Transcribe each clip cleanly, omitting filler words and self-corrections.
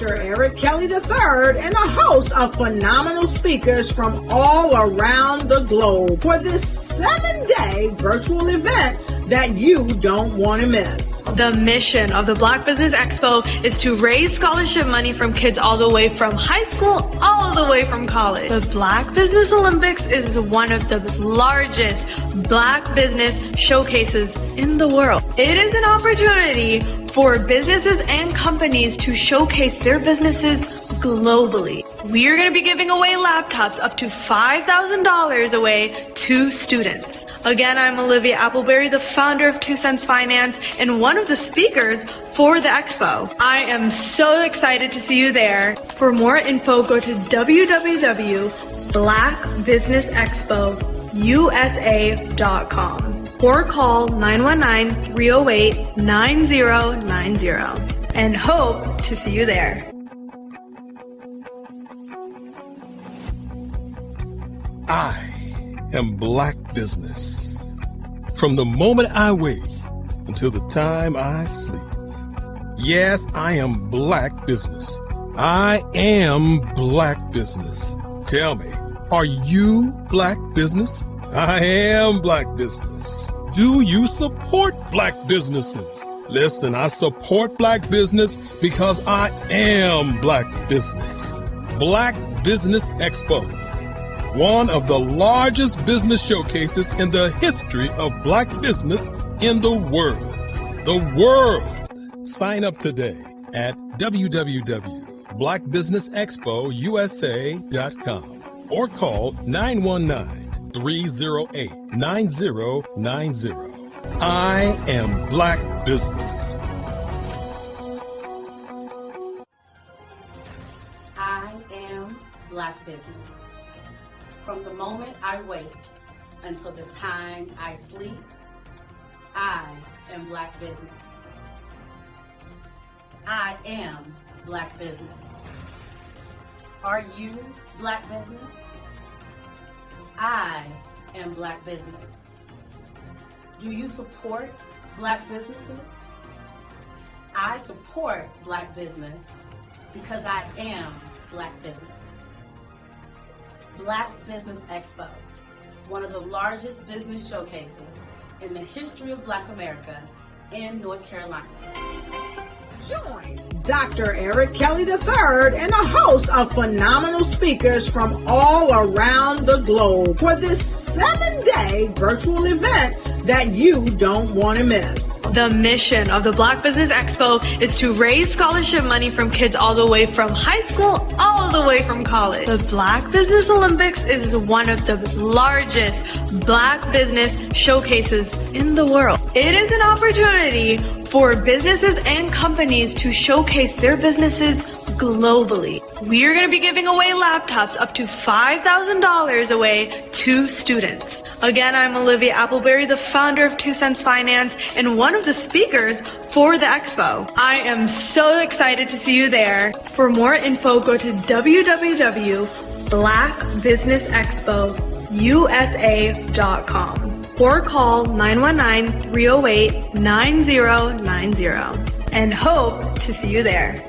Dr. Eric Kelly III and a host of phenomenal speakers from all around the globe for this 7-day virtual event that you don't want to miss. The mission of the Black Business Expo is to raise scholarship money from kids all the way from high school all the way from college. The Black Business Olympics is one of the largest Black business showcases in the world. It is an opportunity for businesses and companies to showcase their businesses globally. We are going to be giving away laptops up to $5,000 away to students. Again, I'm Olivia Appleberry, the founder of 2 Cents Finance and one of the speakers for the expo. I am so excited to see you there. For more info, go to www.blackbusinessexpousa.com or call 919-308-9090 and hope to see you there. I am Black Business. From the moment I wake until the time I sleep. Yes, I am Black Business. I am Black Business. Tell me, are you Black Business? I am Black Business. Do you support Black businesses? Listen, I support Black business because I am Black Business. Black Business Expo, one of the largest business showcases in the history of Black business in the world. The world! Sign up today at www.blackbusinessexpousa.com or call 919-308-9090. I am Black Business. I am Black Business. From the moment I wake until the time I sleep, I am Black Business. I am Black Business. Are you Black Business? I am Black Business. Do you support Black businesses? I support Black business because I am Black Business. Black Business Expo, one of the largest business showcases in the history of Black America in North Carolina. Join Dr. Eric Kelly III and a host of phenomenal speakers from all around the globe for this 7-day virtual event that you don't want to miss. The mission of the Black Business Expo is to raise scholarship money from kids all the way from high school all the way from college. The Black Business Olympics is one of the largest Black business showcases in the world. It is an opportunity for businesses and companies to showcase their businesses globally. We are going to be giving away laptops up to $5,000 away to students. Again, I'm Olivia Appleberry, the founder of 2 Cents Finance and one of the speakers for the expo. I am so excited to see you there. For more info, go to www.blackbusinessexpousa.com or call 919-308-9090 and hope to see you there.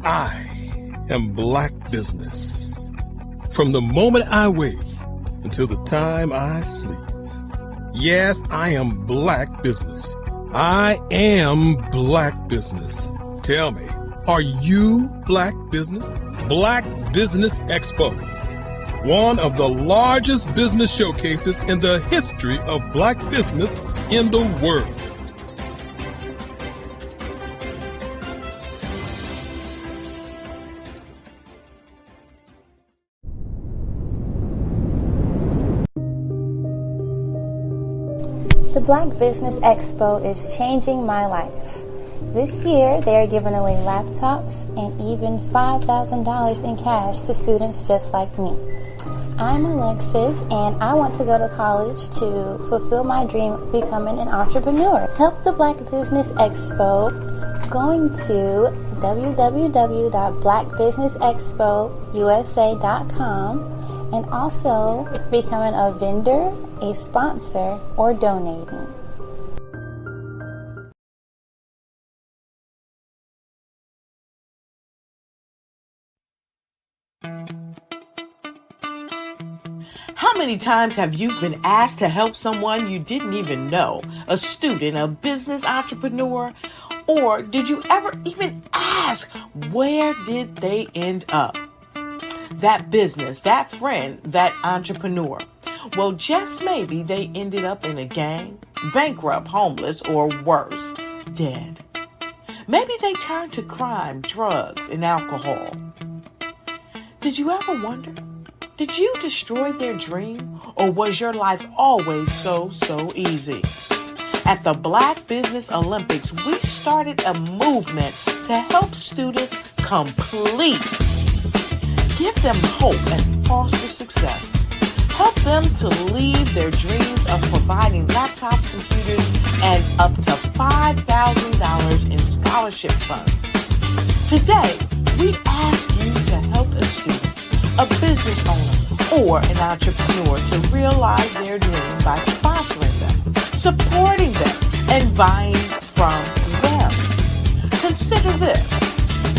I am Black Business. From the moment I wake until the time I sleep. Yes, I am Black Business. I am Black Business. Tell me, are you Black Business? Black Business Expo, one of the largest business showcases in the history of Black business in the world. The Black Business Expo is changing my life. This year, they are giving away laptops and even $5,000 in cash to students just like me. I'm Alexis, and I want to go to college to fulfill my dream of becoming an entrepreneur. Help the Black Business Expo going to www.blackbusinessexpousa.com and also becoming a vendor, a sponsor, or donating. How many times have you been asked to help someone you didn't even know, a student, a business entrepreneur? Or did you ever even ask, where did they end up? That business, that friend, that entrepreneur. Well, just maybe they ended up in a gang, bankrupt, homeless, or worse, dead. Maybe they turned to crime, drugs, and alcohol. Did you ever wonder? Did you destroy their dream, or was your life always so easy? At the Black Business Olympics, we started a movement to help students complete. Give them hope and foster success. Help them to leave their dreams of providing laptops, computers, and up to $5,000 in scholarship funds. Today, we ask you to help a student, a business owner, or an entrepreneur to realize their dream by sponsoring them, supporting them, and buying from them. Consider this.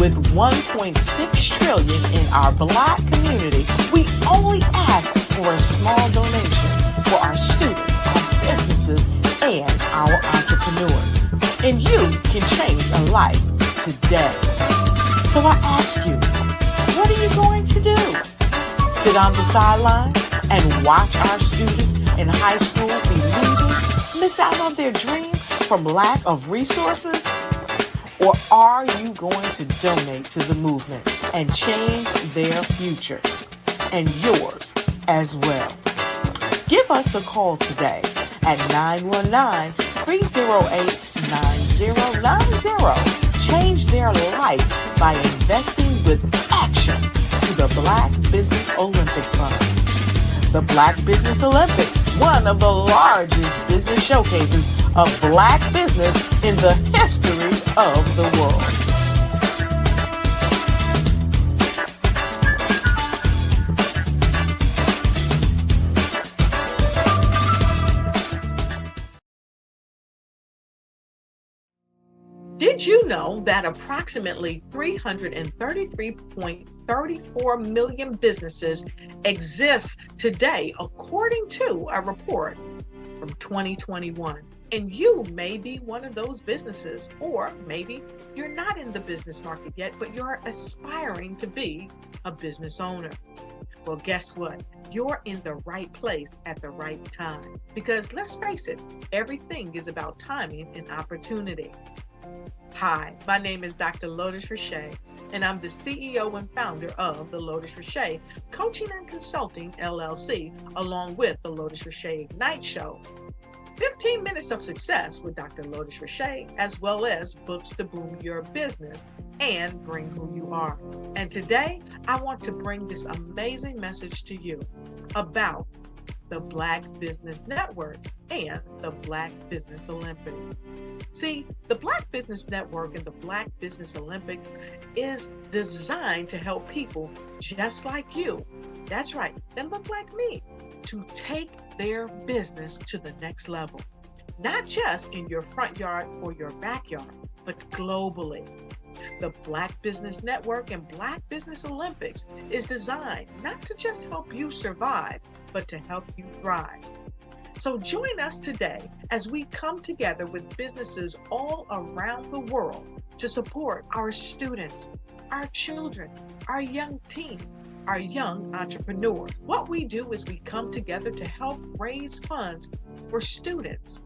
With $1.6 trillion in our Black community, we only ask for a small donation for our students, our businesses, and our entrepreneurs. And you can change a life today. So I ask you, what are you going to do? Sit on the sideline and watch our students in high school be leaders, miss out on their dream from lack of resources? Or are you going to donate to the movement and change their future and yours as well? Give us a call today at 919-308-9090. Change their life by investing with action to the Black Business Olympic Fund. The Black Business Olympics, one of the largest business showcases of Black business in the history of the world. Did you know that approximately 333.34 million businesses exist today, according to a report from 2021? And you may be one of those businesses, or maybe you're not in the business market yet, but you're aspiring to be a business owner. Well, guess what? You're in the right place at the right time. Because let's face it, everything is about timing and opportunity. Hi, my name is Dr. Lotus Richey, and I'm the CEO and founder of the Lotus Richey Coaching and Consulting LLC, along with the Lotus Richey Ignite Show. 15 minutes of success with Dr. Lotus Richey, as well as books to boom your business and bring who you are. And today, I want to bring this amazing message to you about the Black Business Network and the Black Business Olympics. See, the Black Business Network and the Black Business Olympics is designed to help people just like you, that's right, that look like me, to take their business to the next level. Not just in your front yard or your backyard, but globally. The Black Business Network and Black Business Olympics is designed not to just help you survive, but to help you thrive. So join us today as we come together with businesses all around the world to support our students, our children, our young teens, our young entrepreneurs. What we do is we come together to help raise funds for students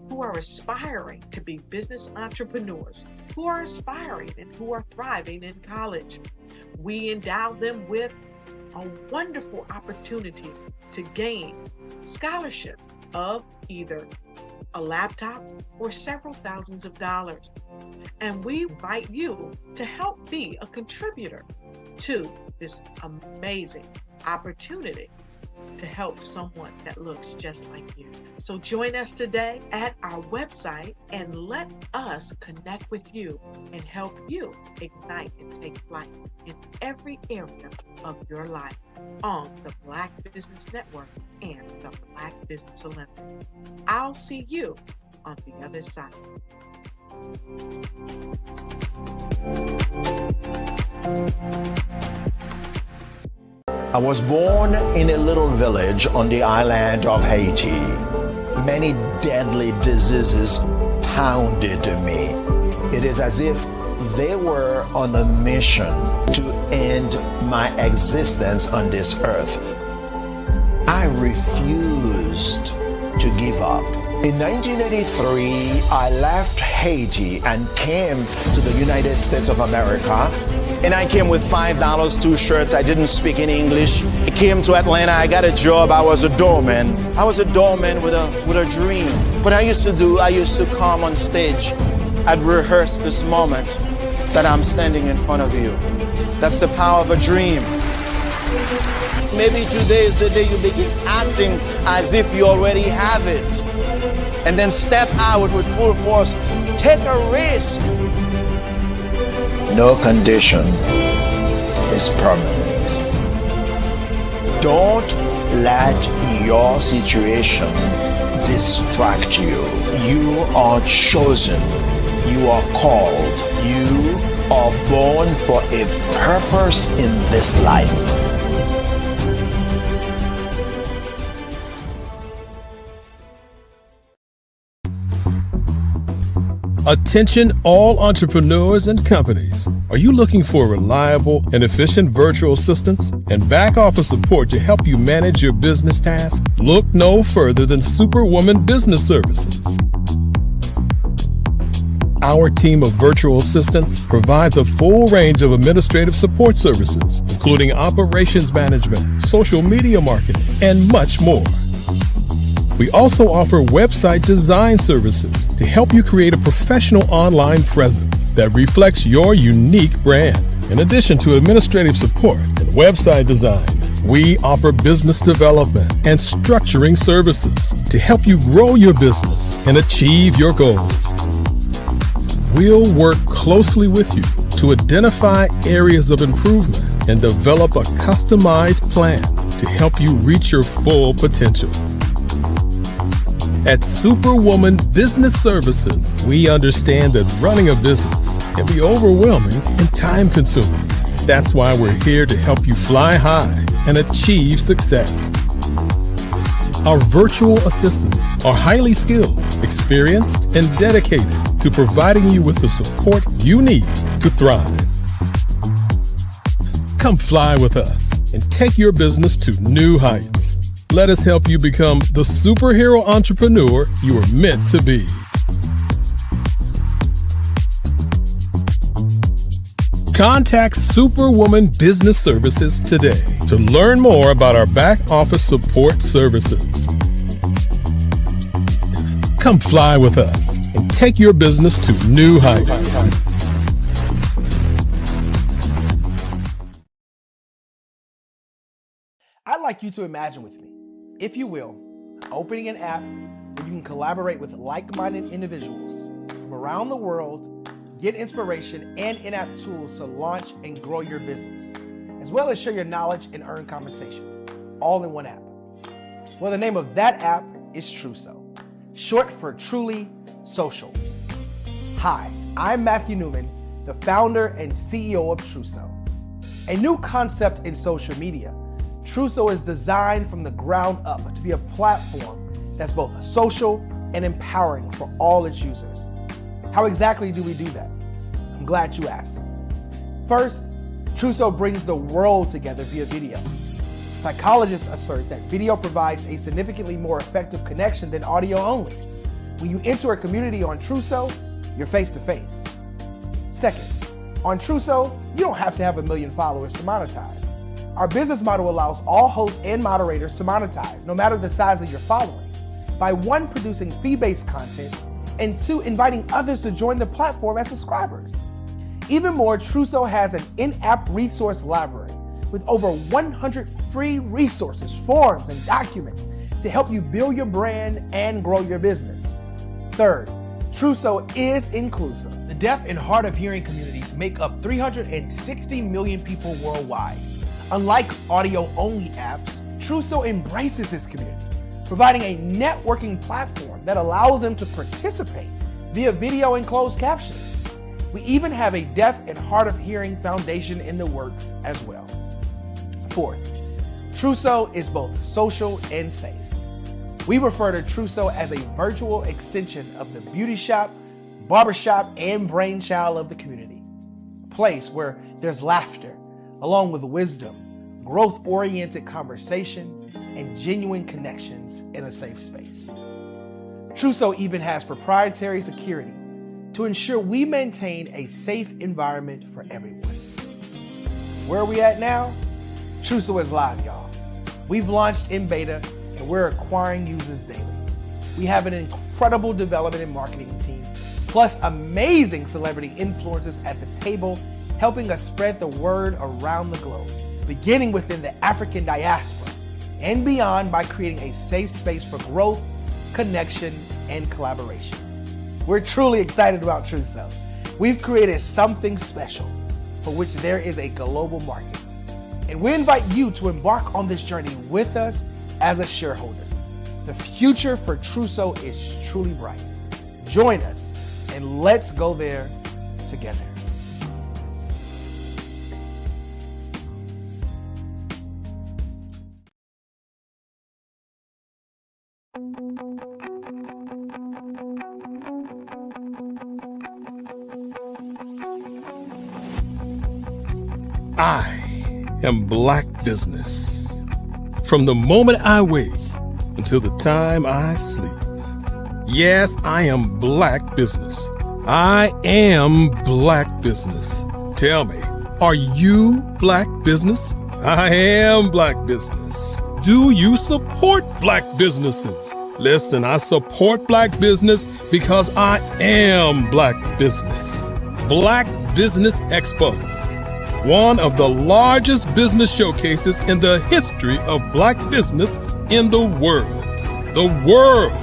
who are aspiring to be business entrepreneurs, who are aspiring and who are thriving in college. We endow them with a wonderful opportunity to gain scholarship of either a laptop or several thousands of dollars. And we invite you to help be a contributor to this amazing opportunity to help someone that looks just like you. So join us today at our website and let us connect with you and help you ignite and take flight in every area of your life on the Black Business Network and the Black Business Olympics. I'll see you on the other side. A was born in a little village on the island of Haiti. Many deadly diseases pounded me. It is as if they were on a mission to end my existence on this earth. I refused to give up. In 1983, I left Haiti and came to the United States of America. And I came with $5, 2 shirts. I didn't speak in English. I came to Atlanta. I got a job. I was a doorman. I was a doorman with a dream. What I used to come on stage. I'd rehearse this moment that I'm standing in front of you. That's the power of a dream. Maybe today is the day you begin acting as if you already have it. And then step out with full force. Take a risk. No condition is permanent. Don't let your situation distract you. You are chosen. You are called. You are born for a purpose in this life. Attention all entrepreneurs and companies. Are you looking for reliable and efficient virtual assistants and back office support to help you manage your business tasks? Look no further than Superwoman Business Services. Our team of virtual assistants provides a full range of administrative support services, including operations management, social media marketing, and much more. We also offer website design services to help you create a professional online presence that reflects your unique brand. In addition to administrative support and website design, we offer business development and structuring services to help you grow your business and achieve your goals. We'll work closely with you to identify areas of improvement and develop a customized plan to help you reach your full potential. At Superwoman Business Services, we understand that running a business can be overwhelming and time-consuming. That's why we're here to help you fly high and achieve success. Our virtual assistants are highly skilled, experienced, and dedicated to providing you with the support you need to thrive. Come fly with us and take your business to new heights. Let us help you become the superhero entrepreneur you are meant to be. Contact Superwoman Business Services today to learn more about our back office support services. Come fly with us and take your business to new heights. I'd like you to imagine with me, if you will, opening an app where you can collaborate with like-minded individuals from around the world, get inspiration and in-app tools to launch and grow your business, as well as share your knowledge and earn compensation, all in one app. Well, the name of that app is Truso, short for Truly Social. Hi, I'm Matthew Newman, the founder and CEO of Truso, a new concept in social media. Truso is designed from the ground up to be a platform that's both social and empowering for all its users. How exactly do we do that? I'm glad you asked. First, Truso brings the world together via video. Psychologists assert that video provides a significantly more effective connection than audio only. When you enter a community on Truso, you're face to face. Second, on Truso, you don't have to have 1 million followers to monetize. Our business model allows all hosts and moderators to monetize, no matter the size of your following, by 1, producing fee-based content, and 2, inviting others to join the platform as subscribers. Even more, Truso has an in-app resource library with over 100 free resources, forms, and documents to help you build your brand and grow your business. Third, Truso is inclusive. The deaf and hard of hearing communities make up 360 million people worldwide. Unlike audio-only apps, Truso embraces this community, providing a networking platform that allows them to participate via video and closed captioning. We even have a deaf and hard of hearing foundation in the works as well. Fourth, Trousseau is both social and safe. We refer to Trousseau as a virtual extension of the beauty shop, barbershop, and brainchild of the community. A place where there's laughter, along with wisdom, growth-oriented conversation, and genuine connections in a safe space. Trousseau even has proprietary security to ensure we maintain a safe environment for everyone. Where are we at now? Trousseau is live, y'all. We've launched in beta and we're acquiring users daily. We have an incredible development and marketing team, plus amazing celebrity influencers at the table, helping us spread the word around the globe, beginning within the African diaspora and beyond by creating a safe space for growth, connection, and collaboration. We're truly excited about Trousseau. We've created something special for which there is a global market. And we invite you to embark on this journey with us as a shareholder. The future for Trousseau is truly bright. Join us and let's go there together. I am Black Business. From the moment I wake until the time I sleep. Yes, I am Black Business. I am Black Business. Tell me, are you Black Business? I am Black Business. Do you support Black businesses? Listen, I support Black business because I am Black Business. Black Business Expo, one of the largest business showcases in the history of Black business in the world. The world!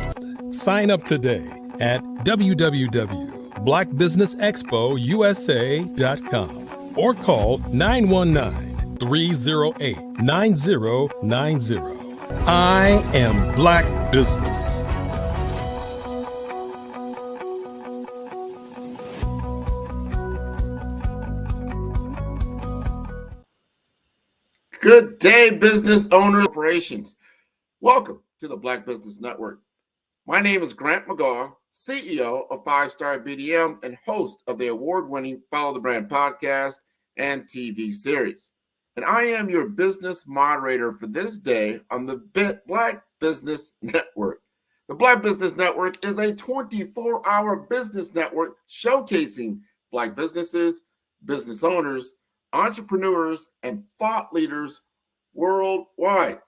Sign up today at www.blackbusinessexpousa.com or call 919-308-9090. I am Black Business. Good day, business owners and operations. Welcome to the Black Business Network. My name is Grant McGaugh, CEO of 5-Star BDM and host of the award-winning Follow the Brand podcast and TV series. And I am your business moderator for this day on the Black Business Network. The Black Business Network is a 24-hour business network showcasing Black businesses, business owners, entrepreneurs, and thought leaders worldwide.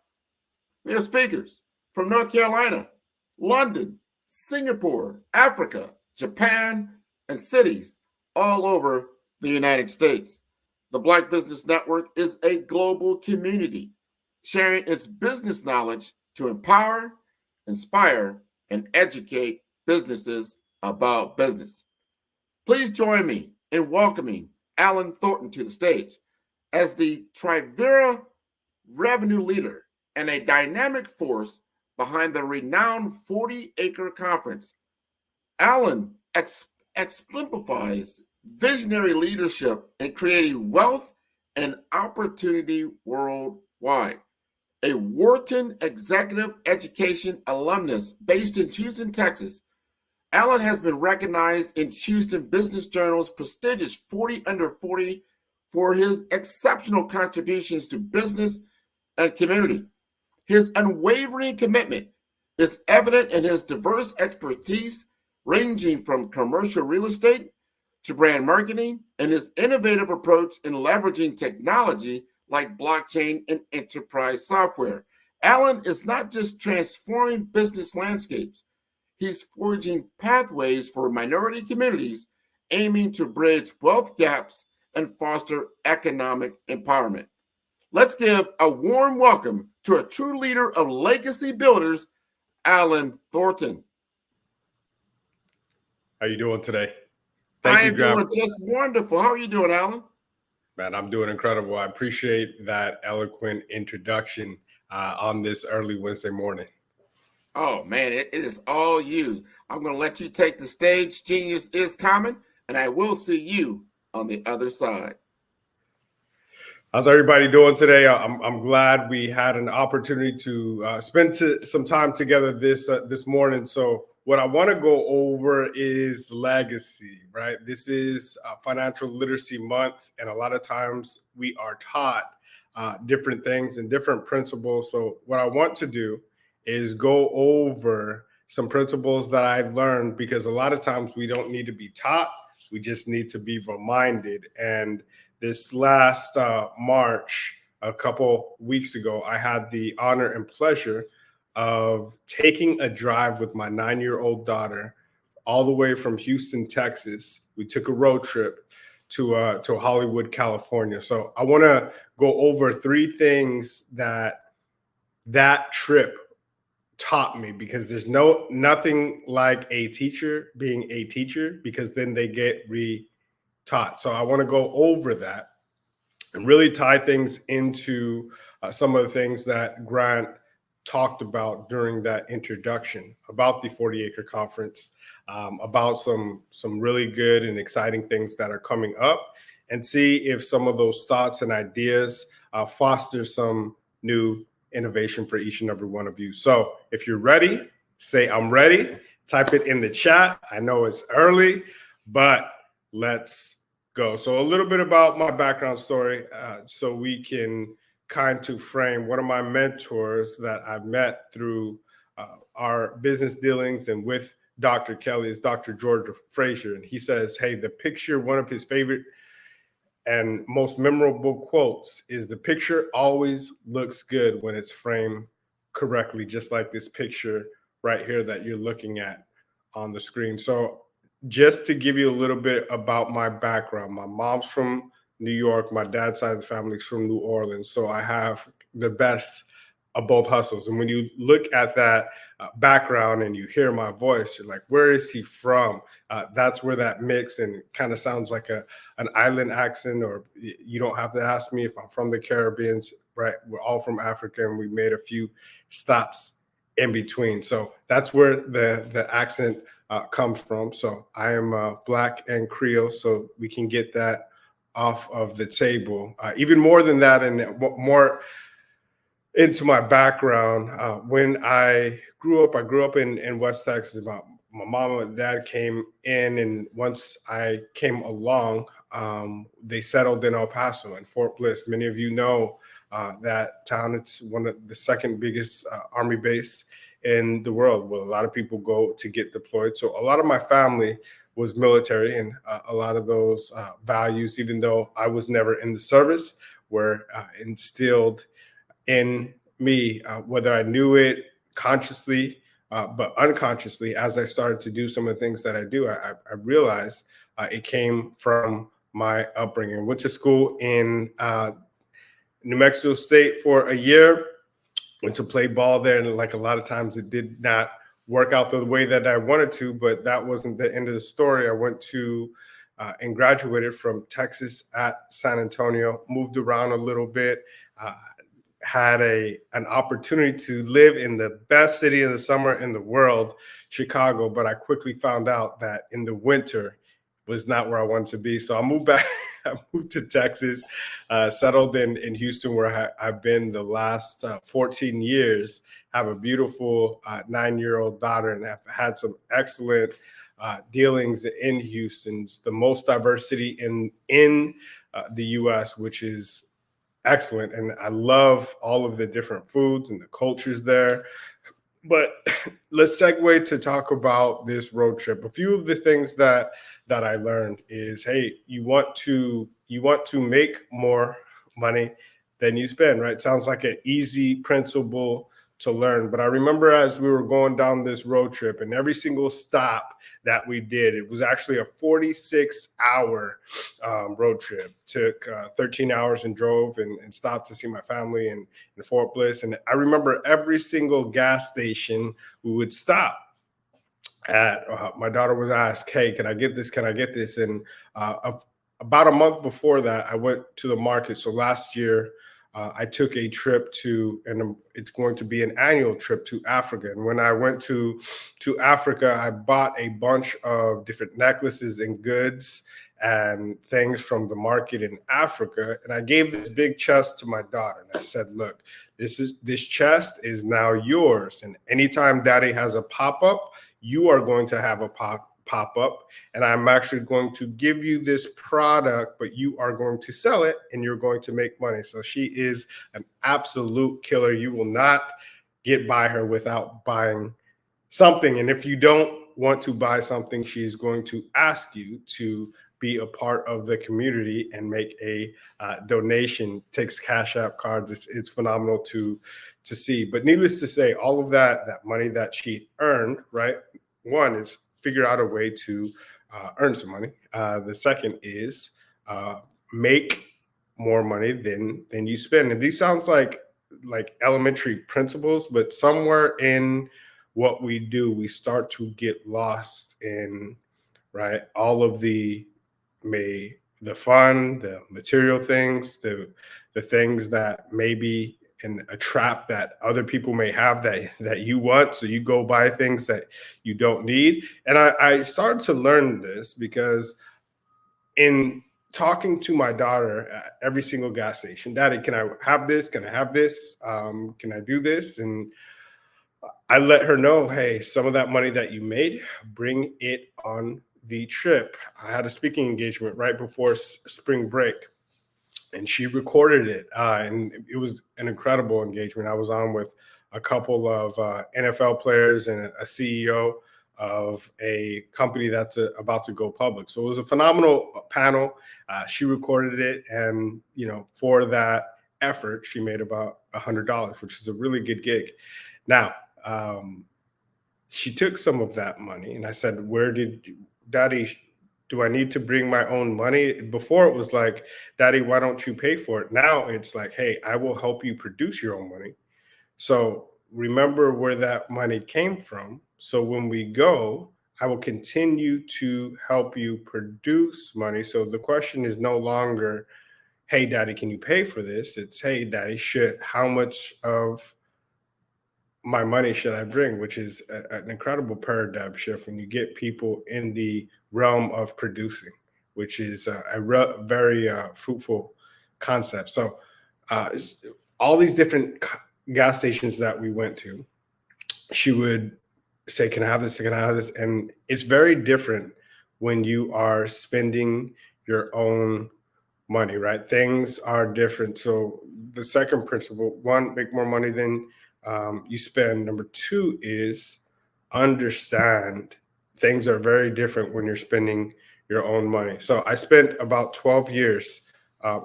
We have speakers from North Carolina, London, Singapore, Africa, Japan, and cities all over the United States. The Black Business Network is a global community sharing its business knowledge to empower, inspire, and educate businesses about business. Please join me in welcoming Alan Thornton to the stage as the Trivera revenue leader and a dynamic force behind the renowned 40-acre conference. Alan exemplifies visionary leadership in creating wealth and opportunity worldwide. A Wharton executive education alumnus based in Houston, Texas, Alan has been recognized in Houston Business Journal's prestigious 40 Under 40 for his exceptional contributions to business and community. His unwavering commitment is evident in his diverse expertise, ranging from commercial real estate to brand marketing, and his innovative approach in leveraging technology like blockchain and enterprise software. Alan is not just transforming business landscapes, he's forging pathways for minority communities, aiming to bridge wealth gaps and foster economic empowerment. Let's give a warm welcome to a true leader of legacy builders, Alan Thornton. How you doing today? I am doing just wonderful. How are you doing, Alan? Man, I'm doing incredible. I appreciate that eloquent introduction on this early Wednesday morning. Oh, man, it is all you. I'm going to let you take the stage. Genius is coming, and I will see you on the other side. How's everybody doing today? I'm glad we had an opportunity to spend some time together this morning. So what I want to go over is legacy, right? This is Financial Literacy Month, and a lot of times we are taught different things and different principles. So what I want to do is go over some principles that I've learned, because a lot of times we don't need to be taught, we just need to be reminded. And this last March, a couple weeks ago, I had the honor and pleasure of taking a drive with my 9-year-old daughter all the way from Houston, Texas. We took a road trip to Hollywood, California. So I want to go over 3 things that trip taught me, because there's nothing like a teacher being a teacher, because then they get taught. So I want to go over that and really tie things into some of the things that Grant talked about during that introduction about the 40-acre conference, about some really good and exciting things that are coming up, and see if some of those thoughts and ideas foster some new innovation for each and every one of you. So if you're ready, say I'm ready. Type it in the chat. I know it's early, but let's go. So a little bit about my background story, so we can kind of frame one of my mentors that I've met through our business dealings and with Dr. Kelly is Dr. George Frazier. And he says, hey, one of his favorite and most memorable quotes is, the picture always looks good when it's framed correctly, just like this picture right here that you're looking at on the screen. So just to give you a little bit about my background, my mom's from New York, my dad's side of the family is from New Orleans. So I have the best of both hustles. And when you look at that background and you hear my voice, you're like, where is he from? That's where that mix and kind of sounds like an island accent, or you don't have to ask me if I'm from the Caribbean, right? We're all from Africa, and we made a few stops in between. So that's where the accent comes from. So I am Black and Creole, so we can get that off of the table. Even more than that, and more into my background. When I grew up in West Texas. My mom and dad came in, and once I came along, they settled in El Paso and Fort Bliss. Many of you know that town. It's one of the second biggest Army base in the world, where a lot of people go to get deployed. So a lot of my family was military, and a lot of those values, even though I was never in the service, were instilled in me, whether I knew it consciously, but unconsciously. As I started to do some of the things that I do, I realized it came from my upbringing. Went to school in New Mexico State for a year, went to play ball there, and like a lot of times it did not work out the way that I wanted to, but that wasn't the end of the story. I went to and graduated from Texas at San Antonio, moved around a little bit, had an opportunity to live in the best city in the summer in the world, Chicago, but I quickly found out that in the winter was not where I wanted to be. So I moved back. I moved to Texas, settled in Houston, where I've been the last 14 years. Have a beautiful 9-year-old daughter, and have had some excellent dealings in Houston. It's the most diverse city in the U.S., which is excellent. And I love all of the different foods and the cultures there. But let's segue to talk about this road trip. A few of the things that I learned is, hey, you want to make more money than you spend, right? Sounds like an easy principle to learn. But I remember as we were going down this road trip, and every single stop that we did, it was actually a 46-hour road trip. Took 13 hours and drove and stopped to see my family in Fort Bliss. And I remember every single gas station we would stop at. My daughter was asked, hey, can I get this? Can I get this? And about a month before that, I went to the market. So last year, I took a trip to, and it's going to be an annual trip to Africa. And when I went to Africa, I bought a bunch of different necklaces and goods and things from the market in Africa. And I gave this big chest to my daughter. And I said, look, this chest is now yours. And anytime daddy has a pop-up, you are going to have a pop-up. And I'm actually going to give you this product, but you are going to sell it and you're going to make money. So she is an absolute killer. You will not get by her without buying something. And if you don't want to buy something, she's going to ask you to be a part of the community and make a donation. Takes Cash App cards. It's phenomenal to see. But needless to say, all of that money that she earned, right? One is figure out a way to earn some money. The second is make more money than you spend. And these sounds like elementary principles, but somewhere in what we do, we start to get lost in, right, all of the fun, the material things, the things that maybe in a trap that other people may have that you want. So you go buy things that you don't need. And I started to learn this because in talking to my daughter at every single gas station, Daddy, can I have this? Can I have this? Can I do this? And I let her know, hey, some of that money that you made, bring it on the trip. I had a speaking engagement right before spring break, and she recorded it. And it was an incredible engagement. I was on with a couple of NFL players and a CEO of a company that's about to go public. So it was a phenomenal panel. She recorded it. And, for that effort, she made about $100, which is a really good gig. Now, she took some of that money and I said, Daddy, do I need to bring my own money? Before it was like, Daddy, why don't you pay for it? Now it's like, hey, I will help you produce your own money. So remember where that money came from. So when we go, I will continue to help you produce money. So the question is no longer, hey, Daddy, can you pay for this? It's, hey, Daddy, how much of my money should I bring? Which is an incredible paradigm shift when you get people in the realm of producing, which is a very fruitful concept. So all these different gas stations that we went to, she would say, can I have this? Can I have this? And it's very different when you are spending your own money, right? Things are different. So the second principle, one, make more money than you spend. Number two is understand things are very different when you're spending your own money. So I spent about 12 years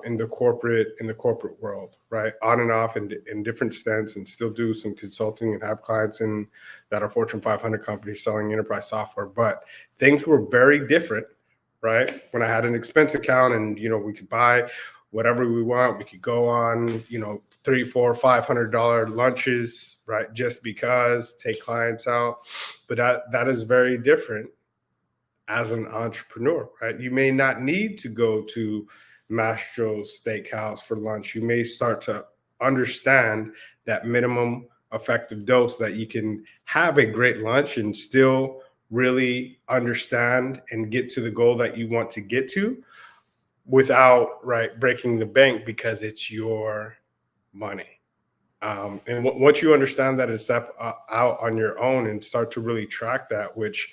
in the corporate world, right? On and off in different stints, and still do some consulting and have clients that are Fortune 500 companies selling enterprise software. But things were very different, right? When I had an expense account and, we could buy whatever we want, we could go on, $300, $400, $500 lunches, right? Just because, take clients out. But that is very different as an entrepreneur, right? You may not need to go to Mastro's Steakhouse for lunch. You may start to understand that minimum effective dose that you can have a great lunch and still really understand and get to the goal that you want to get to without, right, breaking the bank because it's your money. And once you understand that and step out on your own and start to really track that, which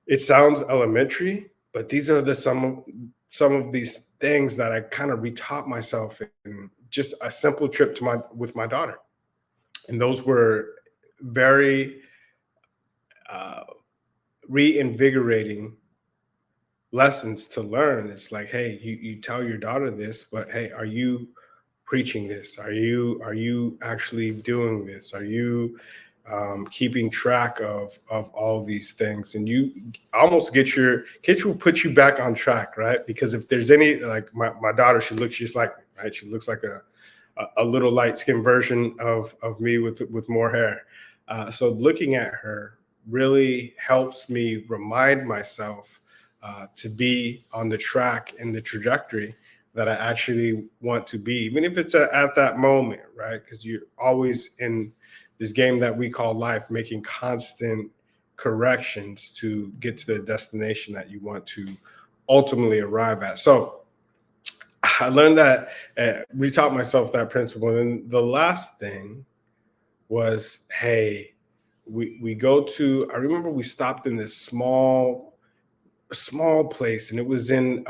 it sounds elementary, but these are some of these things that I kind of retaught myself in just a simple trip with my daughter. And those were very reinvigorating lessons to learn. It's like, hey, you tell your daughter this, but hey, are you preaching this? Are you actually doing this? Are you keeping track of all these things? And you almost get your kids will put you back on track, right? Because if there's any, like my daughter, she looks just like me, right? She looks like a little light-skinned version of me with more hair. So looking at her really helps me remind myself to be on the track and the trajectory that I actually want to be, even if it's at that moment, right? Because you're always in this game that we call life, making constant corrections to get to the destination that you want to ultimately arrive at. So I learned that, retaught myself that principle. And the last thing was, hey, we go to, I remember we stopped in this small place, and it was in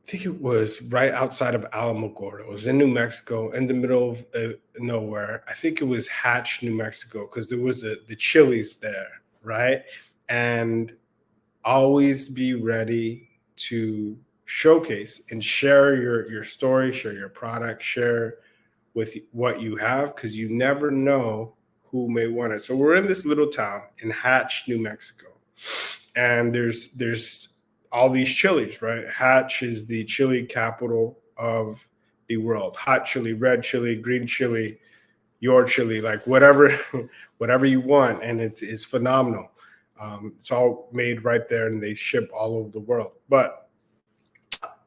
I think it was right outside of Alamogordo. It was in New Mexico, in the middle of nowhere. I think it was Hatch, New Mexico, because there was the Chili's there, right? And always be ready to showcase and share your story, share your product, share with what you have, because you never know who may want it. So we're in this little town in Hatch, New Mexico, and there's all these chilies, right? Hatch is the chili capital of the world. Hot chili, red chili, green chili, your chili, like whatever you want, and it's phenomenal. It's all made right there, and they ship all over the world. But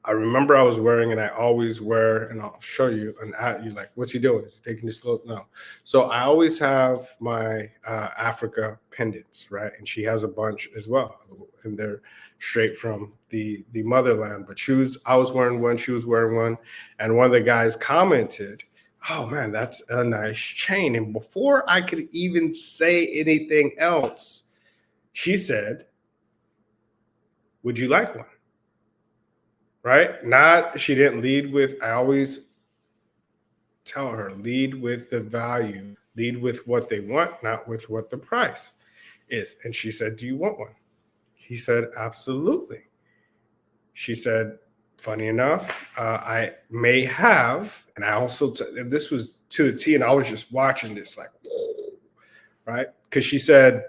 I remember I was wearing, and I always wear, and I'll show you an ad. You're like, what's he doing? Is he taking this clothes? No. So I always have my Africa pendants, right? And she has a bunch as well, and they're straight from the motherland. But I was wearing one, she was wearing one, and one of the guys commented, "Oh man, that's a nice chain." And before I could even say anything else, she said, "Would you like one?" Right? She didn't lead with, I always tell her, lead with the value, lead with what they want, not with what the price is. And she said, "Do you want one?" He said, "Absolutely." She said, "Funny enough, I may have," and I also, this was to the T, and I was just watching this like, whoa, right? Because she said,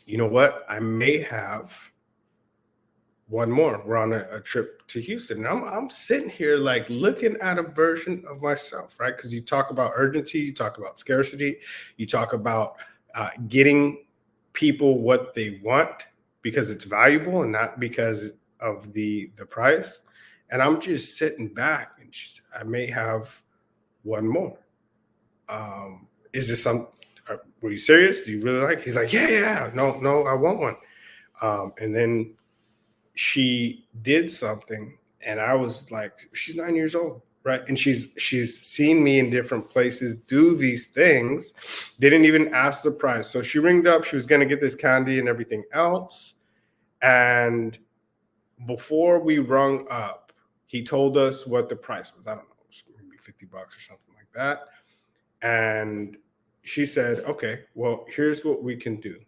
"You know what? I may have one more. We're on a trip to Houston." And I'm sitting here like looking at a version of myself, right? Because you talk about urgency, you talk about scarcity, you talk about getting people what they want because it's valuable and not because of the price. And I'm just sitting back, and she said, "I may have one more. Is this were you serious? Do you really like?" He's like, yeah. No, I want one. And then she did something, and I was like, she's 9 years old, right? And she's seen me in different places do these things, didn't even ask the price. So she ringed up, she was going to get this candy and everything else. And before we rung up, he told us what the price was. I don't know, it was maybe $50 or something like that. And she said, "Okay, well, here's what we can do.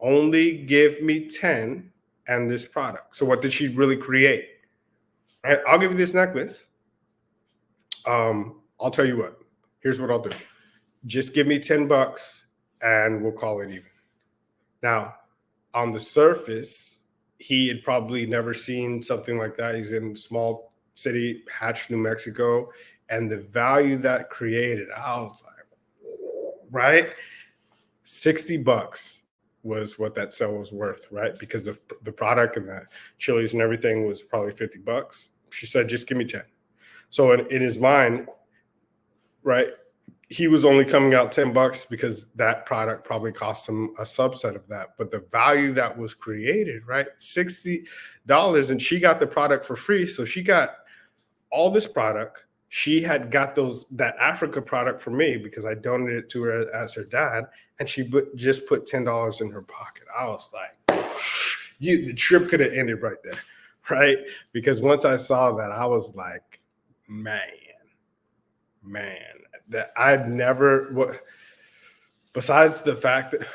Only give me 10 and this product." So what did she really create? Right, "I'll give you this necklace. I'll tell you what. Here's what I'll do. Just give me $10 and we'll call it even." Now, on the surface, he had probably never seen something like that. He's in a small city, Hatch, New Mexico, and the value that created, I was like, right? $60 was what that sale was worth, right? Because the product and the chilies and everything was probably $50. She said, "Just give me 10. So in his mind, right, he was only coming out $10 because that product probably cost him a subset of that. But the value that was created, right, $60, and she got the product for free. So she got all this product. She had got that Africa product for me because I donated it to her as her dad, and she just put $10 in her pocket. I was like, the trip could have ended right there, right? Because once I saw that, I was like, man, that I'd never, besides the fact that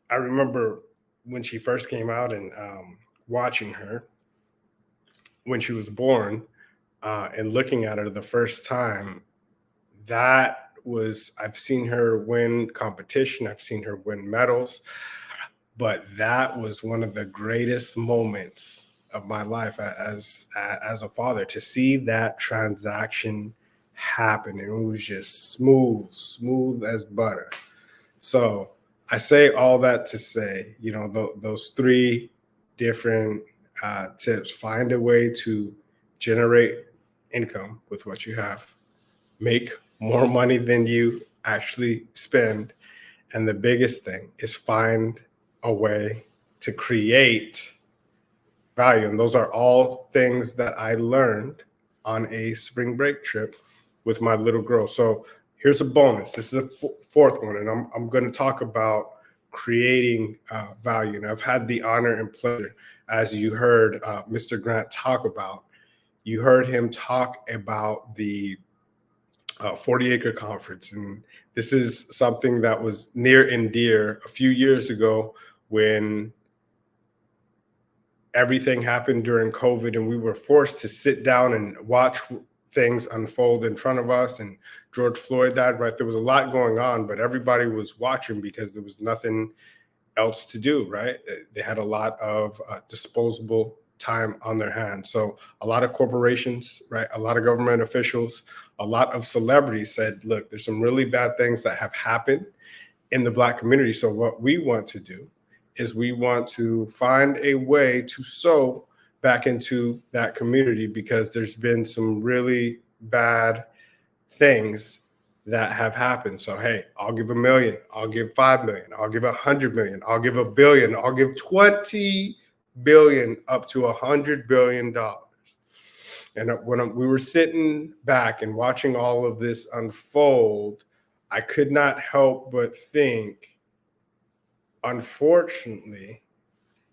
I remember when she first came out and watching her when she was born, and looking at her the first time, I've seen her win competition, I've seen her win medals, but that was one of the greatest moments of my life as a father, to see that transaction happen. It was just smooth as butter. So I say all that to say, those three different tips. Find a way to generate income with what you have. Make more money than you actually spend. And the biggest thing is find a way to create value. And those are all things that I learned on a spring break trip with my little girl. So here's a bonus. This is a fourth one. And I'm going to talk about creating value. And I've had the honor and pleasure, as you heard Mr. Grant talk about, you heard him talk about the 40-acre conference. And this is something that was near and dear a few years ago when everything happened during COVID and we were forced to sit down and watch things unfold in front of us. And George Floyd died, right? There was a lot going on, but everybody was watching because there was nothing else to do, right? They had a lot of disposable time on their hands. So a lot of corporations, right? A lot of government officials, a lot of celebrities said, look, there's some really bad things that have happened in the Black community. So what we want to do is we want to find a way to sow back into that community because there's been some really bad things that have happened. So, hey, I'll give $1 million, I'll give 5 million, I'll give 100 million, I'll give $1 billion, I'll give 20 billion, up to $100 billion. And when we were sitting back and watching all of this unfold, I could not help but think, unfortunately,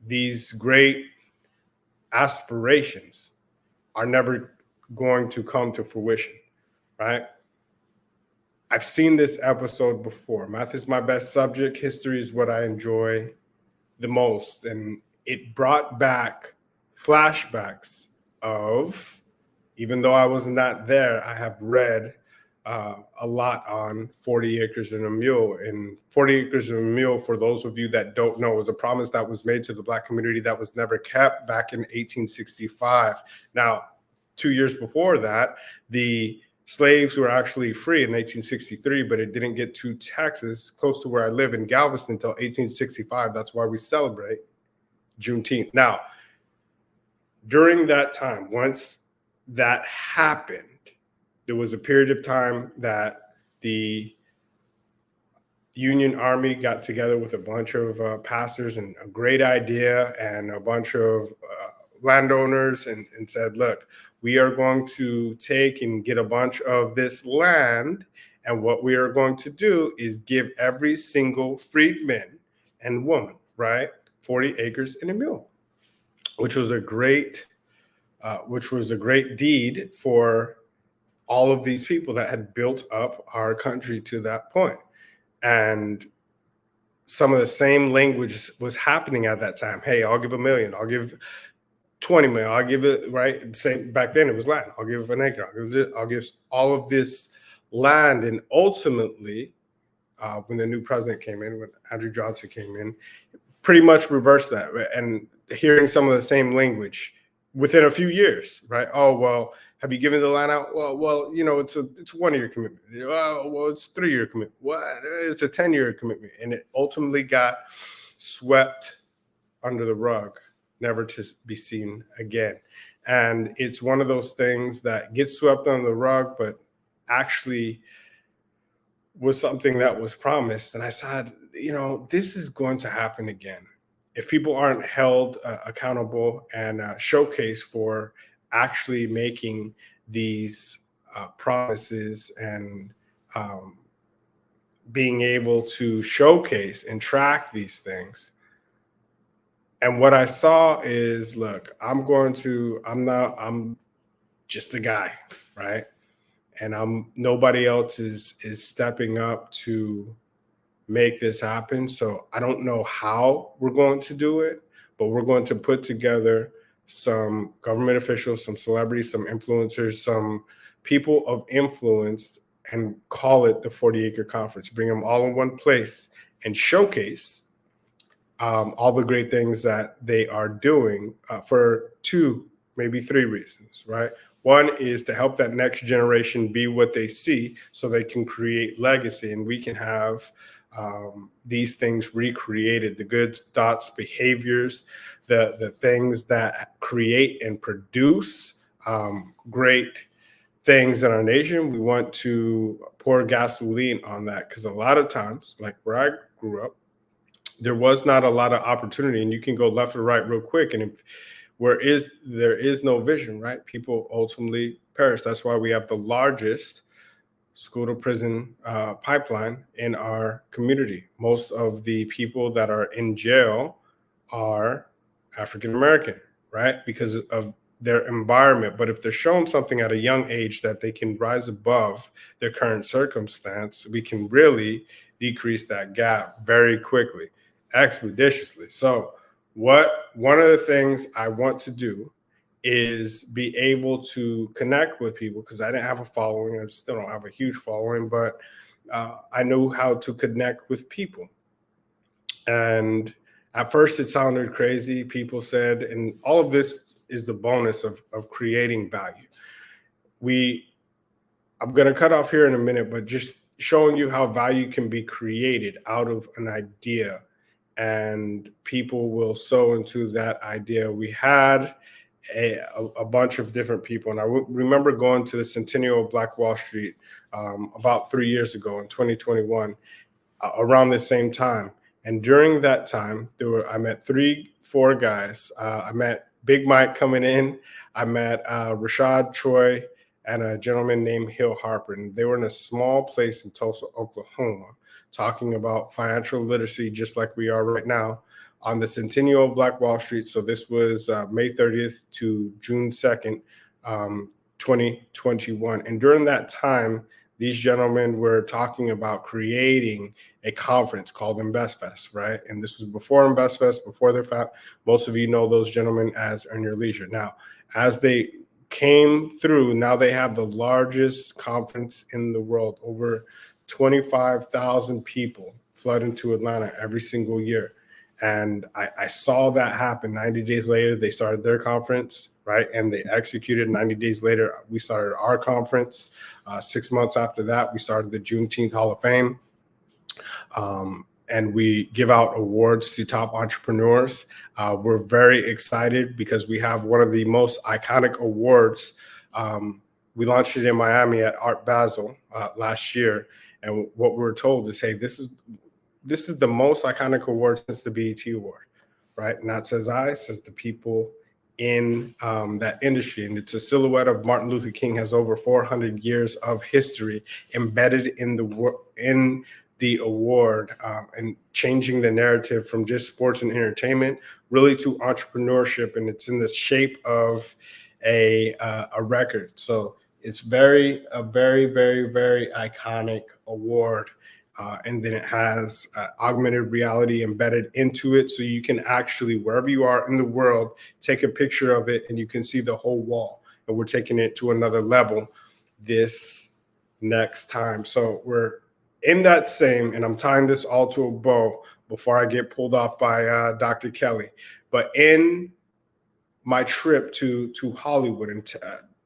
these great aspirations are never going to come to fruition, right? I've seen this episode before. Math is my best subject. History is what I enjoy the most. And it brought back flashbacks of, even though I was not there, I have read a lot on 40 Acres and a Mule. And 40 Acres and a Mule, for those of you that don't know, was a promise that was made to the Black community that was never kept back in 1865. Now, 2 years before that, the slaves were actually free in 1863, but it didn't get to Texas, close to where I live in Galveston, until 1865. That's why we celebrate Juneteenth. Now, during that time, once that happened, there was a period of time that the Union Army got together with a bunch of pastors and a great idea and a bunch of landowners and said, look, we are going to take and get a bunch of this land. And what we are going to do is give every single freedman and woman, right, 40 acres and a mule, which was a great deed for all of these people that had built up our country to that point. And some of the same language was happening at that time. Hey, I'll give $1 million. I'll give 20 million. I'll give it, right? Same back then it was land. I'll give an acre. I'll give all of this land. And ultimately, when the new president came in, when Andrew Johnson came in, pretty much reversed that. And hearing some of the same language within a few years, right? Oh, well, have you given the land out? Well, you know, it's a 1-year commitment. Well, it's a 3-year commitment. What? It's a 10-year commitment. And it ultimately got swept under the rug, never to be seen again. And it's one of those things that gets swept under the rug, but actually was something that was promised. And I said, you know, this is going to happen again. If people aren't held accountable and showcased for actually making these promises and being able to showcase and track these things. And what I saw is, look, I'm just a guy, right? And nobody else is stepping up to make this happen. So I don't know how we're going to do it, but we're going to put together some government officials, some celebrities, some influencers, some people of influence, and call it the 40 Acre Conference. Bring them all in one place and showcase all the great things that they are doing for 2, maybe 3 reasons, right? One is to help that next generation be what they see so they can create legacy, and we can have these things recreated, the good thoughts, behaviors, the things that create and produce great things in our nation. We want to pour gasoline on that, because a lot of times, like where I grew up, there was not a lot of opportunity, and you can go left or right real quick. And if there is no vision, right, people ultimately perish. That's why we have the largest school to prison pipeline in our community. Most of the people that are in jail are African American, right, because of their environment. But if they're shown something at a young age that they can rise above their current circumstance, we can really decrease that gap very quickly, expeditiously. So one of the things I want to do is be able to connect with people, because I didn't have a following. I still don't have a huge following, but I know how to connect with people. And at first it sounded crazy. People said, and all of this is the bonus of creating value. I'm going to cut off here in a minute, but just showing you how value can be created out of an idea, and people will sow into that idea. We had a bunch of different people, and I remember going to the Centennial of Black Wall Street about 3 years ago in 2021, around the same time. And during that time, I met 3-4 guys. I met Big Mike coming in. I met Rashad Troy and a gentleman named Hill Harper. And they were in a small place in Tulsa, Oklahoma, talking about financial literacy, just like we are right now, on the Centennial of Black Wall Street. So this was May 30th to June 2nd, 2021. And during that time, these gentlemen were talking about creating a conference called InvestFest, right? And this was before InvestFest, before their found. Most of you know those gentlemen as Earn Your Leisure. Now, as they came through, now they have the largest conference in the world. Over 25,000 people flood into Atlanta every single year. And I saw that happen. 90 days later, they started their conference, right? And they executed. 90 days later, we started our conference. 6 months after that, we started the Juneteenth Hall of Fame. And we give out awards to top entrepreneurs. We're very excited because we have one of the most iconic awards. We launched it in Miami at Art Basel last year. And what we were told is, hey, this is the most iconic award since the BET Award, right? Not says I, says the people in that industry. And it's a silhouette of Martin Luther King, has over 400 years of history embedded in the award, and changing the narrative from just sports and entertainment really to entrepreneurship. And it's in the shape of a record. So it's a very, very, very iconic award. And then it has augmented reality embedded into it. So you can actually, wherever you are in the world, take a picture of it and you can see the whole wall. And we're taking it to another level this next time. So we're in that same, and I'm tying this all to a bow before I get pulled off by Dr. Kelly. But in my trip to Hollywood, and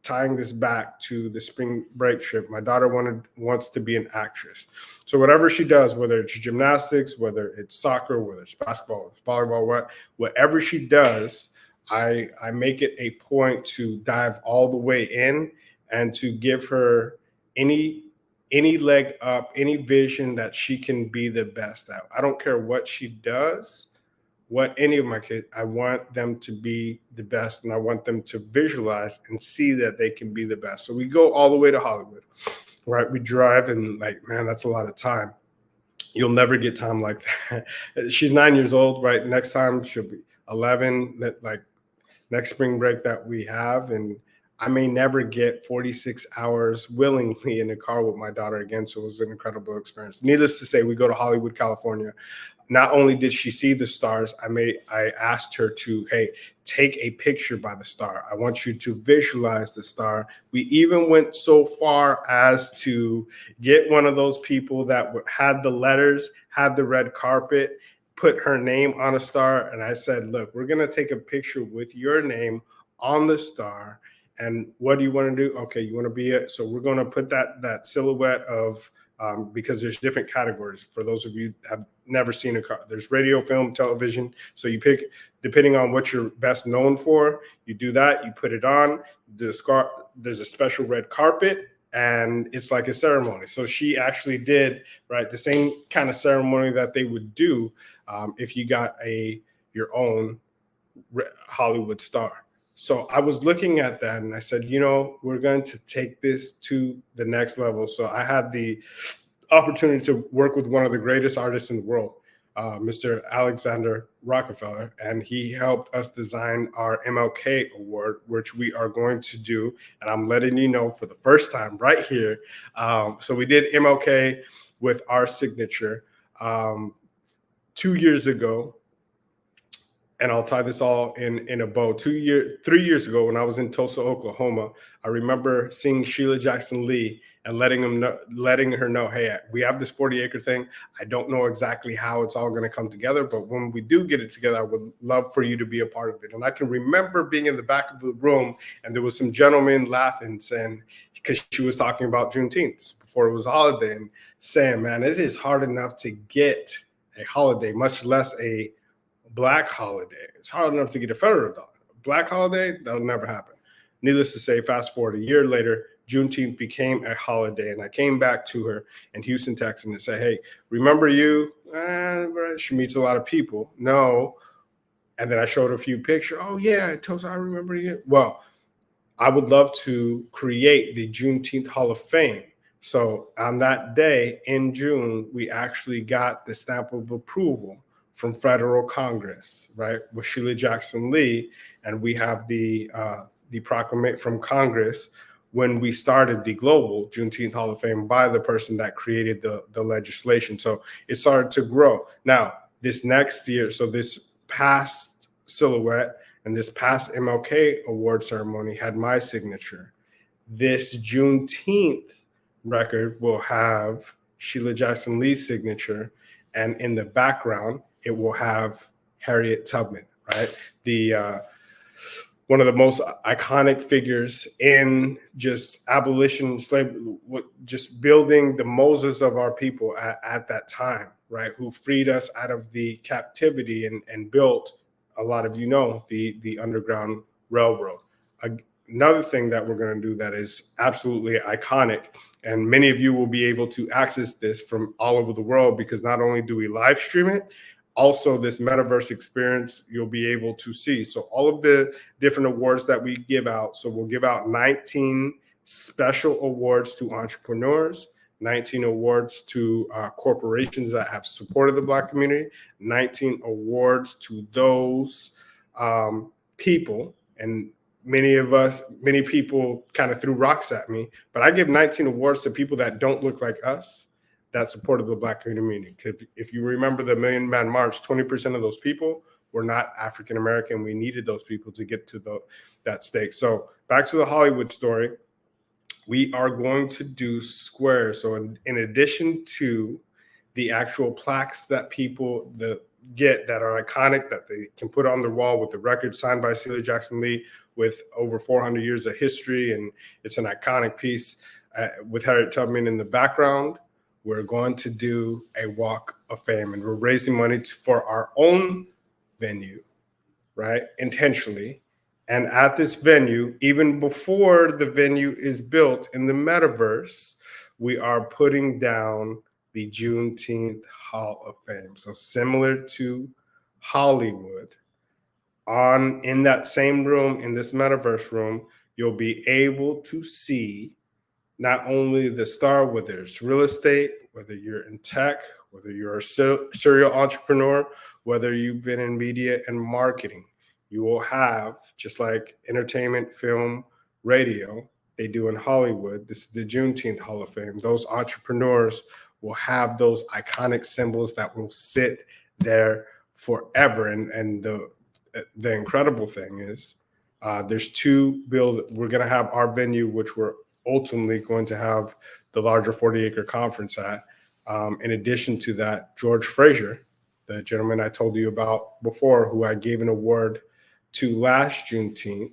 tying this back to the spring break trip, my daughter wants to be an actress. So whatever she does, whether it's gymnastics, whether it's soccer, whether it's basketball, whether it's volleyball, whatever she does, I make it a point to dive all the way in and to give her any leg up, any vision that she can be the best at. I don't care what she does, what any of my kids, I want them to be the best, and I want them to visualize and see that they can be the best. So we go all the way to Hollywood, right? We drive, and like, man, that's a lot of time. You'll never get time like that. She's 9 years old, right? Next time she'll be 11, like next spring break that we have. And I may never get 46 hours willingly in a car with my daughter again. So it was an incredible experience. Needless to say, we go to Hollywood, California. Not only did she see the stars, I asked her to, hey, take a picture by the star. I want you to visualize the star. We even went so far as to get one of those people that had the letters, had the red carpet, put her name on a star. And I said, look, we're going to take a picture with your name on the star. And what do you want to do? Okay, you want to be it. So we're going to put that silhouette of because there's different categories. For those of you that have never seen a car, there's radio, film, television. So you pick, depending on what you're best known for, you do that, you put it on. There's a special red carpet, and it's like a ceremony. So she actually did, right, the same kind of ceremony that they would do if you got your own Hollywood star. So I was looking at that and I said, we're going to take this to the next level. So I had the opportunity to work with one of the greatest artists in the world, Mr. Alexander Rockefeller, and he helped us design our MLK Award, which we are going to do. And I'm letting you know for the first time right here. So we did MLK with our signature 2 years ago. And I'll tie this all in a bow. 3 years ago, when I was in Tulsa, Oklahoma, I remember seeing Sheila Jackson Lee and letting her know, hey, we have this 40-acre thing. I don't know exactly how it's all going to come together, but when we do get it together, I would love for you to be a part of it. And I can remember being in the back of the room, and there was some gentlemen laughing, saying, because she was talking about Juneteenth before it was a holiday, and saying, man, it is hard enough to get a holiday, much less a Black holiday. It's hard enough to get a federal dollar. Black holiday, that'll never happen. Needless to say, fast forward a year later, Juneteenth became a holiday, and I came back to her in Houston, Texas, and said, hey, remember you? She meets a lot of people. No. And then I showed her a few pictures. Oh, yeah, Tulsa, I remember you. Well, I would love to create the Juneteenth Hall of Fame. So on that day in June, we actually got the stamp of approval from federal Congress, right, with Sheila Jackson Lee, and we have the proclamation from Congress when we started the global Juneteenth Hall of Fame by the person that created the legislation. So it started to grow. Now, this next year, so this past silhouette and this past MLK award ceremony had my signature. This Juneteenth record will have Sheila Jackson Lee's signature, and in the background, it will have Harriet Tubman, right? One of the most iconic figures in just abolition, slavery, just building the Moses of our people at that time, right? Who freed us out of the captivity and built, a lot of the Underground Railroad. Another thing that we're going to do that is absolutely iconic, and many of you will be able to access this from all over the world, because not only do we live stream it, also this metaverse experience you'll be able to see. So all of the different awards that we give out. So we'll give out 19 special awards to entrepreneurs, 19 awards to corporations that have supported the Black community, 19 awards to those people. And many people kind of threw rocks at me, but I give 19 awards to people that don't look like us, that supported the Black community. If you remember the Million Man March, 20% of those people were not African American. We needed those people to get to that stake. So back to the Hollywood story, we are going to do squares. So in addition to the actual plaques that people get that are iconic, that they can put on their wall with the record signed by Sheila Jackson Lee with over 400 years of history, and it's an iconic piece with Harriet Tubman in the background, we're going to do a walk of fame, and we're raising money for our own venue, right? Intentionally. And at this venue, even before the venue is built in the metaverse, we are putting down the Juneteenth Hall of Fame. So similar to Hollywood, in that same room, in this metaverse room, you'll be able to see not only the star, whether it's real estate, whether you're in tech, whether you're a serial entrepreneur, whether you've been in media and marketing, you will have, just like entertainment, film, radio, they do in Hollywood, this is the Juneteenth Hall of Fame. Those entrepreneurs will have those iconic symbols that will sit there forever. And the incredible thing is there's we're going to have our venue, which we're ultimately going to have the larger 40-acre conference at. In addition to that, George Frazier, the gentleman I told you about before, who I gave an award to last Juneteenth,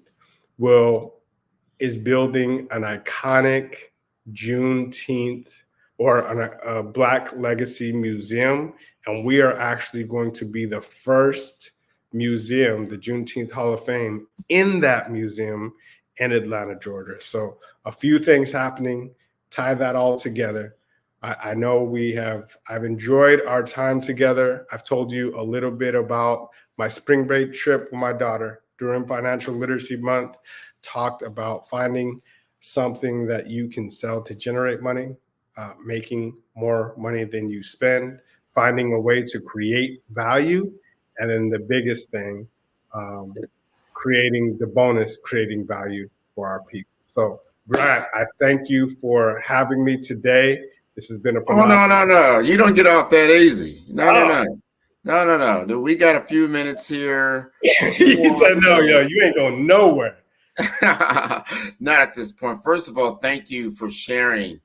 is building an iconic Juneteenth or a Black Legacy Museum. And we are actually going to be the first museum, the Juneteenth Hall of Fame, in that museum in Atlanta, Georgia. So a few things happening, tie that all together. I know I've enjoyed our time together. I've told you a little bit about my spring break trip with my daughter during Financial Literacy Month, talked about finding something that you can sell to generate money, making more money than you spend, finding a way to create value, and then the biggest thing, creating value for our people. So, Grant, I thank you for having me today. This has been a phenomenal. Oh, no. You don't get off that easy. No. We got a few minutes here. He said, no, you ain't going nowhere. Not at this point. First of all, thank you for sharing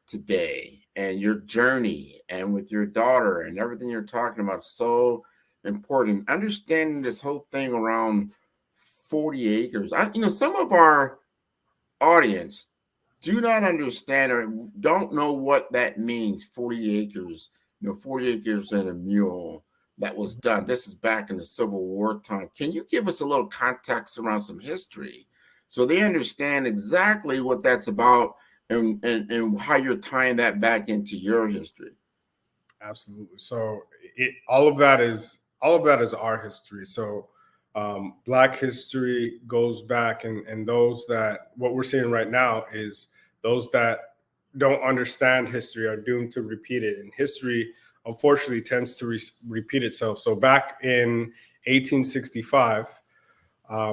today and your journey and with your daughter and everything you're talking about. So important. Understanding this whole thing around 40 acres. Some of our audience do not understand or don't know what that means. 40 acres, 40 acres and a mule that was done. This is back in the Civil War time. Can you give us a little context around some history so they understand exactly what that's about and how you're tying that back into your history? Absolutely. So all of that is our history. So Black history goes back, and what we're seeing right now is those that don't understand history are doomed to repeat it. And history, unfortunately, tends to repeat itself. So back in 1865,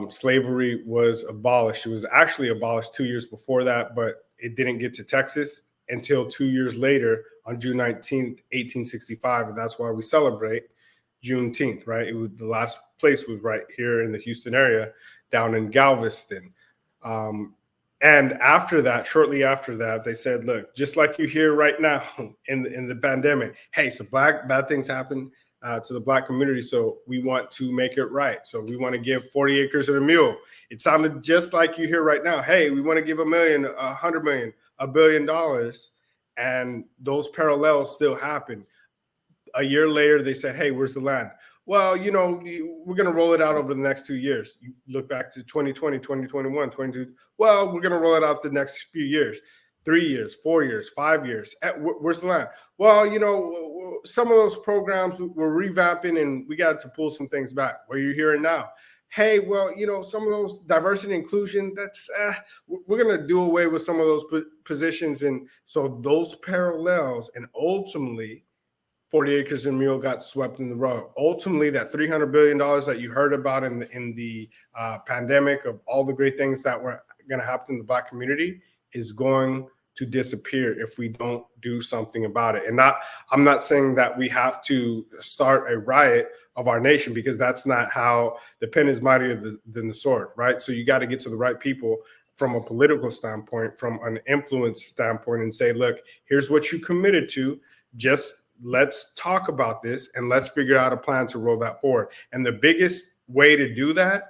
slavery was abolished. It was actually abolished 2 years before that, but it didn't get to Texas until 2 years later on June 19th, 1865. And that's why we celebrate Juneteenth, right? The last place was right here in the Houston area, down in Galveston. And after that, shortly after that, they said, look, just like you hear right now in the pandemic, hey, so bad things happen to the Black community. So we want to make it right. So we want to give 40 acres and a mule. It sounded just like you hear right now. Hey, we want to give $1 million, $100 million, $1 billion. And those parallels still happen. A year later, they said, hey, where's the land? Well, we're going to roll it out over the next 2 years. You look back to 2020, 2021, 22. Well, we're going to roll it out the next few years, 3 years, 4 years, 5 years. Where's the land? Well, some of those programs we're revamping and we got to pull some things back. What you're hearing now. Hey, well, some of those diversity and inclusion, we're going to do away with some of those positions. And so those parallels, and ultimately 40 acres and a mule got swept in the rug. Ultimately, that $300 billion that you heard about in the pandemic of all the great things that were going to happen in the Black community is going to disappear if we don't do something about it. And I'm not saying that we have to start a riot of our nation, because that's not how the pen is mightier than the sword, right? So you got to get to the right people from a political standpoint, from an influence standpoint, and say, look, here's what you committed to. Just let's talk about this and let's figure out a plan to roll that forward. And the biggest way to do that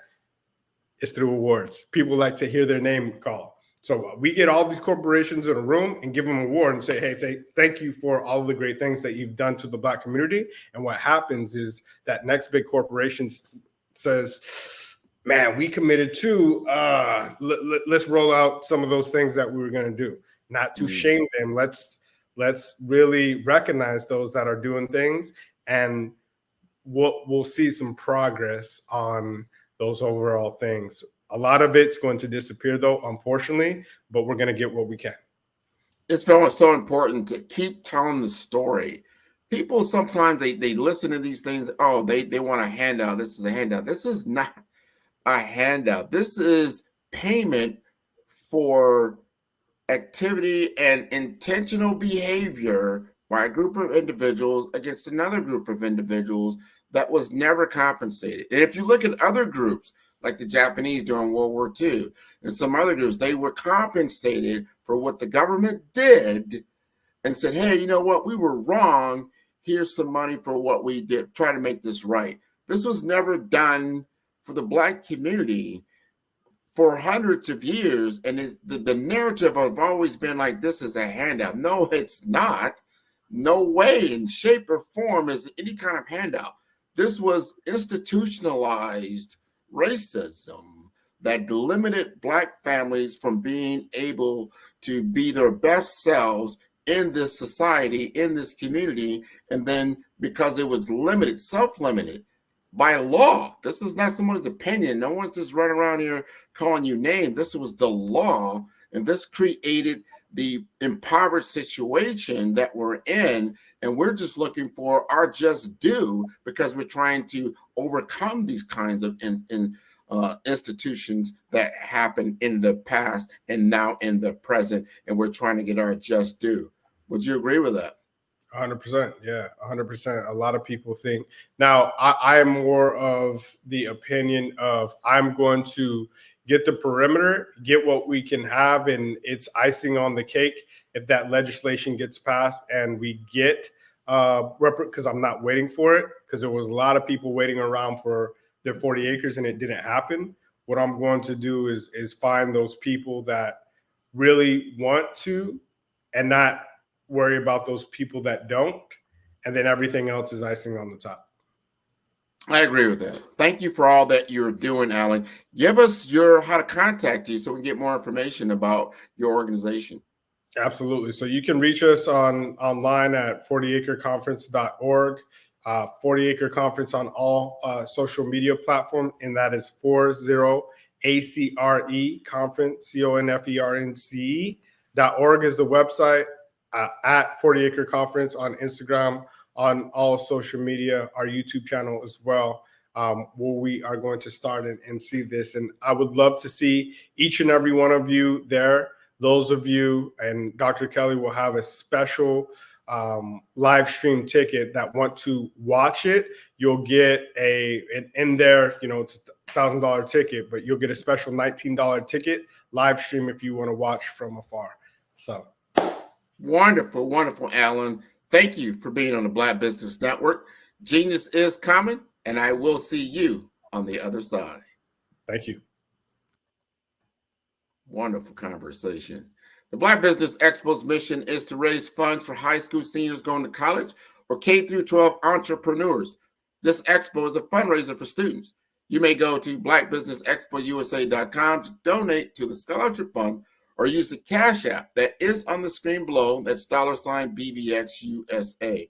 is through awards. People like to hear their name called. So we get all these corporations in a room and give them an award and say, hey, thank you for all of the great things that you've done to the Black community. And what happens is that next big corporation says, man, we committed to, let's roll out some of those things that we were going to do. Not to shame them. Let's really recognize those that are doing things, and we'll see some progress on those overall things. A lot of it's going to disappear, though, unfortunately, but we're going to get what we can. It's so important to keep telling the story. People sometimes they listen to these things. Oh, they want a handout. This is a handout. This is not a handout. This is payment for activity and intentional behavior by a group of individuals against another group of individuals that was never compensated. And if you look at other groups, like the Japanese during World War II and some other groups, they were compensated for what the government did and said, hey, you know what? We were wrong. Here's some money for what we did. Try to make this right. This was never done for the Black community for hundreds of years, and the narrative have always been like, this is a handout. No, it's not. No way in shape or form is any kind of handout. This was institutionalized racism that limited Black families from being able to be their best selves in this society, in this community. And then because it was limited, self-limited by law, this is not someone's opinion. No one's just running around here calling you names. This was the law, and this created the impoverished situation that we're in, and we're just looking for our just due because we're trying to overcome these kinds of institutions that happened in the past and now in the present, and we're trying to get our just due. Would you agree with that? 100%. Yeah, 100%. A lot of people think now I am more of the opinion of I'm going to get the perimeter, get what we can have, and it's icing on the cake if that legislation gets passed and we get because I'm not waiting for it, because there was a lot of people waiting around for their 40 acres and it didn't happen. What I'm going to do is find those people that really want to and not worry about those people that don't, and then everything else is icing on the top. I agree with that. Thank you for all that you're doing, Alan. Give us how to contact you so we can get more information about your organization. Absolutely. So you can reach us online at 40acreconference.org, 40acre Conference on all social media platforms, and that is 40ACRE Conference, CONFERNCE.org is the website, at 40acre Conference on Instagram, on all social media, our YouTube channel as well, where we are going to start and see this. And I would love to see each and every one of you there. Those of you, and Dr. Kelly will have a special live stream ticket that want to watch it. You'll get in there, it's a $1,000 ticket, but you'll get a special $19 ticket live stream if you want to watch from afar. So wonderful, wonderful, Alan. Thank you for being on the Black Business Network. Genius is coming, and I will see you on the other side. Thank you. Wonderful conversation. The Black Business Expo's mission is to raise funds for high school seniors going to college or K through 12 entrepreneurs. This expo is a fundraiser for students. You may go to blackbusinessexpousa.com to donate to the scholarship fund, or use the Cash App that is on the screen below. That's $BBXUSA.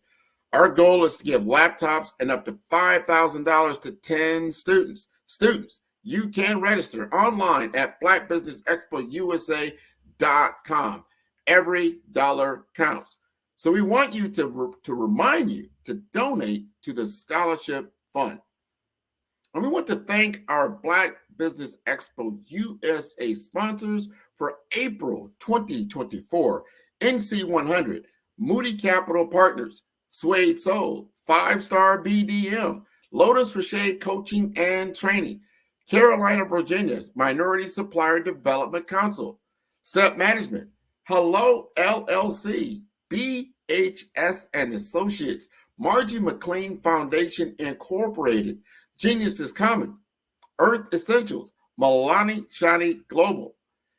Our goal is to give laptops and up to $5,000 to 10 students. Students, you can register online at blackbusinessexpousa.com. Every dollar counts. So we want you to remind you to donate to the scholarship fund. And we want to thank our Black Business Expo USA sponsors for April 2024. NC100, Moody Capital Partners, Suede Soul, 5-Star BDM, Lotus for Shade Coaching and Training, Carolina, Virginia's Minority Supplier Development Council, Step Management, Hello LLC, BHS and Associates, Margie McLean Foundation Incorporated, Genius is Coming, Earth Essentials, Milani Shani Global,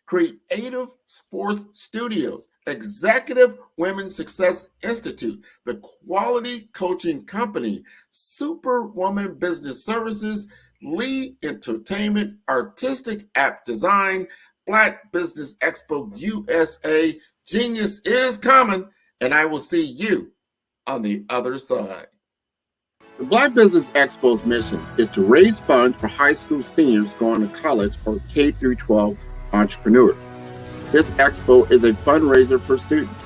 Creative Force Studios, Executive Women Success Institute, the Quality Coaching Company, Superwoman Business Services, Lee Entertainment, Artistic App Design, Black Business Expo USA. Genius is coming, and I will see you on the other side. The Black Business Expo's mission is to raise funds for high school seniors going to college or K through 12 entrepreneurs. This expo is a fundraiser for students.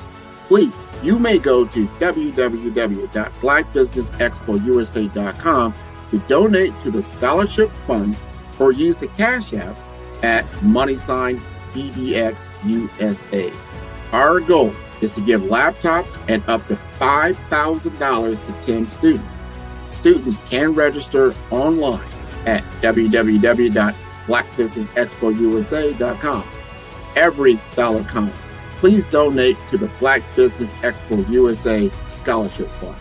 Please, you may go to www.blackbusinessexpousa.com to donate to the scholarship fund, or use the Cash App at $BBXUSA. Our goal is to give laptops and up to $5,000 to 10 students. Students can register online at www.blackbusinessexpousa.com. Every dollar counts. Please donate to the Black Business Expo USA Scholarship Fund.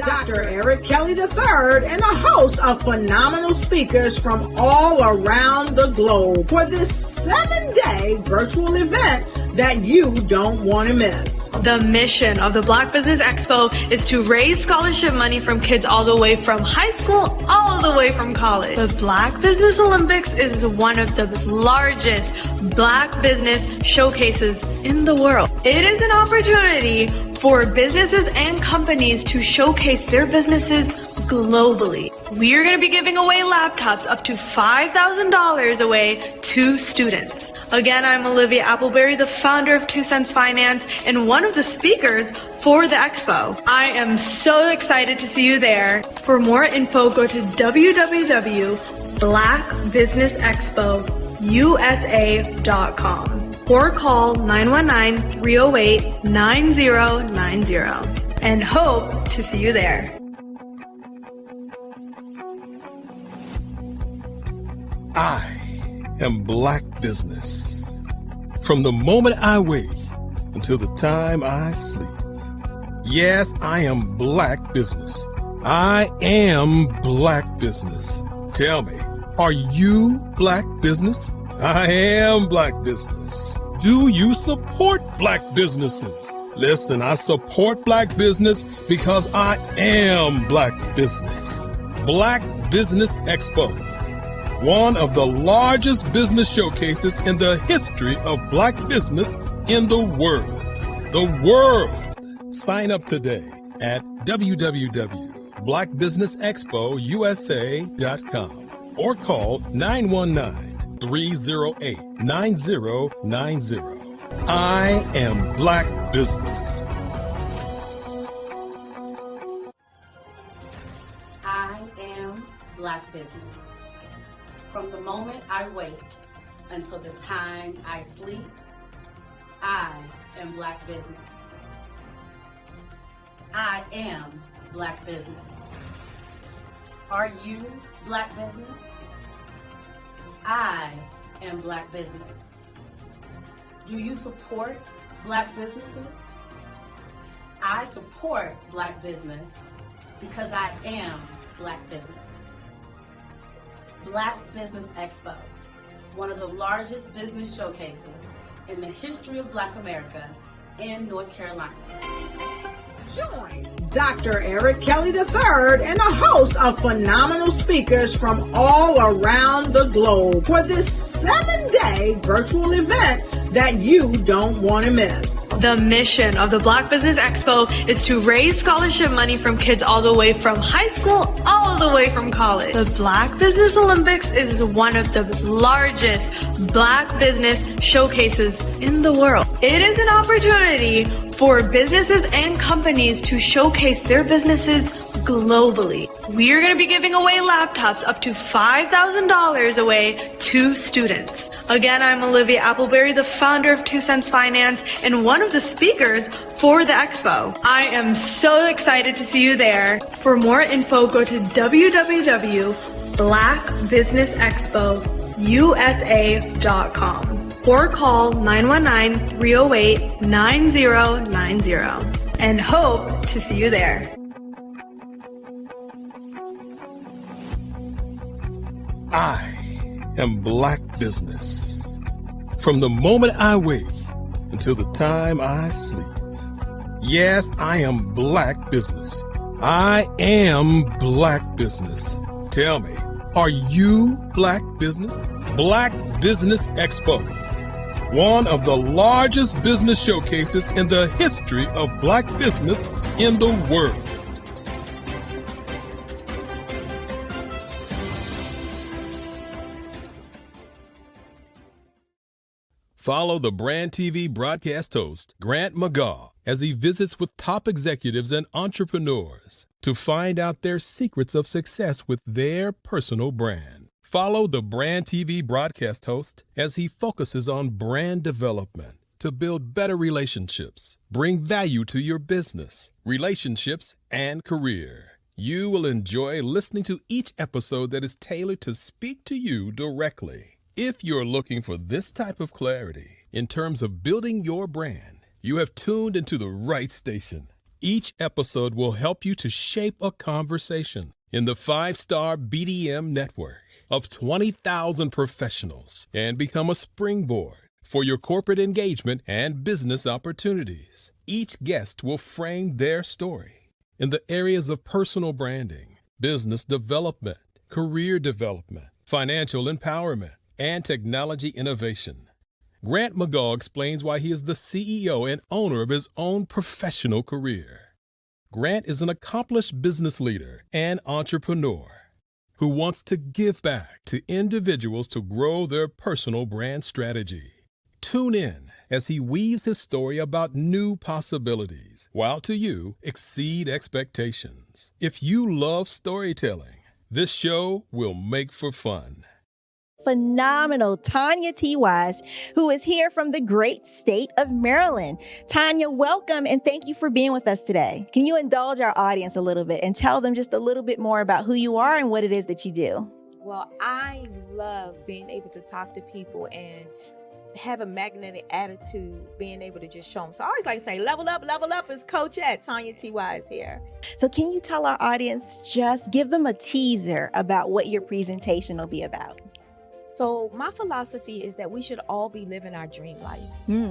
Dr. Eric Kelly III and a host of phenomenal speakers from all around the globe for this 7-day virtual event that you don't want to miss. The mission of the Black Business Expo is to raise scholarship money from kids all the way from high school, all the way from college. The Black Business Olympics is one of the largest Black business showcases in the world. It is an opportunity for businesses and companies to showcase their businesses globally. We are going to be giving away laptops up to $5,000 away to students. Again, I'm Olivia Appleberry, the founder of 2 Cents Finance and one of the speakers for the expo. I am so excited to see you there. For more info, go to www.blackbusinessexpousa.com or call 919-308-9090 and hope to see you there. I am Black Business. From the moment I wake until the time I sleep. Yes, I am Black Business. I am Black Business. Tell me, are you Black Business? I am Black Business. Do you support Black businesses? Listen, I support Black business because I am Black Business. Black Business Expo, one of the largest business showcases in the history of Black business in the world. The world! Sign up today at www.blackbusinessexpousa.com or call 919-308-9090. I am Black Business. I am Black Business. From the moment I wake until the time I sleep, I am Black Business. I am Black Business. Are you Black Business? I am Black Business. Do you support Black businesses? I support Black business because I am Black Business. Black Business Expo, one of the largest business showcases in the history of Black America in North Carolina. Join Dr. Eric Kelly III and a host of phenomenal speakers from all around the globe for this 7-day virtual event that you don't want to miss. The mission of the Black Business Expo is to raise scholarship money from kids all the way from high school, all the way from college. The Black Business Olympics is one of the largest Black business showcases in the world. It is an opportunity for businesses and companies to showcase their businesses globally. We are going to be giving away laptops up to $5,000 away to students. Again, I'm Olivia Appleberry, the founder of 2 Cents Finance and one of the speakers for the expo. I am so excited to see you there. For more info, go to www.blackbusinessexpousa.com or call 919-308-9090 and hope to see you there. I am Black Business. From the moment I wake until the time I sleep. Yes, I am Black Business. I am Black Business. Tell me, are you Black Business? Black Business Expo, one of the largest business showcases in the history of Black business in the world. Follow the Brand TV broadcast host, Grant McGaw, as he visits with top executives and entrepreneurs to find out their secrets of success with their personal brand. Follow the Brand TV broadcast host as he focuses on brand development to build better relationships, bring value to your business, relationships, and career. You will enjoy listening to each episode that is tailored to speak to you directly. If you're looking for this type of clarity in terms of building your brand, you have tuned into the right station. Each episode will help you to shape a conversation in the 5-star BDM network of 20,000 professionals and become a springboard for your corporate engagement and business opportunities. Each guest will frame their story in the areas of personal branding, business development, career development, financial empowerment, and technology innovation. Grant McGaw explains why he is the CEO and owner of his own professional career. Grant is an accomplished business leader and entrepreneur who wants to give back to individuals to grow their personal brand strategy. Tune in as he weaves his story about new possibilities, while to you exceed expectations. If you love storytelling, this show will make for fun. Phenomenal Tanya T. Wise, who is here from the great state of Maryland. Tanya, welcome and thank you for being with us today. Can you indulge our audience a little bit and tell them just a little bit more about who you are and what it is that you do? Well, I love being able to talk to people and have a magnetic attitude, being able to just show them. So I always like to say, level up is Coach at Tanya T. Wise here. So can you tell our audience, just give them a teaser about what your presentation will be about? So my philosophy is that we should all be living our dream life.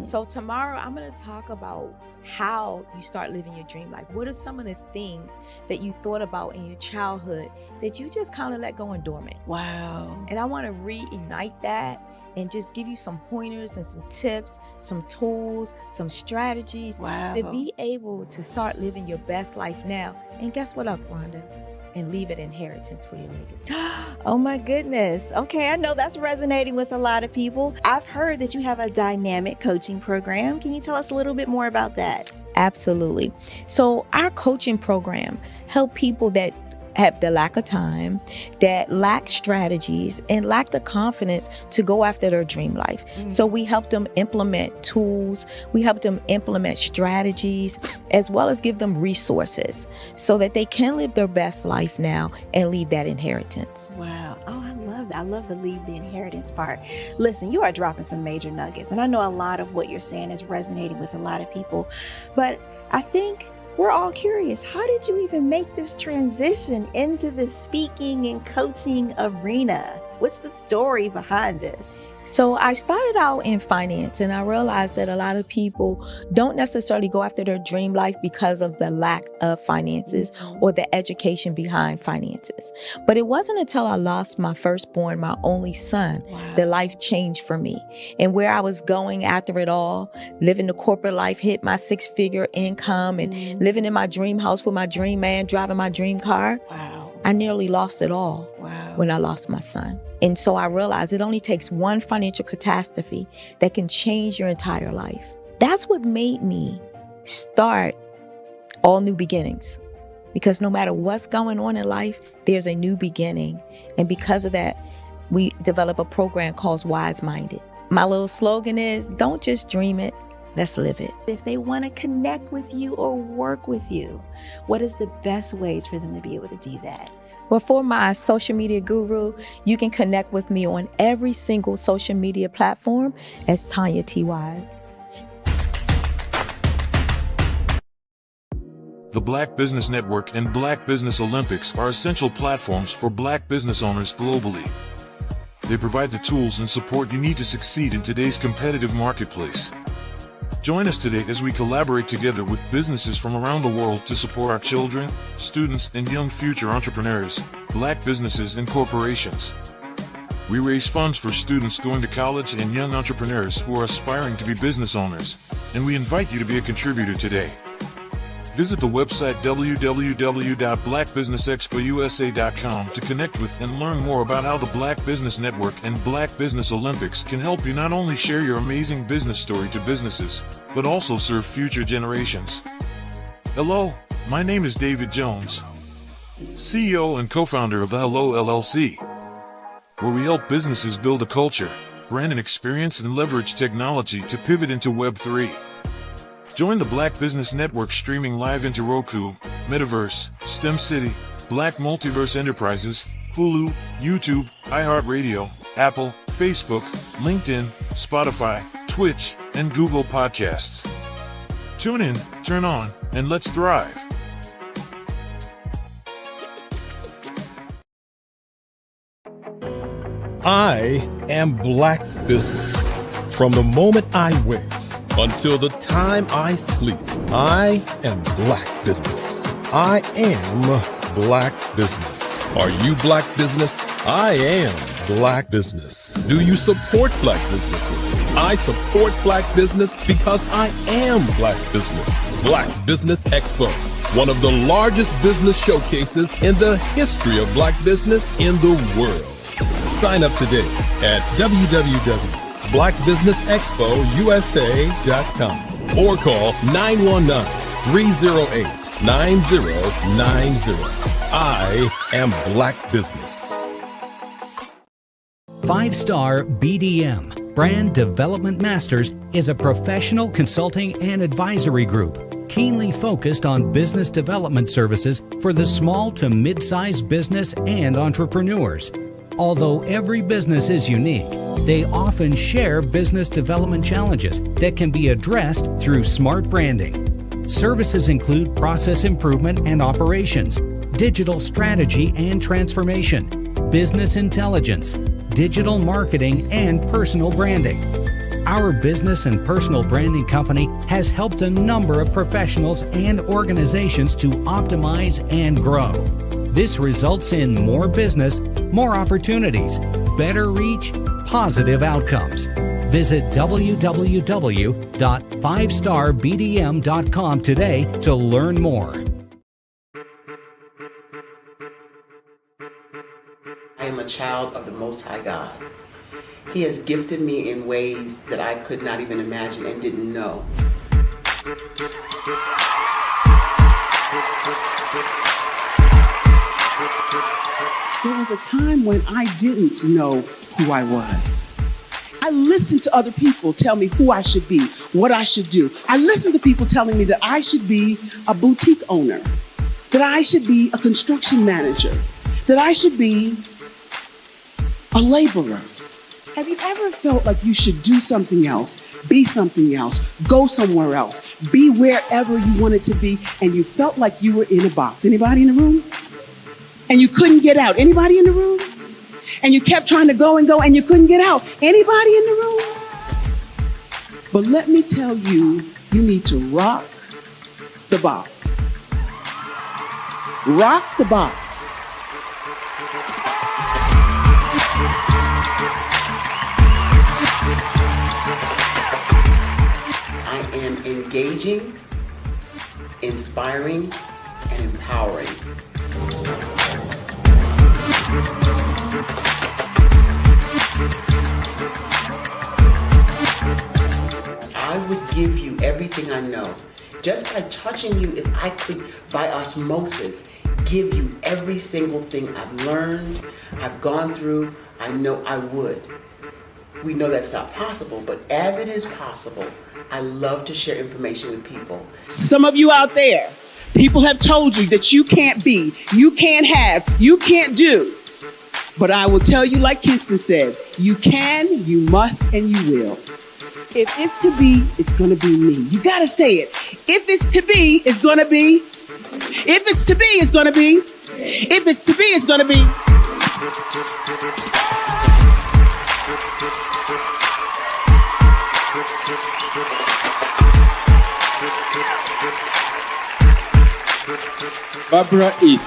So tomorrow I'm going to talk about how you start living your dream life. What are some of the things that you thought about in your childhood that you just kind of let go and dormant? Wow. And I want to reignite that and just give you some pointers and some tips, some tools, some strategies to be able to start living your best life now. And guess what, Wanda? And leave an inheritance for your legacy. Oh my goodness. Okay, I know that's resonating with a lot of people. I've heard that you have a dynamic coaching program. Can you tell us a little bit more about that? Absolutely. So our coaching program help people that have the lack of time, that lack strategies, and lack the confidence to go after their dream life. So we help them implement tools, we help them implement strategies, as well as give them resources so that they can live their best life now and leave that inheritance. Wow. Oh, I love that. I love the leave the inheritance part. Listen, you are dropping some major nuggets, and I know a lot of what you're saying is resonating with a lot of people, but I think we're all curious. How did you even make this transition into the speaking and coaching arena? What's the story behind this? So I started out in finance, and I realized that a lot of people don't necessarily go after their dream life because of the lack of finances or the education behind finances. But it wasn't until I lost my firstborn, my only son, that life changed for me. And where I was going after it all, living the corporate life, hit my 6-figure income and living in my dream house with my dream man, driving my dream car. I nearly lost it all when I lost my son. And so I realized it only takes one financial catastrophe that can change your entire life. That's what made me start All New Beginnings. Because no matter what's going on in life, there's a new beginning. And because of that, we develop a program called Wise Minded. My little slogan is, don't just dream it, let's live it. If they want to connect with you or work with you, what is the best ways for them to be able to do that? Well, for my social media guru, you can connect with me on every single social media platform as Tanya T. Wise. The Black Business Network and Black Business Olympics are essential platforms for Black business owners globally. They provide the tools and support you need to succeed in today's competitive marketplace. Join us today as we collaborate together with businesses from around the world to support our children, students, and young future entrepreneurs, Black businesses, and corporations. We raise funds for students going to college and young entrepreneurs who are aspiring to be business owners, and we invite you to be a contributor today. Visit the website www.blackbusinessexpousa.com to connect with and learn more about how the Black Business Network and Black Business Olympics can help you not only share your amazing business story to businesses, but also serve future generations. Hello, my name is David Jones, CEO and co-founder of the Hello LLC, where we help businesses build a culture, brand and experience, and leverage technology to pivot into Web3. Join the Black Business Network streaming live into Roku, Metaverse, STEM City, Black Multiverse Enterprises, Hulu, YouTube, iHeartRadio, Apple, Facebook, LinkedIn, Spotify, Twitch, and Google Podcasts. Tune in, turn on, and let's thrive. I am Black Business. From the moment I wake until the time I sleep, I am Black Business. I am Black Business. Are you Black Business? I am Black Business. Do you support Black businesses? I support Black business because I am Black Business. Black Business Expo, one of the largest business showcases in the history of Black business in the world. Sign up today at www.blackbusinessexpousa.com or call 919-308-9090. I am Black Business. 5-Star BDM, Brand Development Masters, is a professional consulting and advisory group keenly focused on business development services for the small to mid-sized business and entrepreneurs. Although every business is unique, they often share business development challenges that can be addressed through smart branding. Services include process improvement and operations, digital strategy and transformation, business intelligence, digital marketing, and personal branding. Our business and personal branding company has helped a number of professionals and organizations to optimize and grow. This results in more business, more opportunities, better reach, positive outcomes. Visit www.5starbdm.com today to learn more. I am a child of the Most High God. He has gifted me in ways that I could not even imagine and didn't know. There was a time when I didn't know who I was. I listened to other people tell me who I should be, what I should do. I listened to people telling me that I should be a boutique owner, that I should be a construction manager, that I should be a laborer. Have you ever felt like you should do something else, be something else, go somewhere else, be wherever you wanted to be, and you felt like you were in a box? Anybody in the room? And you couldn't get out. Anybody in the room? And you kept trying to go and go and you couldn't get out. Anybody in the room? But let me tell you, you need to rock the box. Rock the box. I am engaging, inspiring, and empowering. I would give you everything I know. Just by touching you, if I could, by osmosis, give you every single thing I've learned, I've gone through, I know I would. We know that's not possible, but as it is possible, I love to share information with people. Some of you out there, people have told you that you can't be, you can't have, you can't do. But I will tell you, like Kingston said, you can, you must, and you will. If it's to be, it's going to be me. You got to say it. If it's to be, it's going to be. If it's to be, it's going to be. If it's to be, it's going to be. Barbara is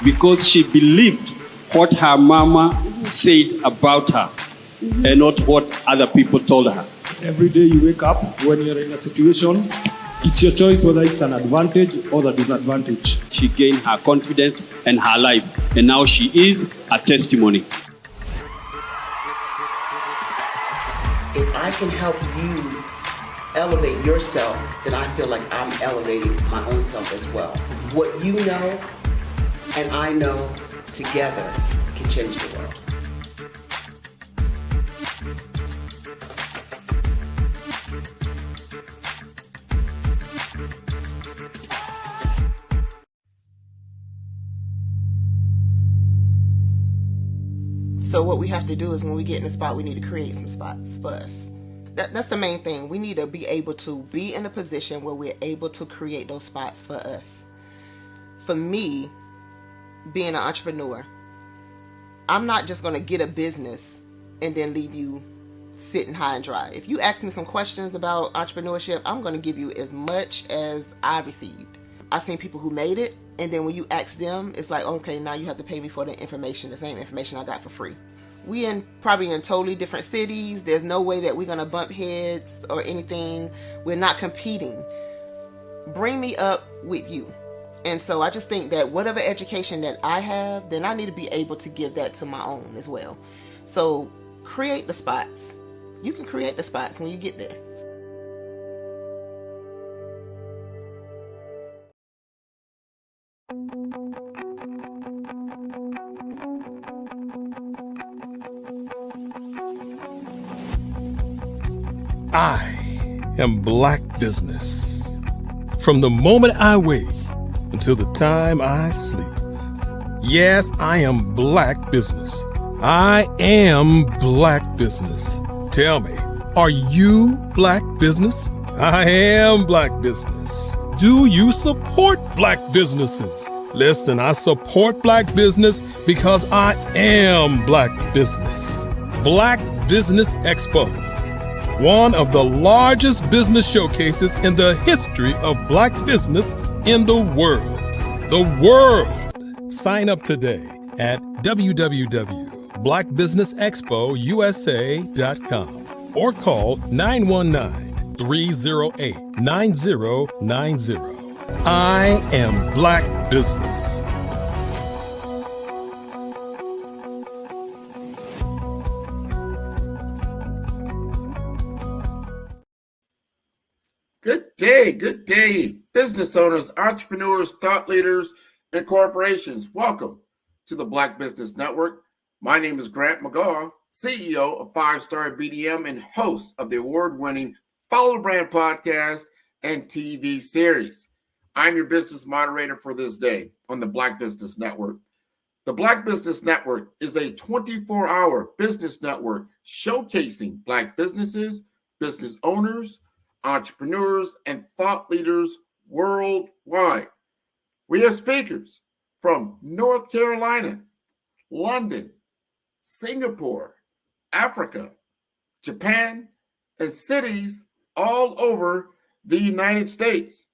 because she believed what her mama said about her and not what other people told her. Every day you wake up, when you're in a situation, it's your choice whether it's an advantage or the disadvantage. She gained her confidence and her life, and now she is a testimony. If I can help you elevate yourself, then I feel like I'm elevating my own self as well. What you know and I know together can change the world. So what we have to do is when we get in the spot, we need to create some spots for us. that's the main thing. We need to be able to be in a position where we're able to create those spots for us. For me, being an entrepreneur, I'm not just going to get a business and then leave you sitting high and dry. If you ask me some questions about entrepreneurship, I'm going to give you as much as I received. I've seen people who made it, and then when you ask them, it's like, okay, now you have to pay me for the information, the same information I got for free. We probably in totally different cities. There's no way that we're going to bump heads or anything. We're not competing. Bring me up with you. And so I just think that whatever education that I have, then I need to be able to give that to my own as well. So create the spots. You can create the spots when you get there. I am Black Business. From the moment I wake until the time I sleep. Yes, I am Black Business. I am Black Business. Tell me, are you Black Business? I am Black Business. Do you support Black businesses? Listen, I support Black business because I am Black Business. Black Business Expo, one of the largest business showcases in the history of Black business in the world. The world! Sign up today at www.blackbusinessexpousa.com or call 919-308-9090. I am Black Business. Good day, business owners, entrepreneurs, thought leaders, and corporations. Welcome to the Black Business Network. My name is Grant McGaw, CEO of 5-Star BDM and host of the award-winning Follow the Brand podcast and TV series. I'm your business moderator for this day on the Black Business Network. The Black Business Network is a 24-hour business network showcasing Black businesses, business owners, entrepreneurs, and thought leaders worldwide. We have speakers from North Carolina, London, Singapore, Africa, Japan, and cities all over the United States.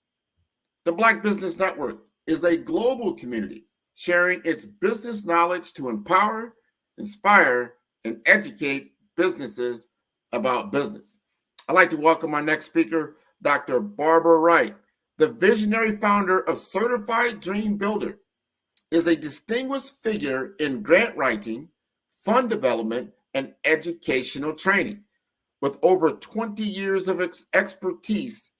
The Black Business Network is a global community sharing its business knowledge to empower, inspire, and educate businesses about business. I'd like to welcome our next speaker, Dr. Barbara Wright, the visionary founder of Certified Dream Builder, is a distinguished figure in grant writing, fund development, and educational training. With over 20 years of expertise,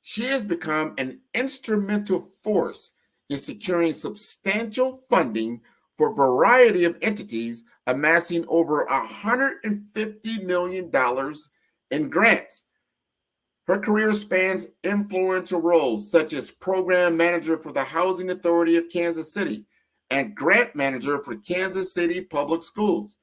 she has become an instrumental force in securing substantial funding for a variety of entities, amassing over $150 million in grants. Her career spans influential roles such as program manager for the Housing Authority of Kansas City and grant manager for Kansas City Public Schools.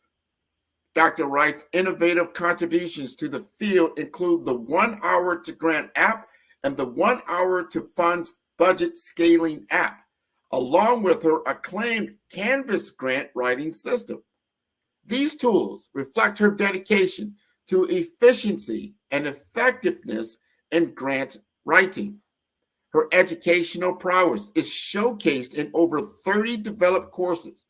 Dr. Wright's innovative contributions to the field include the 1 Hour to Grant app and the 1 Hour to Funds Budget Scaling app, along with her acclaimed Canvas grant writing system. These tools reflect her dedication to efficiency and effectiveness in grant writing. Her educational prowess is showcased in over 30 developed courses,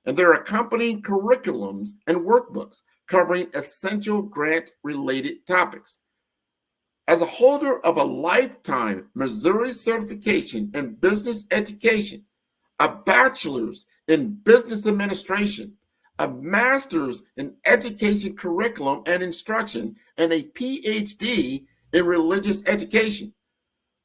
and their accompanying curriculums and workbooks covering essential grant-related topics. As a holder of a lifetime Missouri certification in business education, a bachelor's in business administration, a master's in education curriculum and instruction, and a PhD in religious education,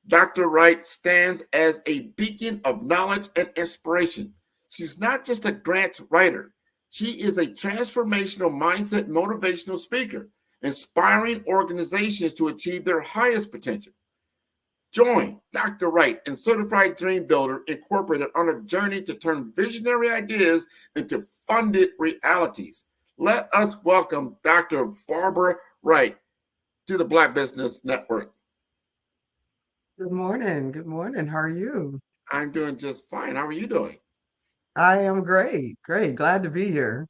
Dr. Wright stands as a beacon of knowledge and inspiration. She's not just a grant writer. She is a transformational mindset motivational speaker, inspiring organizations to achieve their highest potential. Join Dr. Wright and Certified Dream Builder Incorporated on a journey to turn visionary ideas into funded realities. Let us welcome Dr. Barbara Wright. to the Black Business Network. Good morning. Good morning. How are you? I'm doing just fine. How are you doing? I am great. Great. Glad to be here.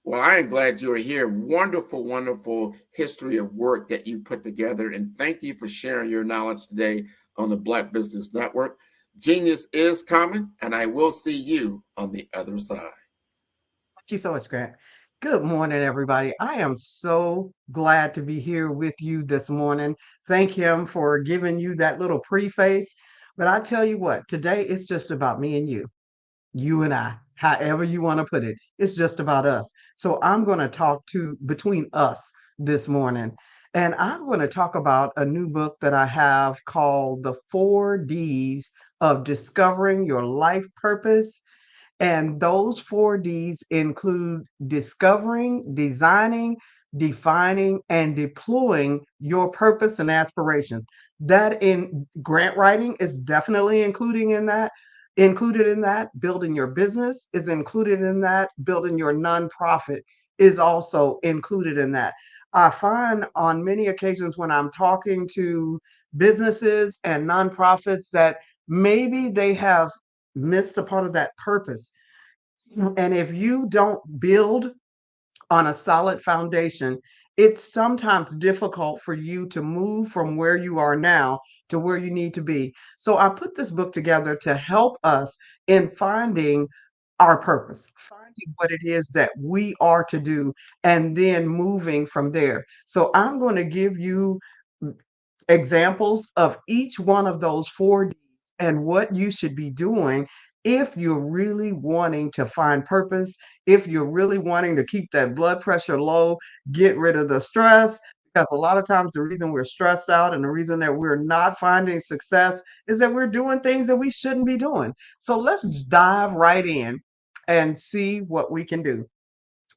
Well, I am glad you are here. Wonderful, wonderful history of work that you've put together. And thank you for sharing your knowledge today on the Black Business Network. Genius is coming, and I will see you on the other side. Thank you so much, Grant. Good morning, everybody. I am so glad to be here with you this morning. Thank him for giving you that little preface. But I tell you what, today it's just about me and you and I, however you want to put it. It's just about us. So I'm going to talk to between us this morning. And I'm going to talk about a new book that I have called The 4 Ds of Discovering Your Life Purpose. And those 4 Ds include discovering, designing, defining, and deploying your purpose and aspirations. That in grant writing is definitely included in that. Building your business is included in that. Building your nonprofit is also included in that. I find on many occasions when I'm talking to businesses and nonprofits that maybe they have missed a part of that purpose. And if you don't build on a solid foundation, it's sometimes difficult for you to move from where you are now to where you need to be. So I put this book together to help us in finding our purpose, finding what it is that we are to do, and then moving from there. So I'm going to give you examples of each one of those 4 Ds and what you should be doing if you're really wanting to find purpose, if you're really wanting to keep that blood pressure low, get rid of the stress. Because a lot of times the reason we're stressed out and the reason that we're not finding success is that we're doing things that we shouldn't be doing. So let's dive right in and see what we can do.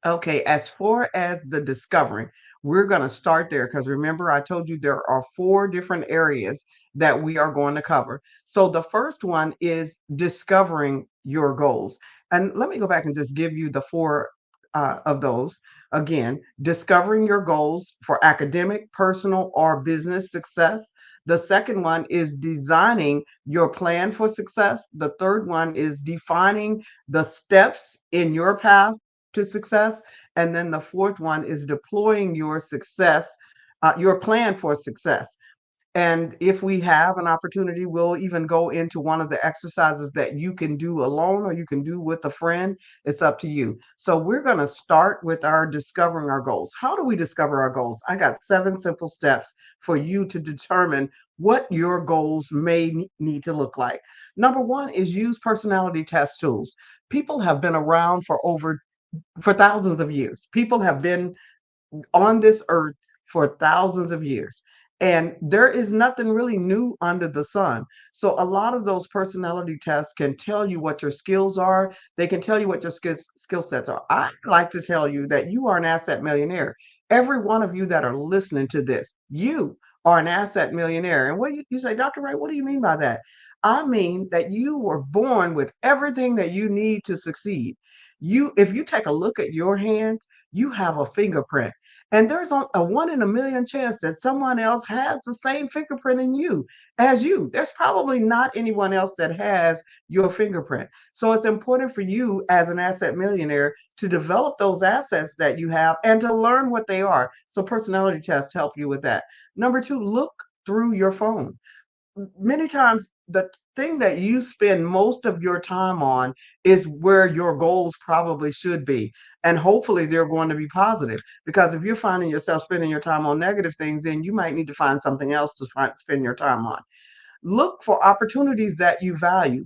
Okay, as far as the discovering, we're going to start there because remember, I told you there are 4 different areas that we are going to cover. So the first one is discovering your goals. And let me go back and just give you the 4 of those. Again, discovering your goals for academic, personal, or business success. The second one is designing your plan for success. The third one is defining the steps in your path to success. And then the fourth one is deploying your success, your plan for success. And if we have an opportunity, we'll even go into one of the exercises that you can do alone or you can do with a friend. It's up to you. So we're going to start with our discovering our goals. How do we discover our goals? I got 7 simple steps for you to determine what your goals may need to look like. Number 1 is use personality test tools. People have been around for thousands of years. People have been on this earth for thousands of years. And there is nothing really new under the sun. So a lot of those personality tests can tell you what your skills are. They can tell you what your skill sets are. I like to tell you that you are an asset millionaire. Every one of you that are listening to this, you are an asset millionaire. And what you say, Dr. Wright, what do you mean by that? I mean that you were born with everything that you need to succeed. If you take a look at your hands, you have a fingerprint. And there's a 1 in a million chance that someone else has the same fingerprint in you as you. There's probably not anyone else that has your fingerprint. So it's important for you as an asset millionaire to develop those assets that you have and to learn what they are. So personality tests help you with that. Number 2, look through your phone. Many times the thing that you spend most of your time on is where your goals probably should be. And hopefully they're going to be positive. Because if you're finding yourself spending your time on negative things, then you might need to find something else to spend your time on. Look for opportunities that you value.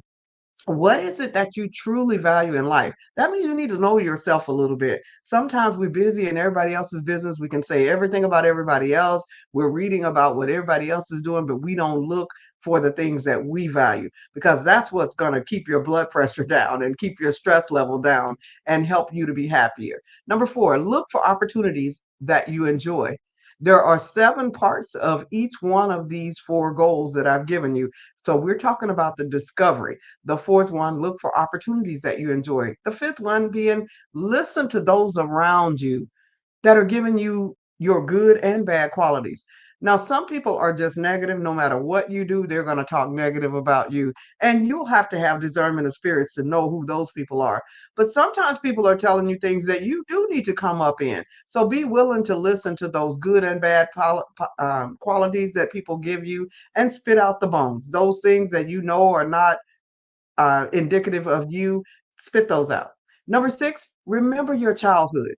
What is it that you truly value in life? That means you need to know yourself a little bit. Sometimes we're busy in everybody else's business. We can say everything about everybody else. We're reading about what everybody else is doing, but we don't look for the things that we value because that's what's going to keep your blood pressure down and keep your stress level down and help you to be happier. Number 4, look for opportunities that you enjoy. There are 7 parts of each one of these 4 goals that I've given you. So we're talking about the discovery. The 4th one, look for opportunities that you enjoy. The 5th one being listen to those around you that are giving you your good and bad qualities. Now, some people are just negative. No matter what you do, they're going to talk negative about you. And you'll have to have discernment of spirits to know who those people are. But sometimes people are telling you things that you do need to come up in. So be willing to listen to those good and bad qualities that people give you and spit out the bones. Those things that you know are not indicative of you, spit those out. Number 6, remember your childhood.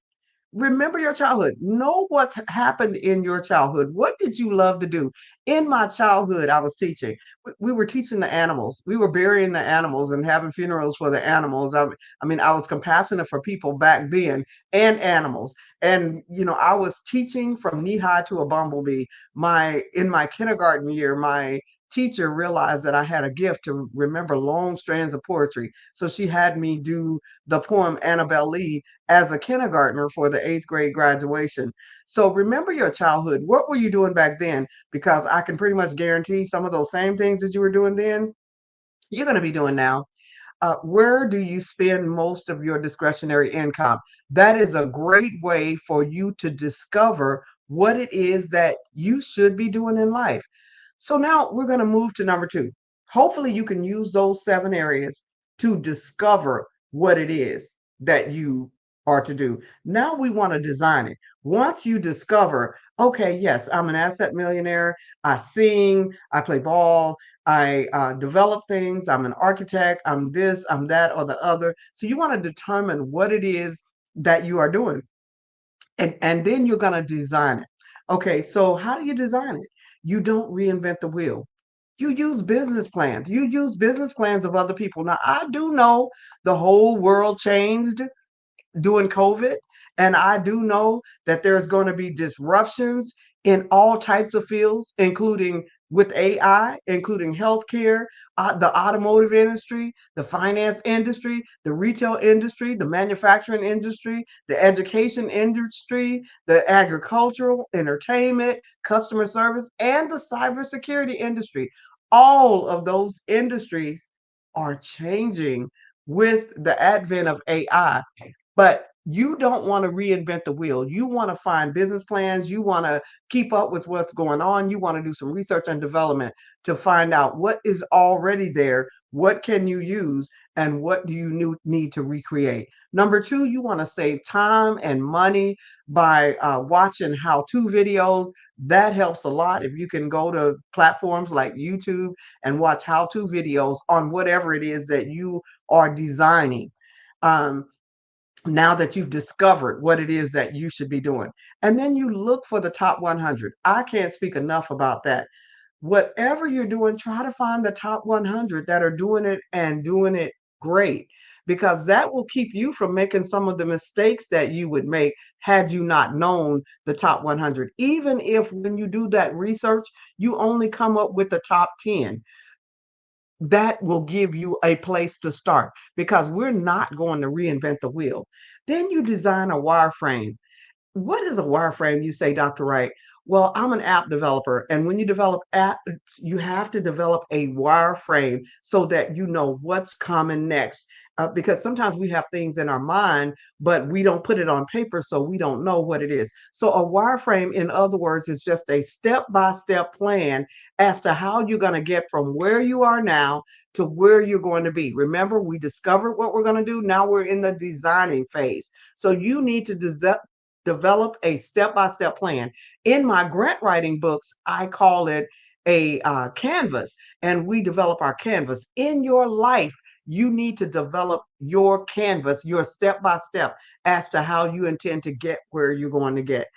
Remember your childhood. Know what's happened in your childhood. What did you love to do? In my childhood, I was teaching. We were teaching the animals. We were burying the animals and having funerals for the animals. I mean, I was compassionate for people back then and animals. And, I was teaching from knee high to a bumblebee. In my kindergarten year, my teacher realized that I had a gift to remember long strands of poetry. So she had me do the poem Annabelle Lee as a kindergartner for the 8th grade graduation. So remember your childhood. What were you doing back then? Because I can pretty much guarantee some of those same things that you were doing then, you're going to be doing now. Where do you spend most of your discretionary income? That is a great way for you to discover what it is that you should be doing in life. So now we're going to move to number 2. Hopefully, you can use those 7 areas to discover what it is that you are to do. Now we want to design it. Once you discover, okay, yes, I'm an asset millionaire. I sing, I play ball, I develop things. I'm an architect. I'm this, I'm that, or the other. So you want to determine what it is that you are doing. And then you're going to design it. Okay, so how do you design it? You don't reinvent the wheel. You use business plans. You use business plans of other people. Now, I do know the whole world changed during COVID. And I do know that there's going to be disruptions in all types of fields, including with AI, including healthcare, the automotive industry, the finance industry, the retail industry, the manufacturing industry, the education industry, the agricultural, entertainment, customer service, and the cybersecurity industry. All of those industries are changing with the advent of AI. But you don't want to reinvent the wheel. You want to find business plans. You want to keep up with what's going on. You want to do some research and development to find out what is already there, what can you use, and what do you need to recreate. Number 2, you want to save time and money by watching how-to videos. That helps a lot. If you can go to platforms like YouTube and watch how-to videos on whatever it is that you are designing. Now that you've discovered what it is that you should be doing. And then you look for the top 100. I can't speak enough about that. Whatever you're doing, try to find the top 100 that are doing it and doing it great, because that will keep you from making some of the mistakes that you would make had you not known the top 100. Even if when you do that research, you only come up with the top 10, that will give you a place to start, because we're not going to reinvent the wheel. Then you design a wireframe. What is a wireframe? You say, Dr. Wright. Well, I'm an app developer. And when you develop apps, you have to develop a wireframe so that you know what's coming next. Because sometimes we have things in our mind, but we don't put it on paper, so we don't know what it is. So a wireframe, in other words, is just a step-by-step plan as to how you're going to get from where you are now to where you're going to be. Remember, we discovered what we're going to do. Now we're in the designing phase. So you need to develop a step-by-step plan. In my grant writing books, I call it a canvas, and we develop our canvas. In your life, you need to develop your canvas, your step-by-step as to how you intend to get where you're going to get.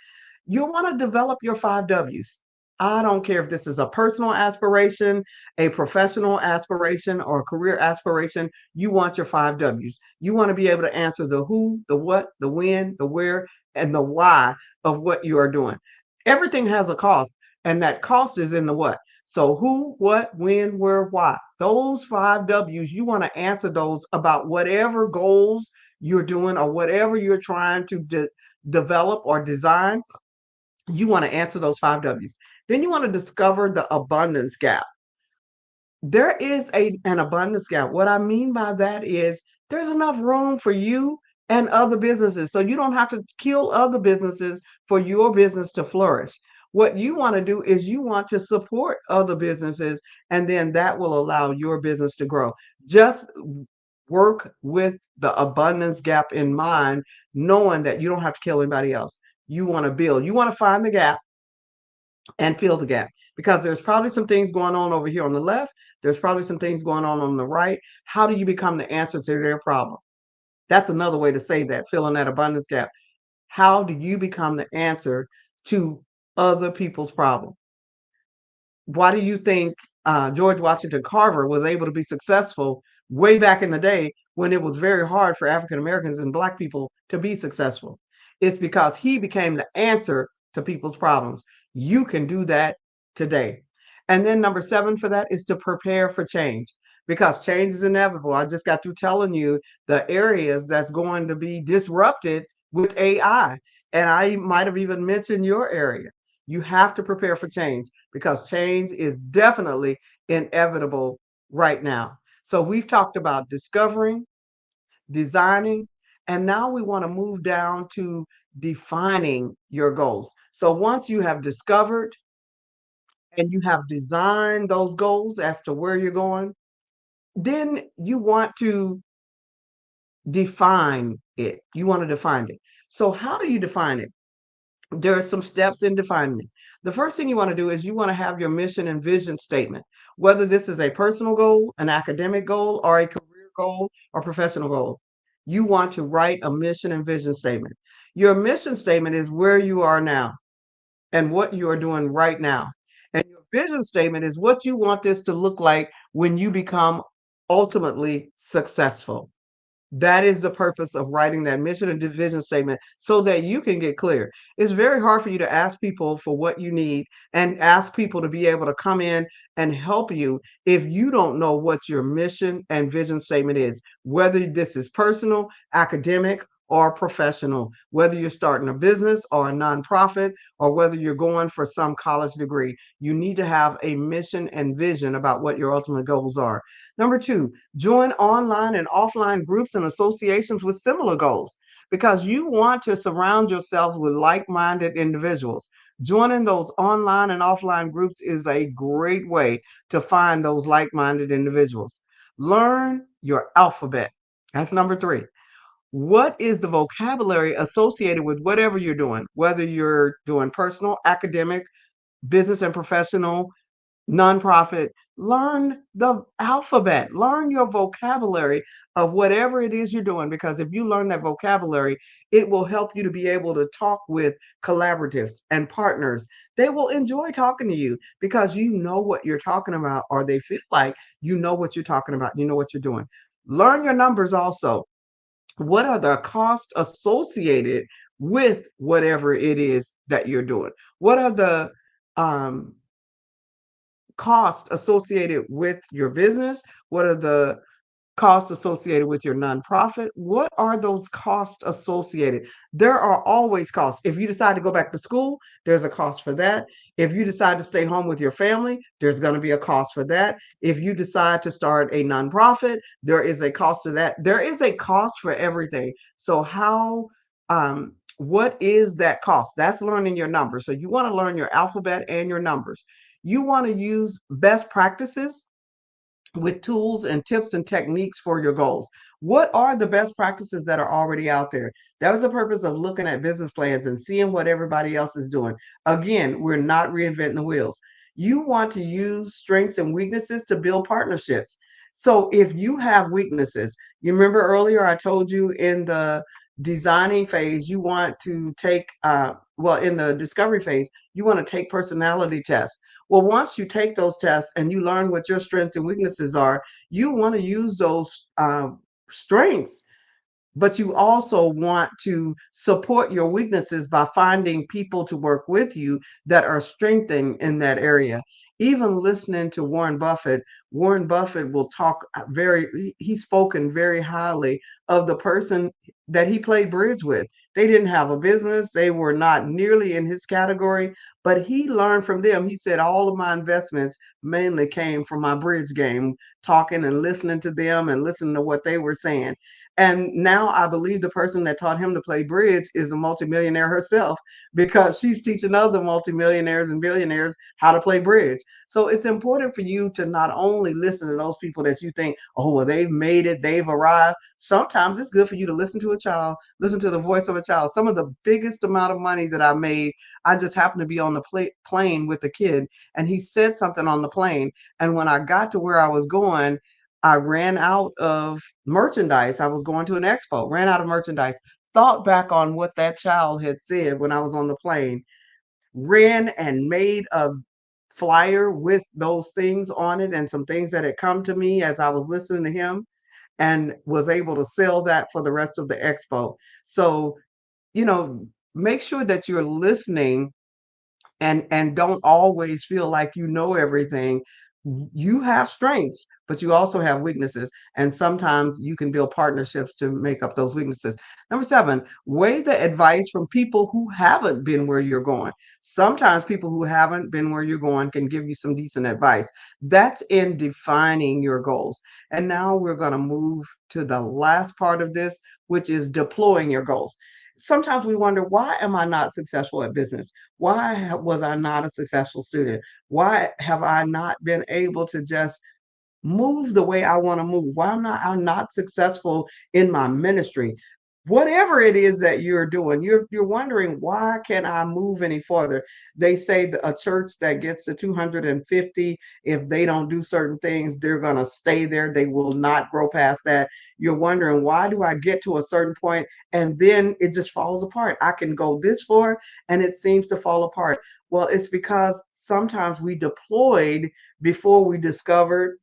You want to develop your 5 W's. I don't care if this is a personal aspiration, a professional aspiration, or a career aspiration. You want your 5 W's. You want to be able to answer the who, the what, the when, the where, and the why of what you are doing. Everything has a cost, and that cost is in the what. So who, what, when, where, why. Those 5 W's, you want to answer those about whatever goals you're doing or whatever you're trying to develop or design. You want to answer those 5 W's. Then you want to discover the abundance gap. There is an abundance gap. What I mean by that is there's enough room for you and other businesses. So you don't have to kill other businesses for your business to flourish. What you want to do is you want to support other businesses, and then that will allow your business to grow. Just work with the abundance gap in mind, knowing that you don't have to kill anybody else. You want to build, you want to find the gap and fill the gap, because there's probably some things going on over here on the left. There's probably some things going on the right. How do you become the answer to their problem? That's another way to say that, filling that abundance gap. How do you become the answer to other people's problems? Why do you think George Washington Carver was able to be successful way back in the day when it was very hard for African Americans and Black people to be successful? It's because he became the answer to people's problems. You can do that today. And then number 7 for that is to prepare for change, because change is inevitable. I just got through telling you the areas that's going to be disrupted with AI. And I might have even mentioned your area. You have to prepare for change, because change is definitely inevitable right now. So we've talked about discovering, designing, and now we want to move down to defining your goals. So once you have discovered and you have designed those goals as to where you're going, then you want to define it. You want to define it. So how do you define it? There are some steps in defining it. The first thing you want to do is you want to have your mission and vision statement, whether this is a personal goal, an academic goal, or a career goal or professional goal. You want to write a mission and vision statement. Your mission statement is where you are now and what you are doing right now. And your vision statement is what you want this to look like when you become ultimately successful. That is the purpose of writing that mission and vision statement, so that you can get clear. It's very hard for you to ask people for what you need and ask people to be able to come in and help you if you don't know what your mission and vision statement is, whether this is personal, academic, or professional, whether you're starting a business or a nonprofit, or whether you're going for some college degree. You need to have a mission and vision about what your ultimate goals are. Number 2, join online and offline groups and associations with similar goals, because you want to surround yourself with like-minded individuals. Joining those online and offline groups is a great way to find those like-minded individuals. Learn your alphabet. That's number 3. What is the vocabulary associated with whatever you're doing, whether you're doing personal, academic, business and professional, nonprofit? Learn the alphabet, learn your vocabulary of whatever it is you're doing, because if you learn that vocabulary, it will help you to be able to talk with collaboratives and partners. They will enjoy talking to you because you know what you're talking about, or they feel like you know what you're talking about, you know what you're doing. Learn your numbers also. What are the costs associated with whatever it is that you're doing? What are the um, costs associated with your business? What are the costs associated with your nonprofit? What are those costs associated? There are always costs. If you decide to go back to school, there's a cost for that. If you decide to stay home with your family, there's going to be a cost for that. If you decide to start a nonprofit, there is a cost to that. There is a cost for everything. So what is that cost? That's learning your numbers. So you want to learn your alphabet and your numbers. You want to use best practices with tools and tips and techniques for your goals. What are the best practices that are already out there? That was the purpose of looking at business plans and seeing what everybody else is doing. Again, we're not reinventing the wheels. You want to use strengths and weaknesses to build partnerships. So if you have weaknesses, you remember earlier I told you in the designing phase, you want to take, in the discovery phase, you want to take personality tests. Well, once you take those tests and you learn what your strengths and weaknesses are, you want to use those strengths, but you also want to support your weaknesses by finding people to work with you that are strengthening in that area. Even listening to Warren Buffett will talk he's spoken very highly of the person that he played bridge with. They didn't have a business, they were not nearly in his category, but he learned from them. He said, all of my investments mainly came from my bridge game, talking and listening to them and listening to what they were saying. And now I believe the person that taught him to play bridge is a multimillionaire herself, because she's teaching other multimillionaires and billionaires how to play bridge. So it's important for you to not only listen to those people that you think, oh, well, they've made it, they've arrived. Sometimes it's good for you to listen to a child, listen to the voice of a child. Some of the biggest amount of money that I made, I just happened to be on the plane with a kid, and he said something on the plane. And when I got to where I was going, I ran out of merchandise. I was going to an expo, ran out of merchandise, thought back on what that child had said when I was on the plane, ran and made a flyer with those things on it and some things that had come to me as I was listening to him, and was able to sell that for the rest of the expo. So, make sure that you're listening and don't always feel like you know everything. You have strengths, but you also have weaknesses, and sometimes you can build partnerships to make up those weaknesses. Number 7, weigh the advice from people who haven't been where you're going. Sometimes people who haven't been where you're going can give you some decent advice. That's in defining your goals. And now we're going to move to the last part of this, which is deploying your goals. Sometimes we wonder, why am I not successful at business? Why was I not a successful student? Why have I not been able to just move the way I want to move? Why am I'm not successful in my ministry? Whatever it is that you're doing, you're wondering, why can't I move any further? They say that a church that gets to 250, if they don't do certain things, they're going to stay there. They will not grow past that. You're wondering, why do I get to a certain point and then it just falls apart? I can go this far and it seems to fall apart. Well, it's because sometimes we deployed before we discovered,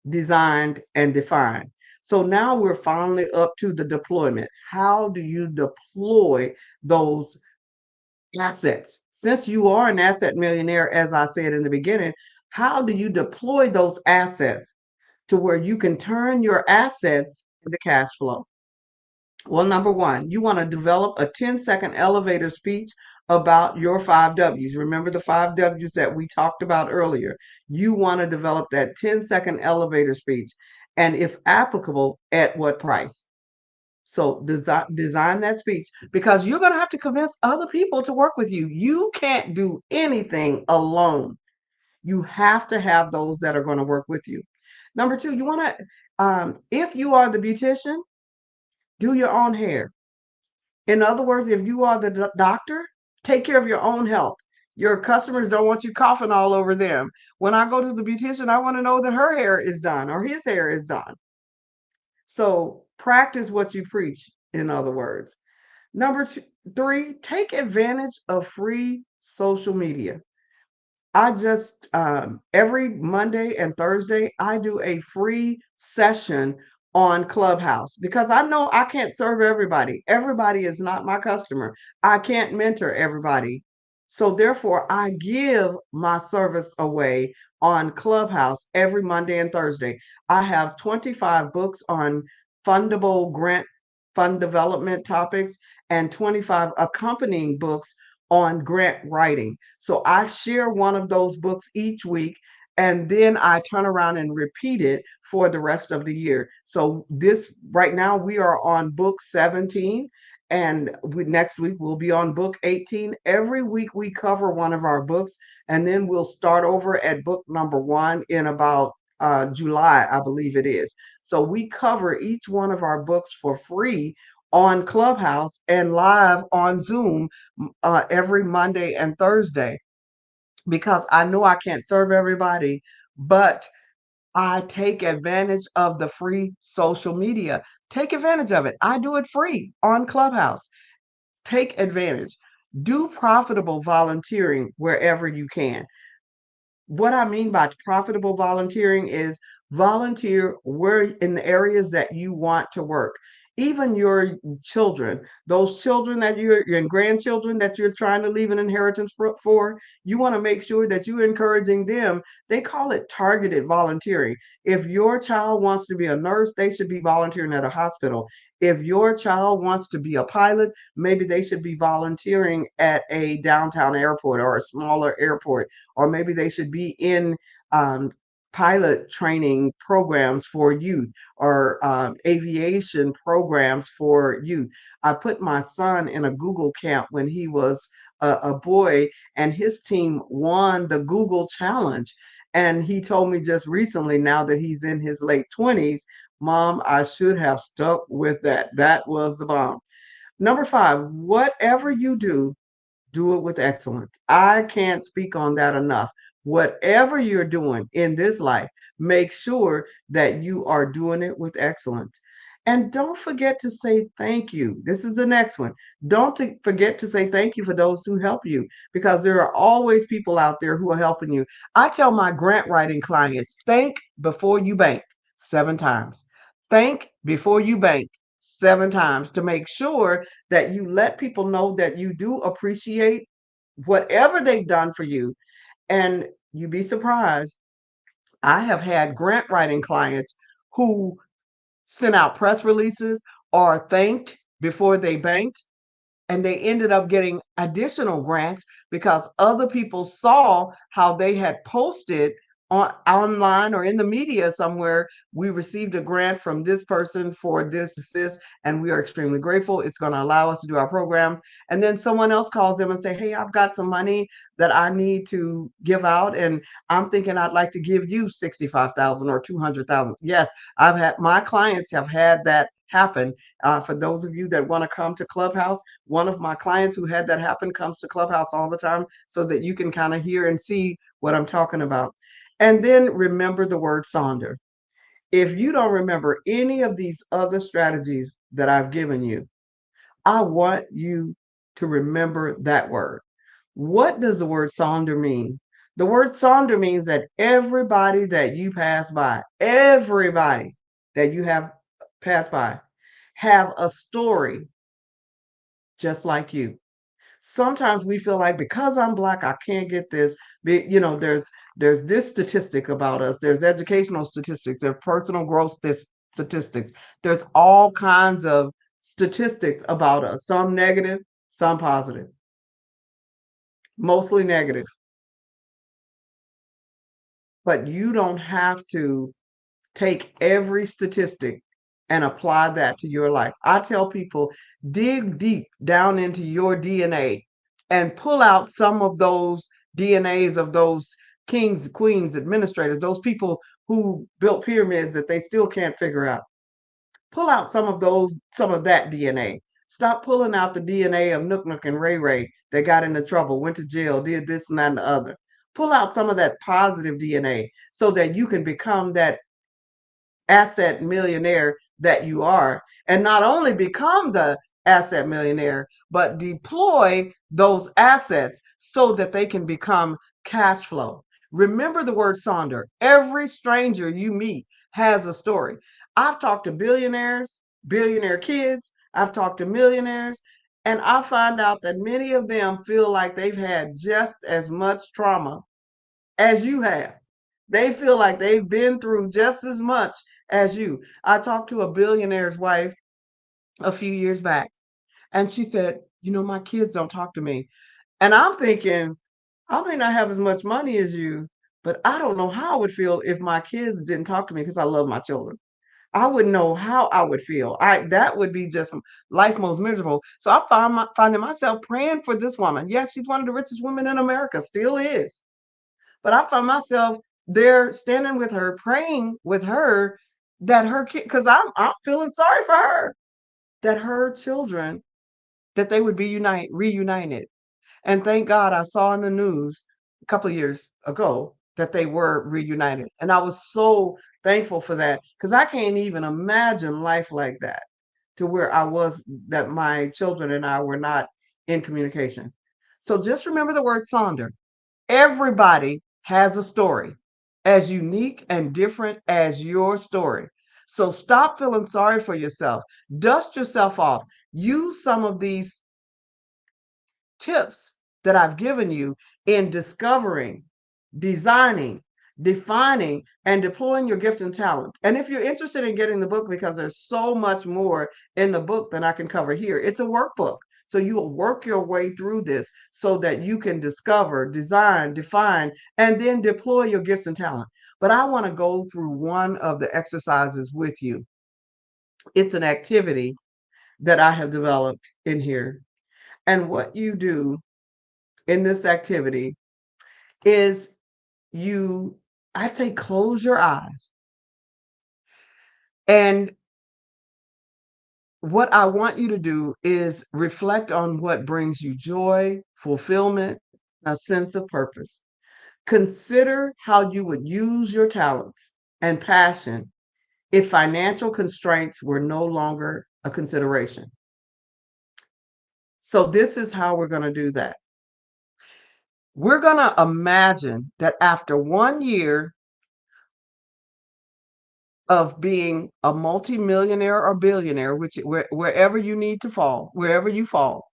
designed, and defined. So now we're finally up to the deployment. How do you deploy those assets? Since you are an asset millionaire, as I said in the beginning, how do you deploy those assets to where you can turn your assets into cash flow? Well, number 1, you want to develop a 10-second elevator speech about your 5 W's. Remember the 5 W's that we talked about earlier. You want to develop that 10-second elevator speech, and if applicable, at what price? So design that speech, because you're going to have to convince other people to work with you. You can't do anything alone. You have to have those that are going to work with you. Number 2, you want to, if you are the beautician, do your own hair. In other words, if you are the doctor, take care of your own health. Your customers don't want you coughing all over them. When I go to the beautician, I want to know that her hair is done or his hair is done. So practice what you preach, in other words. Number 3, take advantage of free social media. I just, every Monday and Thursday, I do a free session on Clubhouse, because I know I can't serve everybody. Everybody is not my customer. I can't mentor everybody. So therefore, I give my service away on Clubhouse every Monday and Thursday. I have 25 books on fundable grant fund development topics and 25 accompanying books on grant writing. So I share one of those books each week, and then I turn around and repeat it for the rest of the year. So this right now we are on book 17, and next week we'll be on book 18. Every week we cover one of our books, and then we'll start over at book number 1 in about July, I believe it is. So we cover each one of our books for free on Clubhouse and live on Zoom every Monday and Thursday, because I know I can't serve everybody, but I take advantage of the free social media. Take advantage of it. I do it free on Clubhouse. Take advantage. Do profitable volunteering wherever you can. What I mean by profitable volunteering is volunteer where in the areas that you want to work. even your children, those children that you're and grandchildren that you're trying to leave an inheritance for, you want to make sure that you're encouraging them. They call it targeted volunteering. If your child wants to be a nurse, they should be volunteering at a hospital. If your child wants to be a pilot, maybe they should be volunteering at a downtown airport or a smaller airport, or maybe they should be in um, pilot training programs for youth, or aviation programs for youth. I put my son in a Google camp when he was a boy, and his team won the Google Challenge. And he told me just recently, now that he's in his late 20s, Mom, I should have stuck with that. That was the bomb. Number 5, whatever you do it with excellence. I can't speak on that enough. Whatever you're doing in this life, make sure that you are doing it with excellence. And don't forget to say thank you. This is the next one. Don't forget to say thank you for those who help you, because there are always people out there who are helping you. I tell my grant writing clients, think before you bank 7 times. Think before you bank 7 times, to make sure that you let people know that you do appreciate whatever they've done for you. And you'd be surprised. I have had grant writing clients who sent out press releases or thanked before they banked, and they ended up getting additional grants because other people saw how they had posted online or in the media somewhere. We received a grant from this person for this, and we are extremely grateful. It's going to allow us to do our program. And then someone else calls them and say, hey, I've got some money that I need to give out, and I'm thinking I'd like to give you 65,000 or 200,000. Yes, my clients have had that happen. For those of you that want to come to Clubhouse, one of my clients who had that happen comes to Clubhouse all the time, so that you can kind of hear and see what I'm talking about. And then remember the word Sonder. If you don't remember any of these other strategies that I've given you, I want you to remember that word. What does the word Sonder mean? The word Sonder means that everybody that you pass by, everybody that you have passed by, have a story just like you. Sometimes we feel like because I'm Black, I can't get this. There's this statistic about us. There's educational statistics. There's personal growth statistics. There's all kinds of statistics about us. Some negative, some positive. Mostly negative. But you don't have to take every statistic and apply that to your life. I tell people, dig deep down into your DNA and pull out some of those DNAs of those kings, queens, administrators, those people who built pyramids that they still can't figure out. Pull out some of that DNA. Stop pulling out the DNA of Nook Nook and Ray Ray that got into trouble, went to jail, did this and that and the other. Pull out some of that positive DNA so that you can become that asset millionaire that you are, and not only become the asset millionaire, but deploy those assets so that they can become cash flow. Remember the word Sonder. Every stranger you meet has a story. I've talked to billionaires, billionaire kids, I've talked to millionaires, and I find out that many of them feel like they've had just as much trauma as you have. They feel like they've been through just as much as you. I talked to a billionaire's wife a few years back, and she said, my kids don't talk to me. And I'm thinking, I may not have as much money as you, but I don't know how I would feel if my kids didn't talk to me, because I love my children. I wouldn't know how I would feel. That would be just life most miserable. So I finding myself praying for this woman. Yes, she's one of the richest women in America, still is. But I found myself there standing with her, praying with her that her kid, because I'm feeling sorry for her, that her children, that they would be reunited. And thank God I saw in the news a couple of years ago that they were reunited. And I was so thankful for that, because I can't even imagine life like that, to where that my children and I were not in communication. So just remember the word Sonder. Everybody has a story as unique and different as your story. So stop feeling sorry for yourself. Dust yourself off. Use some of these tips that I've given you in discovering, designing, defining, and deploying your gift and talent. And if you're interested in getting the book, because there's so much more in the book than I can cover here, it's a workbook. So you will work your way through this so that you can discover, design, define, and then deploy your gifts and talent. But I want to go through one of the exercises with you. It's an activity that I have developed in here. And what you do in this activity is I'd say close your eyes. And what I want you to do is reflect on what brings you joy, fulfillment, a sense of purpose. Consider how you would use your talents and passion if financial constraints were no longer a consideration. So this is how we're going to do that. We're going to imagine that after 1 year of being a multimillionaire or billionaire, wherever you need to fall, wherever you fall,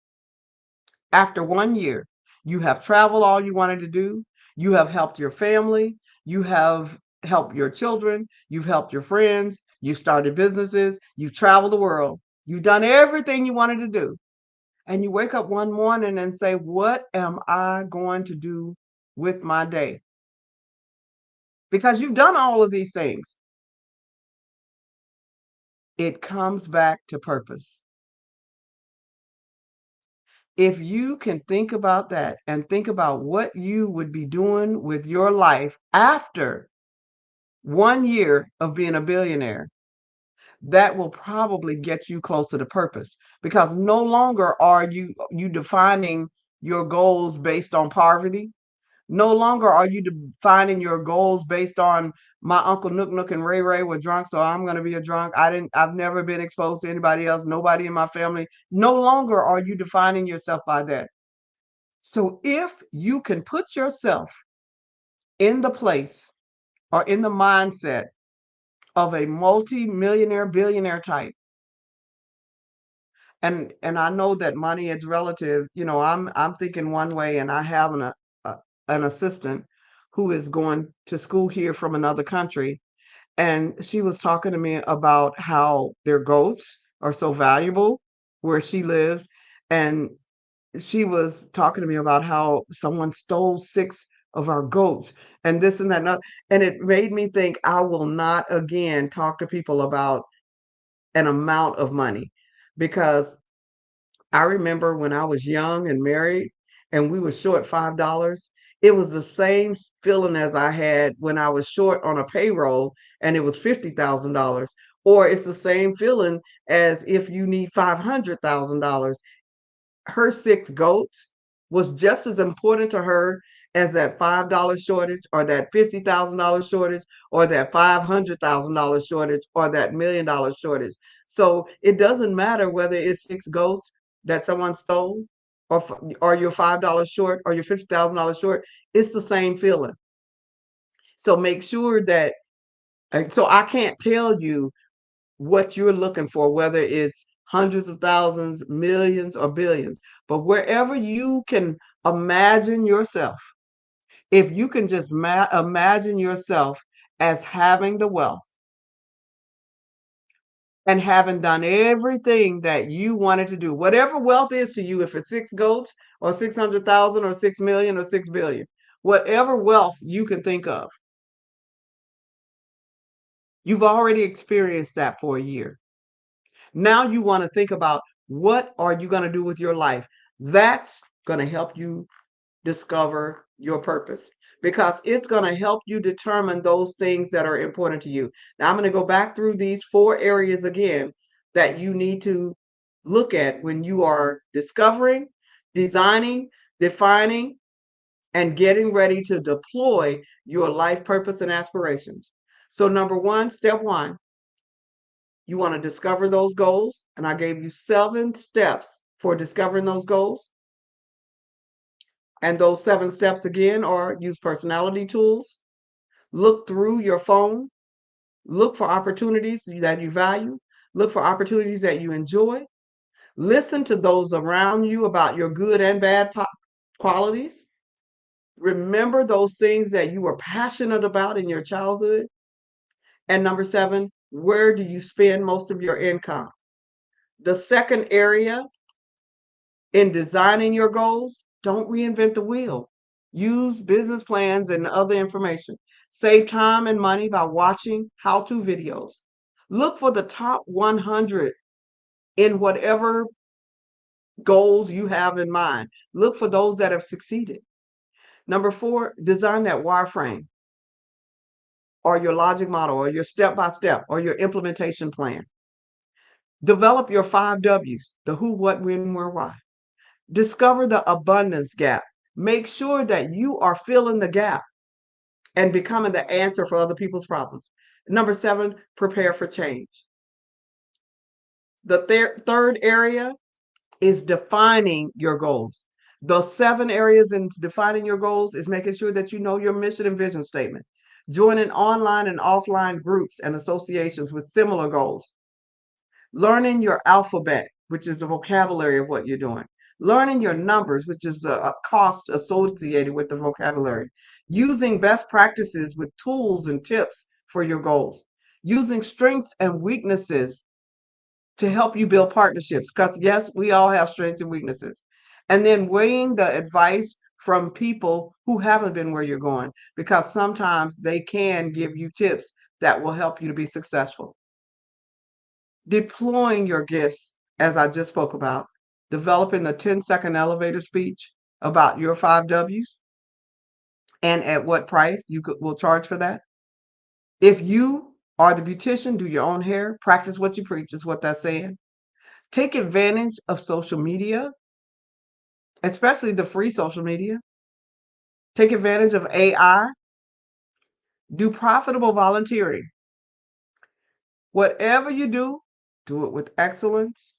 after 1 year, you have traveled all you wanted to do, you have helped your family, you have helped your children, you've helped your friends, you started businesses, you've traveled the world, you've done everything you wanted to do. And you wake up one morning and say, what am I going to do with my day? Because you've done all of these things. It comes back to purpose. If you can think about that and think about what you would be doing with your life after 1 year of being a billionaire, that will probably get you closer to purpose, because no longer are you defining your goals based on poverty. No longer are you defining your goals based on my Uncle Nook Nook and Ray Ray were drunk, so I'm going to be a drunk. I've never been exposed to anybody else, nobody in my family. No longer are you defining yourself by that. So if you can put yourself in the place or in the mindset of a multi-millionaire, billionaire type, and I know that money is relative. I'm thinking one way, and I have an assistant who is going to school here from another country, and she was talking to me about how their goats are so valuable where she lives, and she was talking to me about how someone stole 6 of our goats and this and that and, and it made me think I will not again talk to people about an amount of money, because I remember when I was young and married and we were short $5, it was the same feeling as I had when I was short on a payroll and it was $50,000. Or it's the same feeling as if you need $500,000. Her 6 goats was just as important to her as that $5 shortage or that $50,000 shortage or that $500,000 shortage or that $1 million shortage. So it doesn't matter whether it's 6 goats that someone stole or you're $5 short or you're $50,000 short. It's the same feeling. So make sure that, so I can't tell you what you're looking for, whether it's hundreds of thousands, millions, or billions. But wherever you can imagine yourself, if you can just imagine yourself as having the wealth and having done everything that you wanted to do, whatever wealth is to you, if it's 6 goats or 600,000 or 6 million or 6 billion, whatever wealth you can think of, you've already experienced that for a year. Now you want to think about, what are you going to do with your life? That's going to help you discover your purpose, because it's going to help you determine those things that are important to you. Now I'm going to go back through these 4 areas again that you need to look at when you are discovering, designing, defining, and getting ready to deploy your life purpose and aspirations. So number 1, step 1, you want to discover those goals. And I gave you 7 steps for discovering those goals. And those 7 steps again are: use personality tools, look through your phone, Look for opportunities that you value. Look for opportunities that you enjoy. Listen to those around you about your good and bad qualities. Remember those things that you were passionate about in your childhood. And number 7, where do you spend most of your income? The second area in designing your goals, don't reinvent the wheel. Use business plans and other information. Save time and money by watching how-to videos. Look for the top 100 in whatever goals you have in mind. Look for those that have succeeded. Number 4, design that wireframe or your logic model or your step-by-step or your implementation plan. Develop your 5 W's, the who, what, when, where, why. Discover the abundance gap. Make sure that you are filling the gap and becoming the answer for other people's problems. Number 7, prepare for change. The third area is defining your goals. Those 7 areas in defining your goals is making sure that you know your mission and vision statement. Joining online and offline groups and associations with similar goals. Learning your alphabet, which is the vocabulary of what you're doing. Learning your numbers, which is the cost associated with the vocabulary. Using best practices with tools and tips for your goals. Using strengths and weaknesses to help you build partnerships, because yes, we all have strengths and weaknesses. And then weighing the advice from people who haven't been where you're going, because sometimes they can give you tips that will help you to be successful. Deploying your gifts, as I just spoke about, developing the 10-second elevator speech about your 5 W's and at what price you will charge for that. If you are the beautician, do your own hair, practice what you preach is what that's saying. Take advantage of social media, especially the free social media. Take advantage of AI. Do profitable volunteering. Whatever you do it with excellence.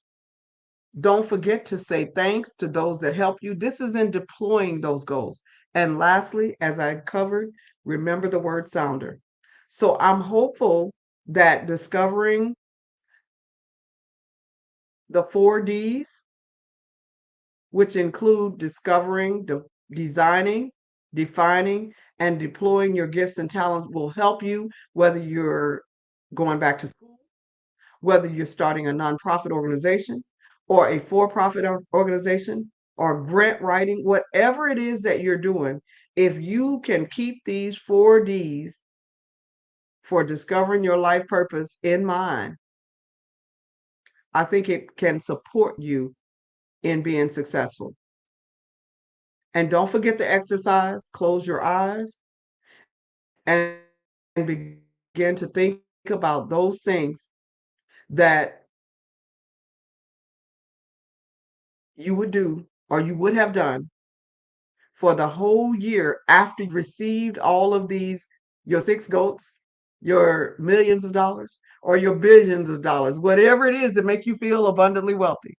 Don't forget to say thanks to those that help you. This is in deploying those goals. And lastly, as I covered, remember the word sounder. So I'm hopeful that discovering the 4 Ds, which include discovering, designing, defining, and deploying your gifts and talents, will help you whether you're going back to school, whether you're starting a nonprofit organization or a for-profit organization or grant writing, whatever it is that you're doing. If you can keep these 4 Ds for discovering your life purpose in mind, I think it can support you in being successful. And don't forget to exercise, close your eyes, and begin to think about those things that you would do or you would have done for the whole year after you received all of these, your 6 goats, your millions of dollars, or your billions of dollars, whatever it is that make you feel abundantly wealthy.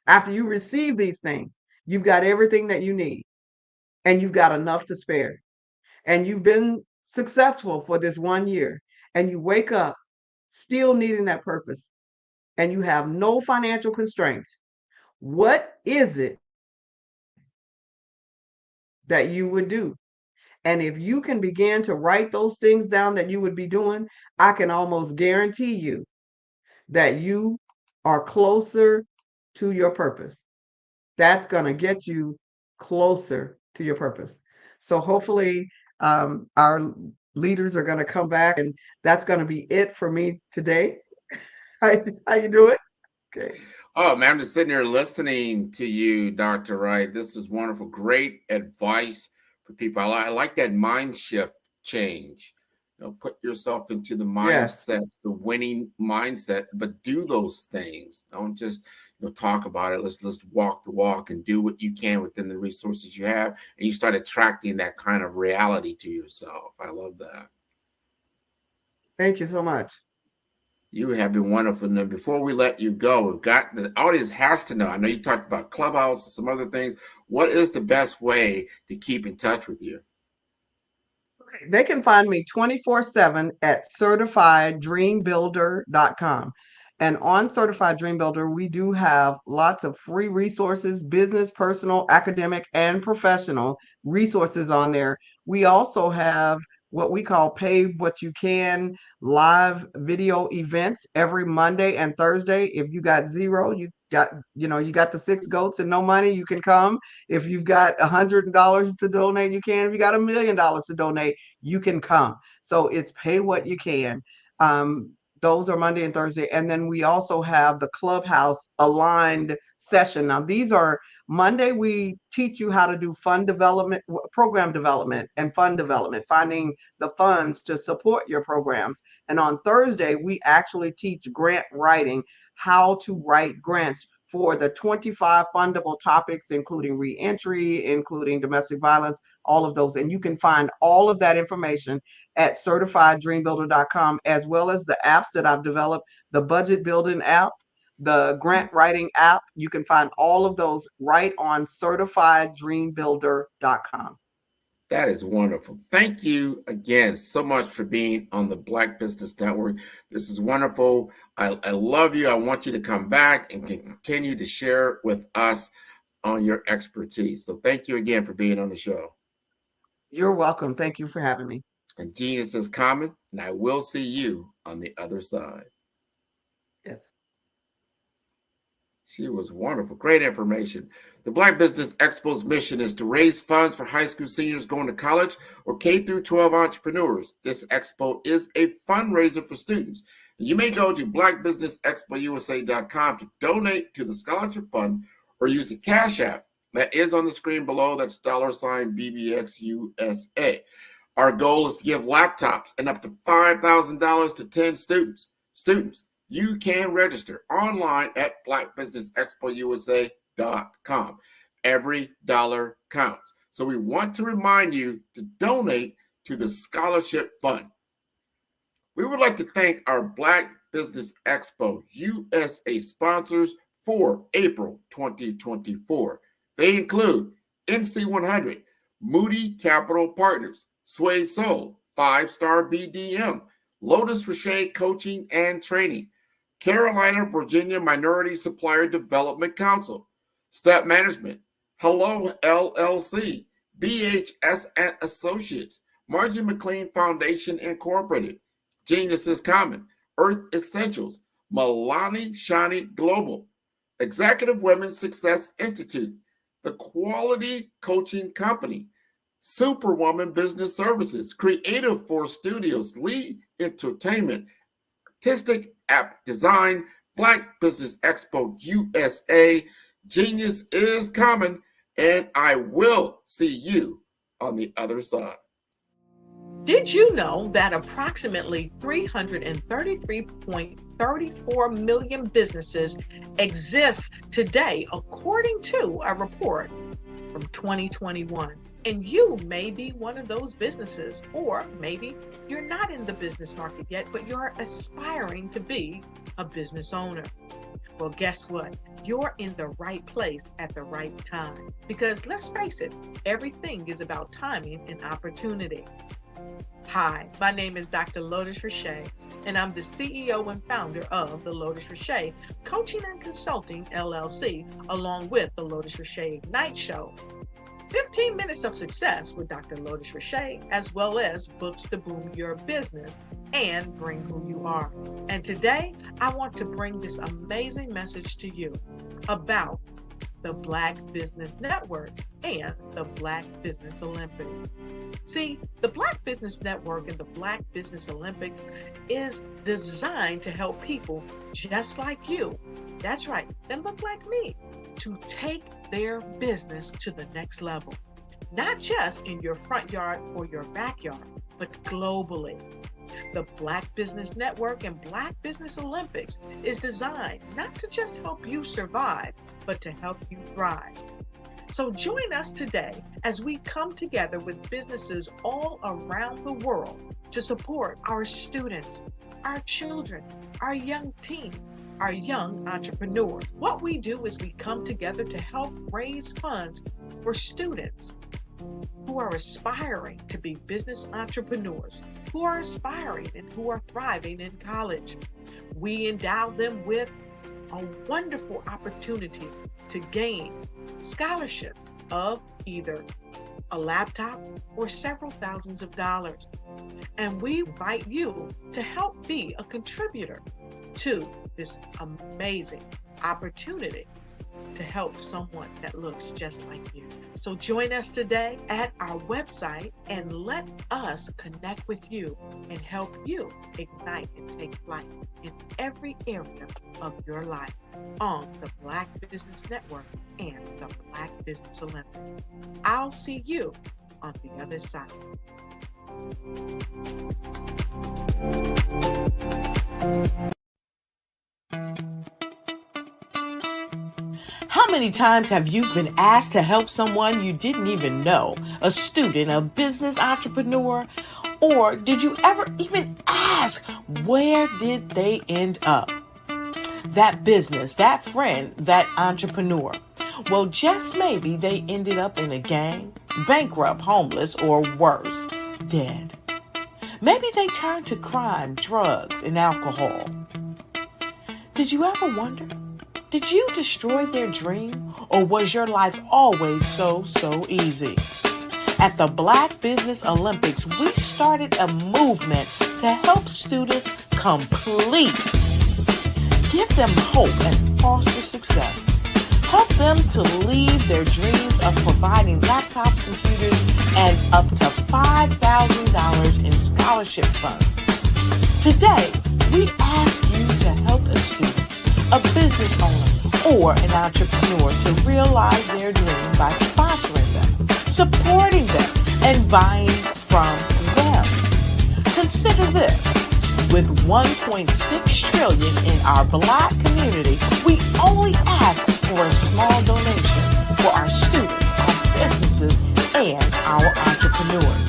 After you receive these things, you've got everything that you need and you've got enough to spare. And you've been successful for this 1 year and you wake up still needing that purpose and you have no financial constraints. What is it that you would do? And if you can begin to write those things down that you would be doing, I can almost guarantee you that you are closer to your purpose. That's going to get you closer to your purpose. So hopefully our leaders are going to come back, and that's going to be it for me today. How you doing? Okay. Oh, man, I'm just sitting here listening to you, Dr. Wright. This is wonderful. Great advice for people. I like that mind shift change. You know, put yourself into the mindset, the winning mindset, but do those things. Don't just talk about it. Let's walk the walk and do what you can within the resources you have, and you start attracting that kind of reality to yourself. I love that. Thank you so much. You have been wonderful. And before we let you go, we've got the audience has to know. I know you talked about Clubhouse and some other things. What is the best way to keep in touch with you? They can find me 24/7 at CertifiedDreamBuilder.com. And on Certified Dream Builder, we do have lots of free resources, business, personal, academic, and professional resources on there. We also have what we call Pay What You Can live video events every Monday and Thursday. If you got zero, you got the 6 goats and no money, you can come. If you've got $100 to donate, you can. If you got $1 million to donate, you can come. So it's Pay What You Can. Those are Monday and Thursday. And then we also have the Clubhouse aligned session. Now, these are Monday, we teach you how to do fund development, program development, and fund development, finding the funds to support your programs. And on Thursday, we actually teach grant writing, how to write grants for the 25 fundable topics, including reentry, including domestic violence, all of those. And you can find all of that information at CertifiedDreamBuilder.com, as well as the apps that I've developed, the budget building app, the grant writing app. You can find all of those right on CertifiedDreamBuilder.com. That is wonderful. Thank you again so much for being on the Black Business Network. This is wonderful. I love you. I want you to come back and continue to share with us on your expertise. So thank you again for being on the show. You're welcome. Thank you for having me. And genius is common, and I will see you on the other side. Yes. She was wonderful. Great information. The Black Business Expo's mission is to raise funds for high school seniors going to college or K through 12 entrepreneurs. This expo is a fundraiser for students. You may go to blackbusinessexpousa.com to donate to the scholarship fund or use the Cash App that is on the screen below. That's $BBXUSA. Our goal is to give laptops and up to $5,000 to 10 students. You can register online at blackbusinessexpousa.com. Every dollar counts. So we want to remind you to donate to the scholarship fund. We would like to thank our Black Business Expo USA sponsors for April 2024. They include NC100, Moody Capital Partners, Suede Soul, 5-Star BDM, Lotus Rocher Coaching and Training, Carolina, Virginia Minority Supplier Development Council, Step Management, Hello LLC, BHS and Associates, Margie McLean Foundation Incorporated, Genius is Common, Earth Essentials, Milani Shani Global, Executive Women's Success Institute, The Quality Coaching Company, Superwoman Business Services, Creative Force Studios, Lee Entertainment, Artistic App Design, Black Business Expo USA, Genius is Common, and I will see you on the other side. Did you know that approximately 333.34 million businesses exist today, according to a report from 2021? And you may be one of those businesses, or maybe you're not in the business market yet, but you're aspiring to be a business owner. Well, guess what? You're in the right place at the right time. Because let's face it, everything is about timing and opportunity. Hi, my name is Dr. Lotus Rocher, and I'm the CEO and founder of the Lotus Rocher Coaching and Consulting LLC, along with the Lotus Rocher Ignite Show. 15 minutes of success with Dr. Lotus Rocher, as well as books to boom your business and bring who you are. And today, I want to bring this amazing message to you about the Black Business Network and the Black Business Olympics. See, the Black Business Network and the Black Business Olympics is designed to help people just like you, that's right, that look like me, to take their business to the next level. Not just in your front yard or your backyard, but globally. The Black Business Network and Black Business Olympics is designed not to just help you survive, but to help you thrive. So join us today as we come together with businesses all around the world to support our students, our children, our young teens, our young entrepreneurs. What we do is we come together to help raise funds for students, who are aspiring to be business entrepreneurs, who are aspiring and who are thriving in college. We endow them with a wonderful opportunity to gain scholarship of either a laptop or several thousands of dollars. And we invite you to help be a contributor to this amazing opportunity to help someone that looks just like you. So join us today at our website and let us connect with you and help you ignite and take flight in every area of your life on the Black Business Network and the Black Business Olympics. I'll see you on the other side. How many times have you been asked to help someone you didn't even know, a student, a business entrepreneur, or did you ever even ask, where did they end up? That business, that friend, that entrepreneur. Well, just maybe they ended up in a gang, bankrupt, homeless, or worse, dead. Maybe they turned to crime, drugs, and alcohol. Did you ever wonder? Did you destroy their dream, or was your life always so easy? At the Black Business Olympics, we started a movement to help students complete. Give them hope and foster success. Help them to leave their dreams of providing laptops, computers, and up to $5,000 in scholarship funds. Today, we ask you to help a student, a business owner, or an entrepreneur to realize their dream by sponsoring them, supporting them, and buying from them. Consider this. With $1.6 trillion in our Black community, we only ask for a small donation for our students, our businesses, and our entrepreneurs.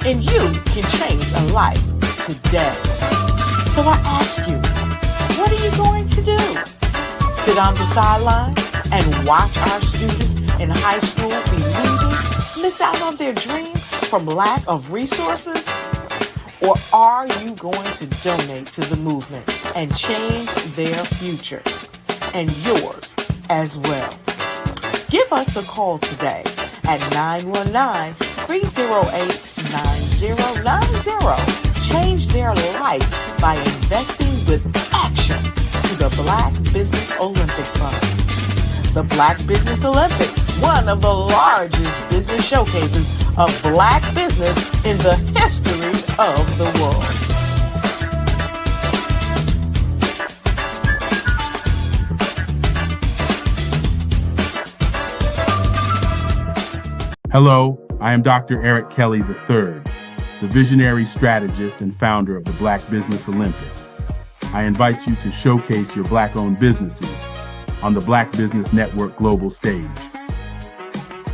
And you can change a life today. So I ask you, what are you going to do? Sit on the sideline and watch our students in high school be leaving, miss out on their dream from lack of resources? Or are you going to donate to the movement and change their future and yours as well? Give us a call today at 919-308-9090. Change their life by investing with action to the Black Business Olympic Fund. The Black Business Olympics, one of the largest business showcases of Black business in the history of the world. Hello, I am Dr. Eric Kelly III, the visionary strategist and founder of the Black Business Olympics. I invite you to showcase your Black-owned businesses on the Black Business Network global stage.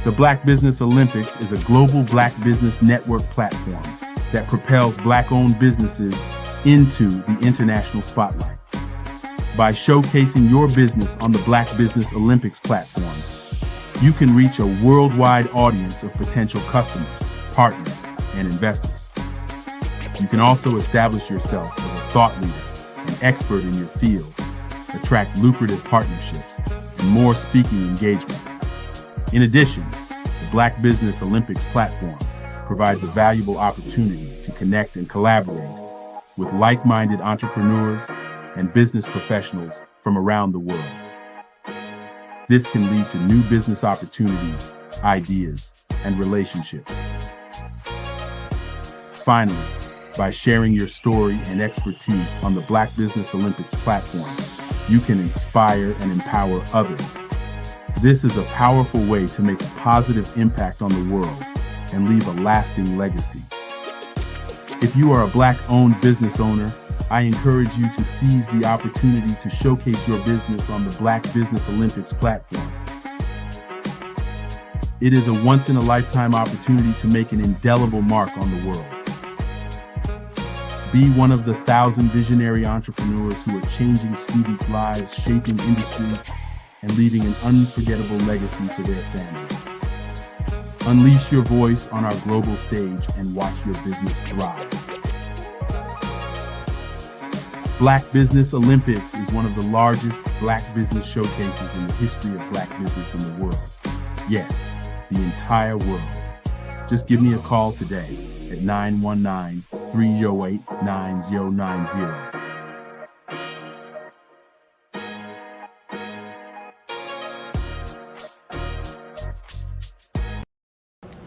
The Black Business Olympics is a global Black Business Network platform that propels Black-owned businesses into the international spotlight. By showcasing your business on the Black Business Olympics platform, you can reach a worldwide audience of potential customers, partners, and investors. You can also establish yourself as a thought leader and expert in your field, attract lucrative partnerships, and more speaking engagements. In addition, the Black Business Olympics platform provides a valuable opportunity to connect and collaborate with like-minded entrepreneurs and business professionals from around the world. This can lead to new business opportunities, ideas, and relationships. Finally, by sharing your story and expertise on the Black Business Olympics platform, you can inspire and empower others. This is a powerful way to make a positive impact on the world and leave a lasting legacy. If you are a Black-owned business owner, I encourage you to seize the opportunity to showcase your business on the Black Business Olympics platform. It is a once-in-a-lifetime opportunity to make an indelible mark on the world. Be one of the 1,000 visionary entrepreneurs who are changing students' lives, shaping industries, and leaving an unforgettable legacy for their families. Unleash your voice on our global stage and watch your business thrive. Black Business Olympics is one of the largest black business showcases in the history of black business in the world. Yes, the entire world. Just give me a call today at 919-308-9090.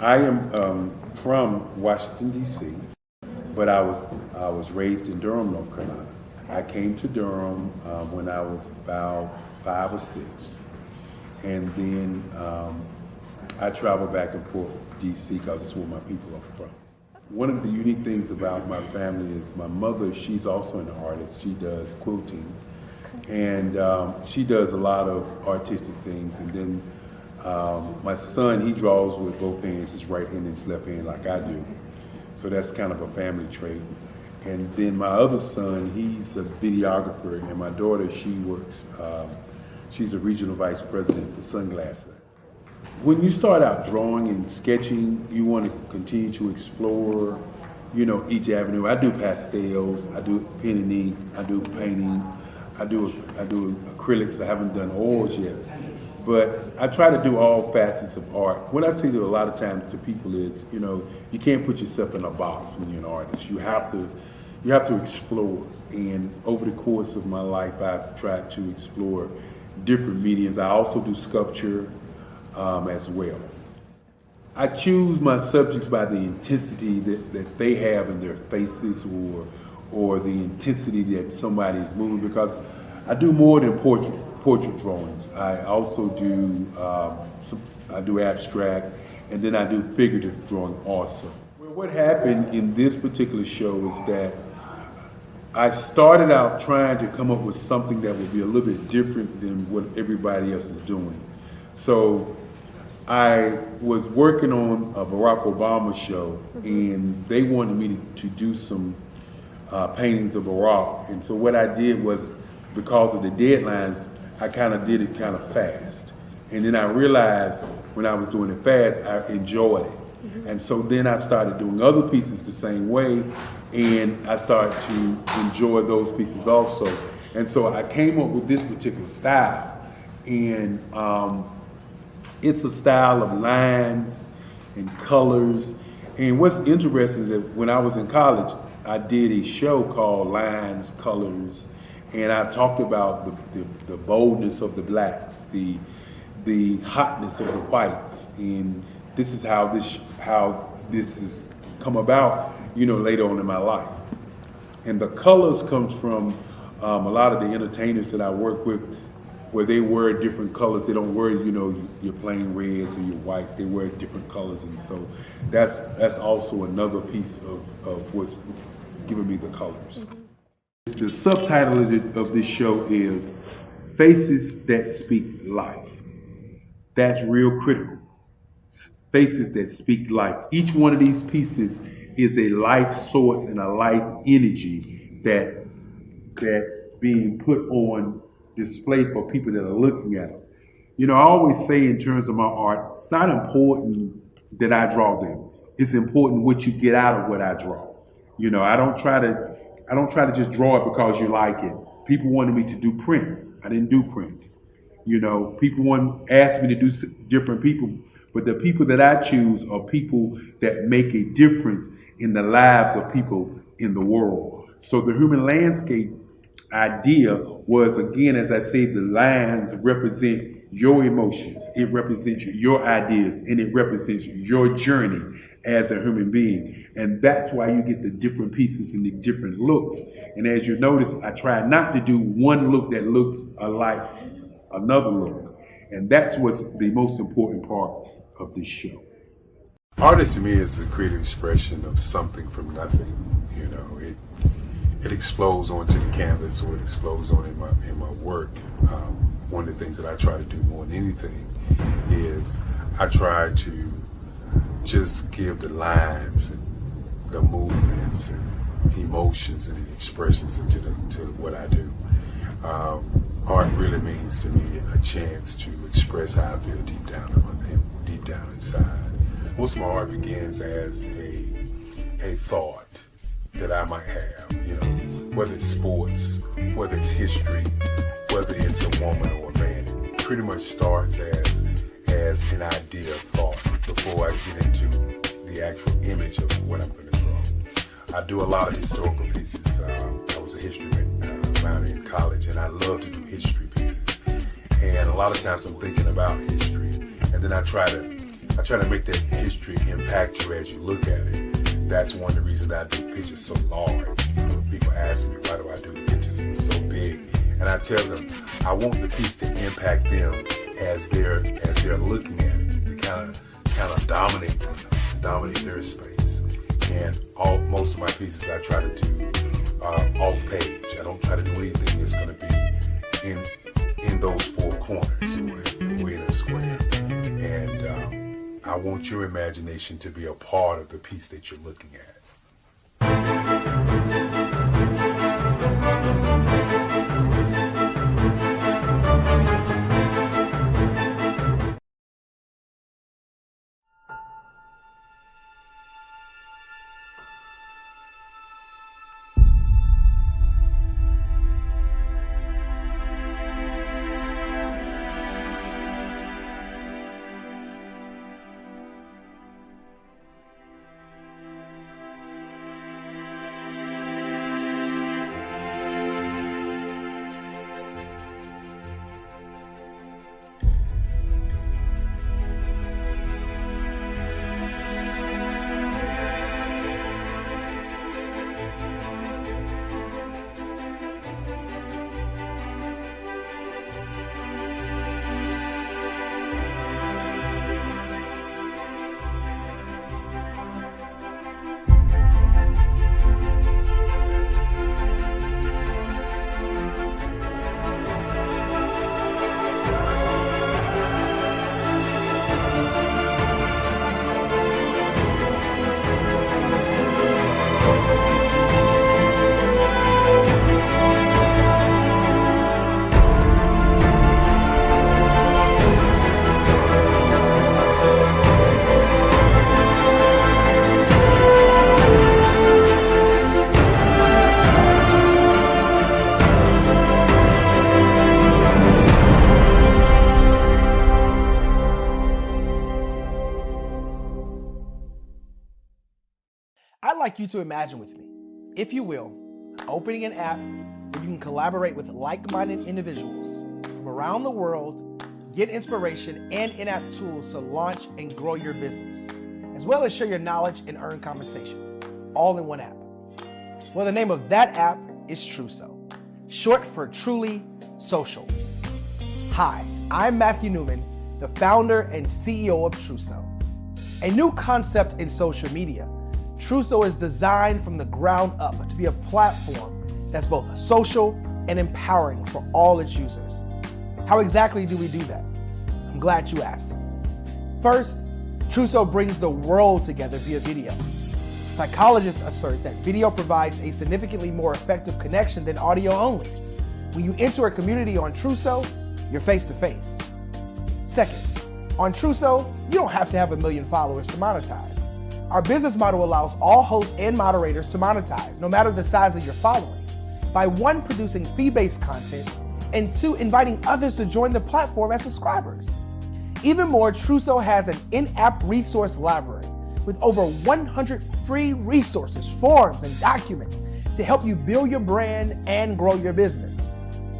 I am from Washington, D.C., but I was raised in Durham, North Carolina. I came to Durham when I was about 5 or 6, and then I traveled back and forth to D.C. because it's where my people are from. One of the unique things about my family is my mother, she's also an artist. She does quilting, and she does a lot of artistic things. And then my son, he draws with both hands, his right hand and his left hand like I do. So that's kind of a family trait. And then my other son, he's a videographer, and my daughter, she works, she's a regional vice president for Sunglass Lab. When you start out drawing and sketching, you want to continue to explore, each avenue. I do pastels, I do pen and ink, I do painting, I do acrylics. I haven't done oils yet, but I try to do all facets of art. What I say to a lot of times to people is, you can't put yourself in a box when you're an artist. You have to explore. And over the course of my life, I've tried to explore different mediums. I also do sculpture as well. I choose my subjects by the intensity that they have in their faces, or the intensity that somebody is moving, because I do more than portrait drawings. I also do I do abstract, and then I do figurative drawing also. Well, what happened in this particular show is that I started out trying to come up with something that would be a little bit different than what everybody else is doing. So I was working on a Barack Obama show, and they wanted me to do some paintings of Barack. And so what I did was, because of the deadlines, I kind of did it kind of fast. And then I realized when I was doing it fast, I enjoyed it. And so then I started doing other pieces the same way, and I started to enjoy those pieces also. And so I came up with this particular style. And it's a style of lines and colors. And what's interesting is that when I was in college, I did a show called Lines, Colors, and I talked about the boldness of the blacks, the hotness of the whites, and this is how this has come about, later on in my life. And the colors comes from a lot of the entertainers that I work with, where they wear different colors. They don't wear, your plain reds or your whites. They wear different colors, and so that's also another piece of what's giving me the colors. The subtitle of this show is Faces That Speak Life. That's real critical. Faces that speak life. Each one of these pieces is a life source and a life energy that's being put on display for people that are looking at them. I always say in terms of my art, it's not important that I draw them. It's important what you get out of what I draw. I don't try to just draw it because you like it. People wanted me to do prints. I didn't do prints. People asked me to do different people, but the people that I choose are people that make a difference in the lives of people in the world. So the human landscape idea was, again, as I say, the lines represent your emotions, it represents your ideas, and it represents your journey as a human being. And that's why you get the different pieces and the different looks. And as you notice, I try not to do one look that looks alike another look. And that's what's the most important part of this show. Artist to me is a creative expression of something from nothing. It explodes onto the canvas, or it explodes on in my work. One of the things that I try to do more than anything is I try to just give the lines and the movements and emotions and expressions into what I do. Art really means to me a chance to express how I feel deep down inside. Most of my art begins as a thought that I might have, whether it's sports, whether it's history, whether it's a woman or a man. It pretty much starts as an idea of thought before I get into the actual image of what I'm going to draw. I do a lot of historical pieces. I was a history minor in college, and I love to do history pieces. And a lot of times I'm thinking about history, and then I try to make that history impact you as you look at it. That's one of the reasons I do pictures so large. People ask me, why do I do pictures so big? And I tell them, I want the piece to impact them as they're looking at it. To kind of dominate them, dominate their space. And most of my pieces I try to do off page. I don't try to do anything that's going to be in those four corners or in a square. And I want your imagination to be a part of the piece that you're looking at. I'd like you to imagine with me, if you will, opening an app where you can collaborate with like-minded individuals from around the world, get inspiration and in-app tools to launch and grow your business, as well as share your knowledge and earn compensation, all in one app. Well, the name of that app is Truso, short for Truly Social. Hi, I'm Matthew Newman, the founder and CEO of Truso. A new concept in social media, Truso is designed from the ground up to be a platform that's both social and empowering for all its users. How exactly do we do that? I'm glad you asked. First, Truso brings the world together via video. Psychologists assert that video provides a significantly more effective connection than audio only. When you enter a community on Truso, you're face to face. Second, on Truso, you don't have to have 1 million followers to monetize. Our business model allows all hosts and moderators to monetize, no matter the size of your following, by 1, producing fee-based content, and 2, inviting others to join the platform as subscribers. Even more, Truso has an in-app resource library with over 100 free resources, forms, and documents to help you build your brand and grow your business.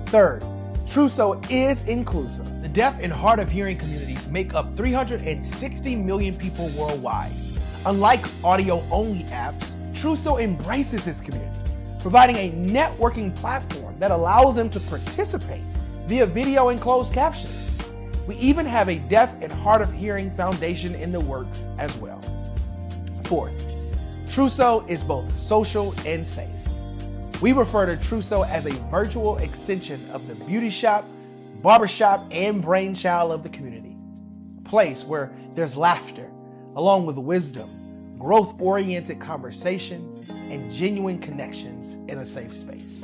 Third, Truso is inclusive. The deaf and hard of hearing communities make up 360 million people worldwide. Unlike audio-only apps, Truso embraces its community, providing a networking platform that allows them to participate via video and closed captioning. We even have a deaf and hard of hearing foundation in the works as well. Fourth, Truso is both social and safe. We refer to Truso as a virtual extension of the beauty shop, barbershop, and brainchild of the community. A place where there's laughter, along with wisdom, growth-oriented conversation, and genuine connections in a safe space.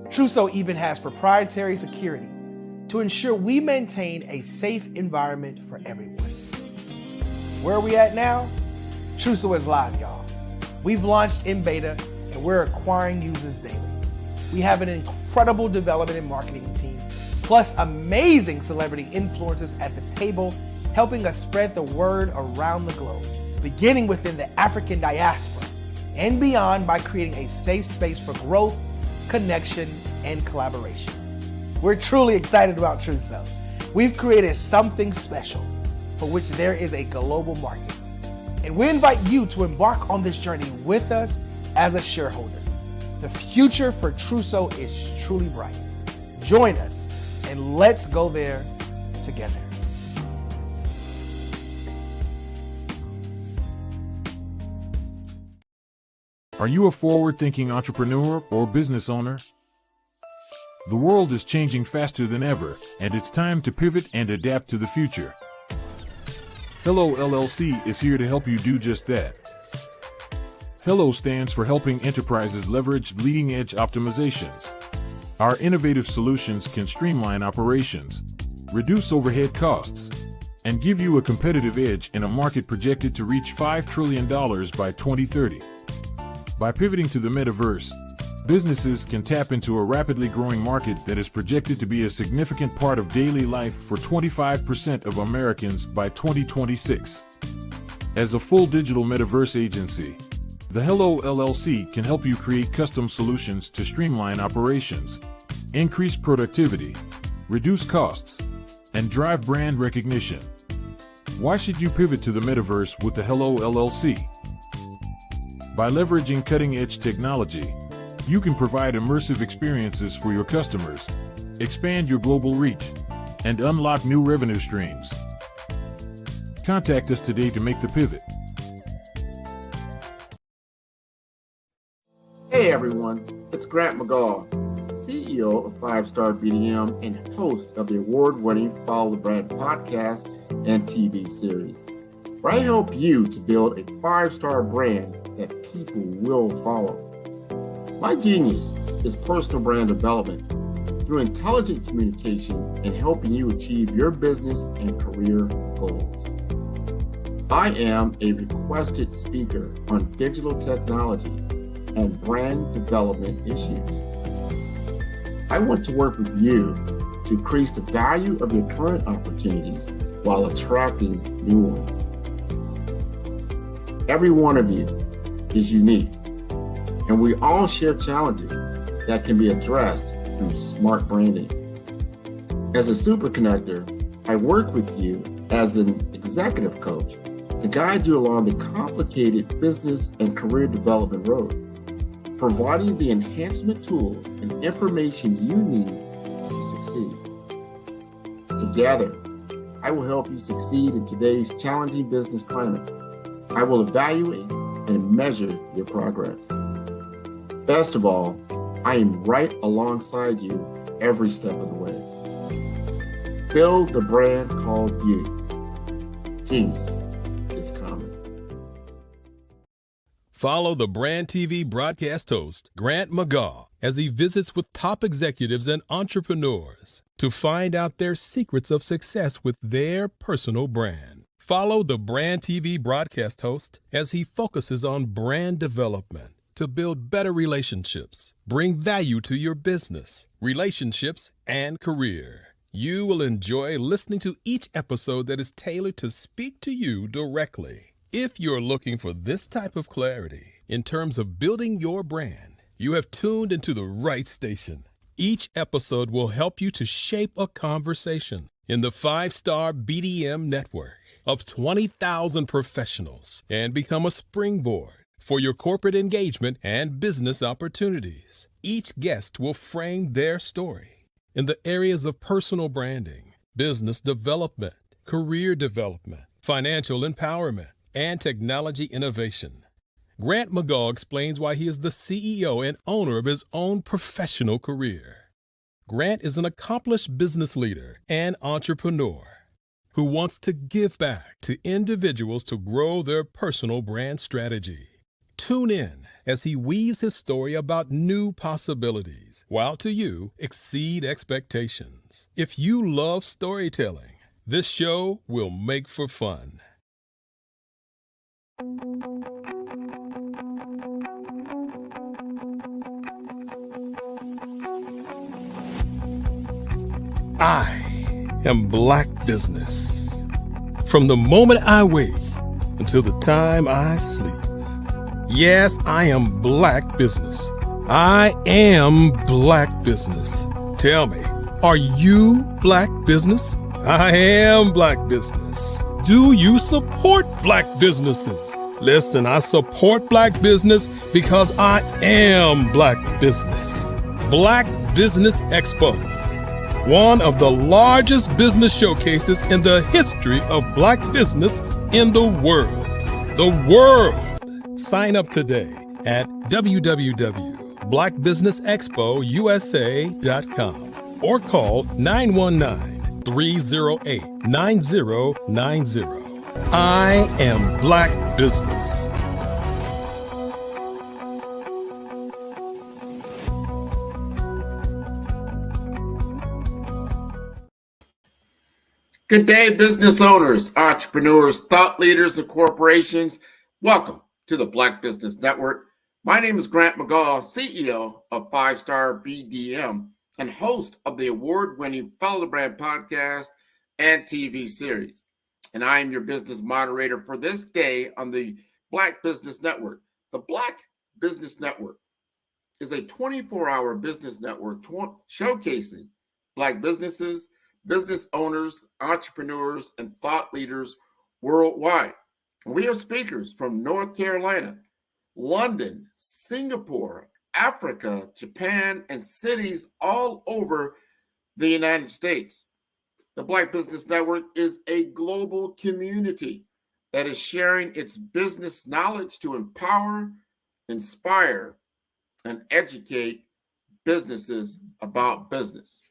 Truso even has proprietary security to ensure we maintain a safe environment for everyone. Where are we at now? Truso is live, y'all. We've launched in beta and we're acquiring users daily. We have an incredible development and marketing team, plus amazing celebrity influencers at the table, helping us spread the word around the globe, beginning within the African diaspora and beyond by creating a safe space for growth, connection, and collaboration. We're truly excited about Truso. We've created something special for which there is a global market. And we invite you to embark on this journey with us as a shareholder. The future for Truso is truly bright. Join us and let's go there together. Are you a forward-thinking entrepreneur or business owner? The world is changing faster than ever, and it's time to pivot and adapt to the future. Hello LLC is here to help you do just that. Hello stands for helping enterprises leverage leading-edge optimizations. Our innovative solutions can streamline operations, reduce overhead costs, and give you a competitive edge in a market projected to reach $5 trillion by 2030. By pivoting to the metaverse, businesses can tap into a rapidly growing market that is projected to be a significant part of daily life for 25% of Americans by 2026. As a full digital metaverse agency, the Hello LLC can help you create custom solutions to streamline operations, increase productivity, reduce costs, and drive brand recognition. Why should you pivot to the metaverse with the Hello LLC? By leveraging cutting-edge technology, you can provide immersive experiences for your customers, expand your global reach, and unlock new revenue streams. Contact us today to make the pivot. Hey everyone, it's Grant McGaw, CEO of 5-Star BDM and host of the award-winning Follow the Brand podcast and TV series, where I help you to build a 5-star brand that people will follow. My genius is personal brand development through intelligent communication and helping you achieve your business and career goals. I am a requested speaker on digital technology and brand development issues. I want to work with you to increase the value of your current opportunities while attracting new ones. Every one of you is unique, and we all share challenges that can be addressed through smart branding. As a super connector, I work with you as an executive coach to guide you along the complicated business and career development road, providing the enhancement tools and information you need to succeed. Together, I will help you succeed in today's challenging business climate. I will evaluate and measure your progress. Best of all, I am right alongside you every step of the way. Build the brand called you. Genius is coming. Follow the Brand TV broadcast host, Grant McGaw, as he visits with top executives and entrepreneurs to find out their secrets of success with their personal brand. Follow the Brand TV broadcast host as he focuses on brand development to build better relationships, bring value to your business, relationships, and career. You will enjoy listening to each episode that is tailored to speak to you directly. If you're looking for this type of clarity in terms of building your brand, you have tuned into the right station. Each episode will help you to shape a conversation in the 5-Star BDM network of 20,000 professionals and become a springboard for your corporate engagement and business opportunities. Each guest will frame their story in the areas of personal branding, business development, career development, financial empowerment, and technology innovation. Grant McGaw explains why he is the CEO and owner of his own professional career. Grant is an accomplished business leader and entrepreneur who wants to give back to individuals to grow their personal brand strategy. Tune in as he weaves his story about new possibilities, while to you exceed expectations. If you love storytelling, this show will make for fun. I am Black Business. From the moment I wake until the time I sleep. Yes, I am Black Business. I am Black Business. Tell me, are you Black Business? I am Black Business. Do you support Black businesses? Listen, I support Black business because I am Black Business. Black Business Expo, one of the largest business showcases in the history of Black business in the world. The world. Sign up today at www.blackbusinessexpousa.com or call 919-308-9090. I am Black Business. Good day, business owners, entrepreneurs, thought leaders, and corporations. Welcome to the Black Business Network. My name is Grant McGaw, CEO of 5-Star BDM and host of the award-winning Follow the Brand podcast and TV series. And I am your business moderator for this day on the Black Business Network. The Black Business Network is a 24-hour business network showcasing Black businesses, business owners, entrepreneurs, and thought leaders worldwide. We have speakers from North Carolina, London, Singapore, Africa, Japan, and cities all over the United States. The Black Business Network is a global community that is sharing its business knowledge to empower, inspire, and educate businesses about business.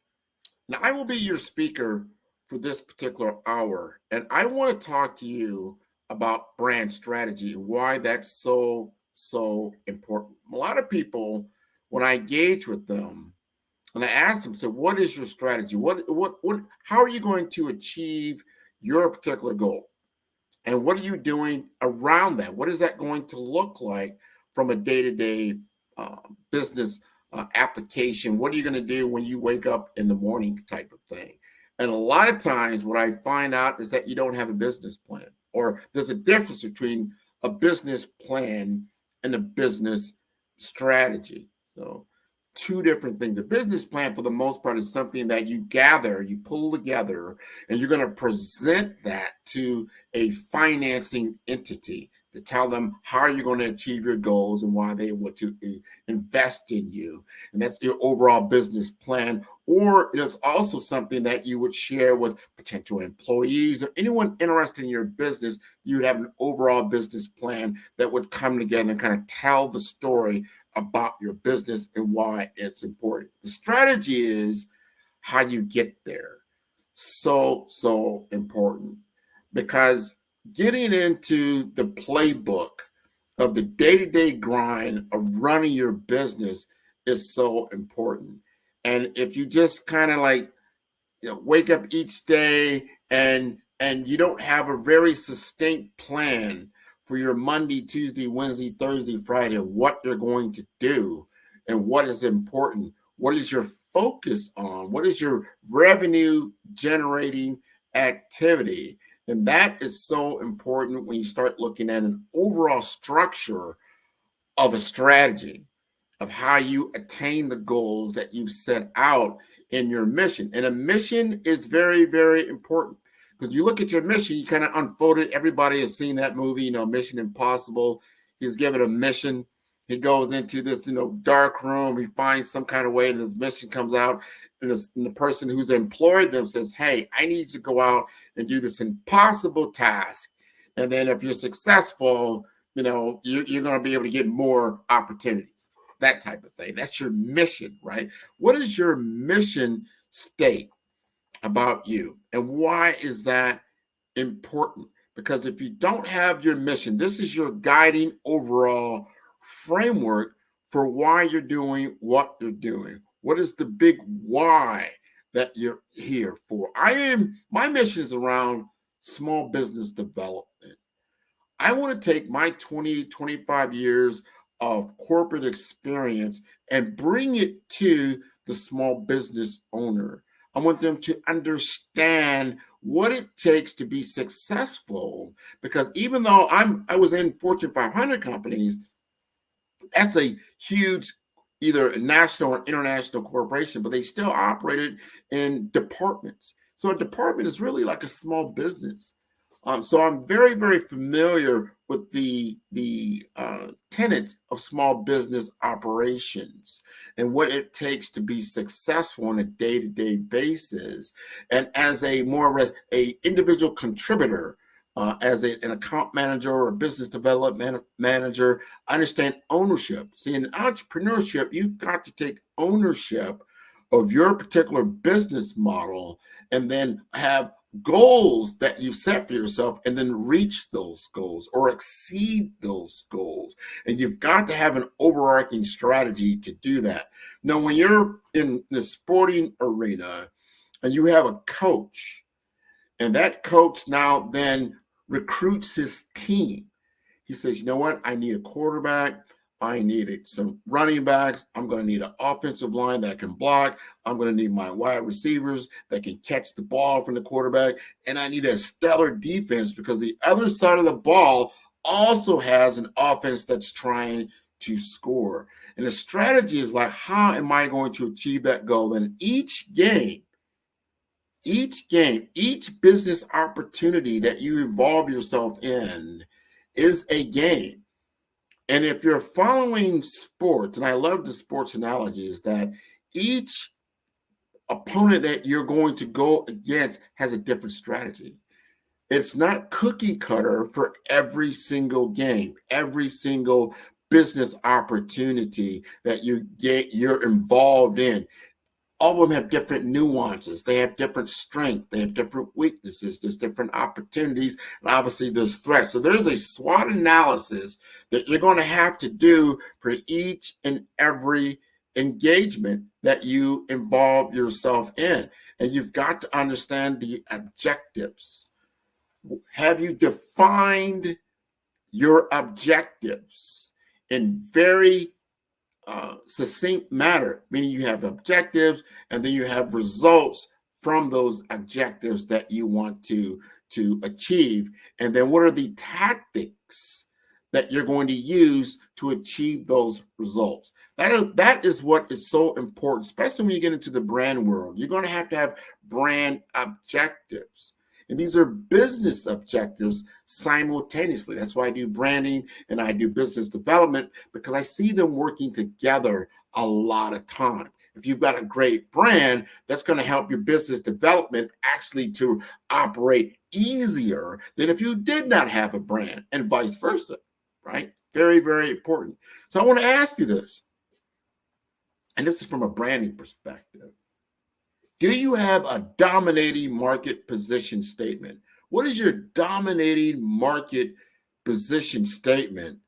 Now, I will be your speaker for this particular hour, and I want to talk to you about brand strategy and why that's so important. A lot of people, when I engage with them, and I ask them, so what is your strategy? How are you going to achieve your particular goal? And what are you doing around that? What is that going to look like from a day-to-day business application? What are you going to do when you wake up in the morning type of thing? And a lot of times what I find out is that you don't have a business plan, or there's a difference between a business plan and a business strategy. So two different things. A business plan, for the most part, is something that you gather, you pull together, and you're going to present that to a financing entity to tell them how you're going to achieve your goals and why they want to invest in you. And that's your overall business plan. Or it's also something that you would share with potential employees or anyone interested in your business. You would have an overall business plan that would come together and kind of tell the story about your business and why it's important. The strategy is how you get there. So important, because getting into the playbook of the day-to-day grind of running your business is so important. And if you just kind of wake up each day and you don't have a very succinct plan for your Monday, Tuesday, Wednesday, Thursday, Friday, what you're going to do and what is important, what is your focus on, what is your revenue generating activity. And that is so important when you start looking at an overall structure of a strategy of how you attain the goals that you've set out in your mission. And a mission is very, very important, because you look at your mission, you kind of unfold it. Everybody has seen that movie, Mission Impossible. He's given a mission. He goes into this, dark room. He finds some kind of way, and this mission comes out. And the person who's employed them says, hey, I need you to go out and do this impossible task. And then if you're successful, you're going to be able to get more opportunities, that type of thing. That's your mission, right? What is your mission state about you? And why is that important? Because if you don't have your mission, this is your guiding overall framework for why you're doing what you're doing. What is the big why that you're here for? My mission is around small business development. I want to take my 20, 25 years of corporate experience and bring it to the small business owner. I want them to understand what it takes to be successful, because even though I was in Fortune 500 companies, that's a huge either a national or international corporation, but they still operated in departments. So a department is really like a small business. So I'm very, very familiar with the tenets of small business operations and what it takes to be successful on a day-to-day basis. And as a more a individual contributor, as an account manager or a business development manager, I understand ownership. See, in entrepreneurship, you've got to take ownership of your particular business model and then have goals that you set for yourself and then reach those goals or exceed those goals. And you've got to have an overarching strategy to do that. Now, when you're in the sporting arena and you have a coach, and that coach now then recruits his team, he says, you know what? I need a quarterback. I need some running backs. I'm going to need an offensive line that can block. I'm going to need my wide receivers that can catch the ball from the quarterback. And I need a stellar defense because the other side of the ball also has an offense that's trying to score. And the strategy is like, how am I going to achieve that goal? And each business opportunity that you involve yourself in is a game. And if you're following sports, and I love the sports analogy, is that each opponent that you're going to go against has a different strategy. It's not cookie cutter for every single game, every single business opportunity that you're involved in. All of them have different nuances. They have different strengths. They have different weaknesses. There's different opportunities. And obviously, there's threats. So there's a SWOT analysis that you're going to have to do for each and every engagement that you involve yourself in. And you've got to understand the objectives. Have you defined your objectives in very succinct manner, meaning you have objectives and then you have results from those objectives that you want to achieve? And then what are the tactics that you're going to use to achieve those results? That is what is so important, especially when you get into the brand world. You're going to have brand objectives. And these are business objectives simultaneously. That's why I do branding and I do business development, because I see them working together a lot of time. If you've got a great brand, that's going to help your business development actually to operate easier than if you did not have a brand, and vice versa, right? Very, very important. So I want to ask you this, and this is from a branding perspective. Do you have a dominating market position statement? What is your dominating market position statement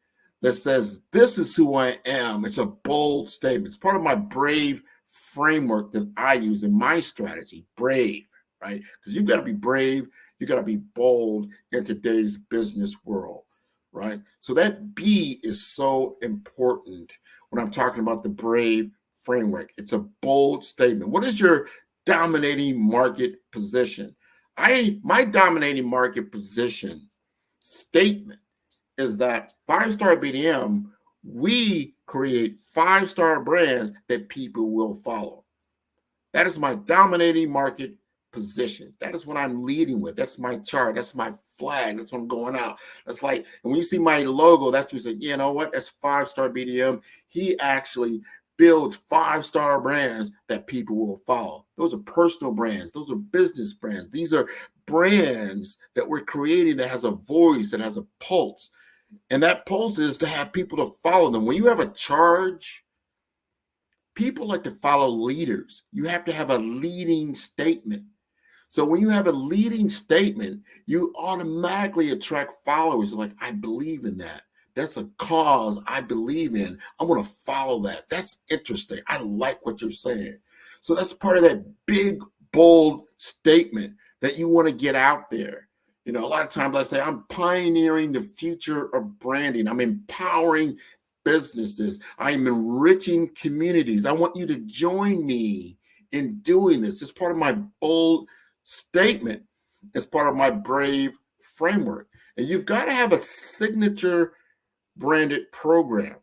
that says, this is who I am? It's a bold statement. It's part of my BRAVE framework that I use in my strategy, BRAVE, right? Because you've got to be brave. You've got to be bold in today's business world, right? So that B is so important when I'm talking about the BRAVE framework. It's a bold statement. What is your dominating market position? My dominating market position statement is that 5-Star BDM, we create 5-star brands that people will follow. That is my dominating market position. That is what I'm leading with. That's my chart. That's my flag. That's what I'm going out. That's like, and when you see my logo, that's what you say, you know what? That's 5-Star BDM. He actually build 5-star brands that people will follow. Those are personal brands. Those are business brands. These are brands that we're creating that has a voice, that has a pulse. And that pulse is to have people to follow them. When you have a charge, people like to follow leaders. You have to have a leading statement. So when you have a leading statement, you automatically attract followers. Like, I believe in that. That's a cause I believe in. I'm going to follow that. That's interesting. I like what you're saying. So that's part of that big, bold statement that you want to get out there. You know, a lot of times I say I'm pioneering the future of branding. I'm empowering businesses. I'm enriching communities. I want you to join me in doing this. It's part of my bold statement. It's part of my brave framework. And you've got to have a signature branded program.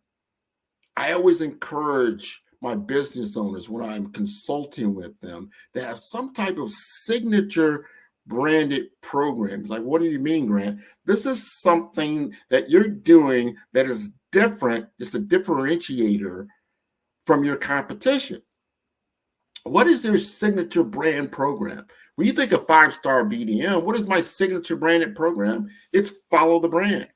I always encourage my business owners when I'm consulting with them to have some type of signature branded program. Like, what do you mean, Grant? This is something that you're doing that is different. It's a differentiator from your competition. What is their signature brand program? When you think of 5-star BDM, what is my signature branded program? It's Follow the Brand,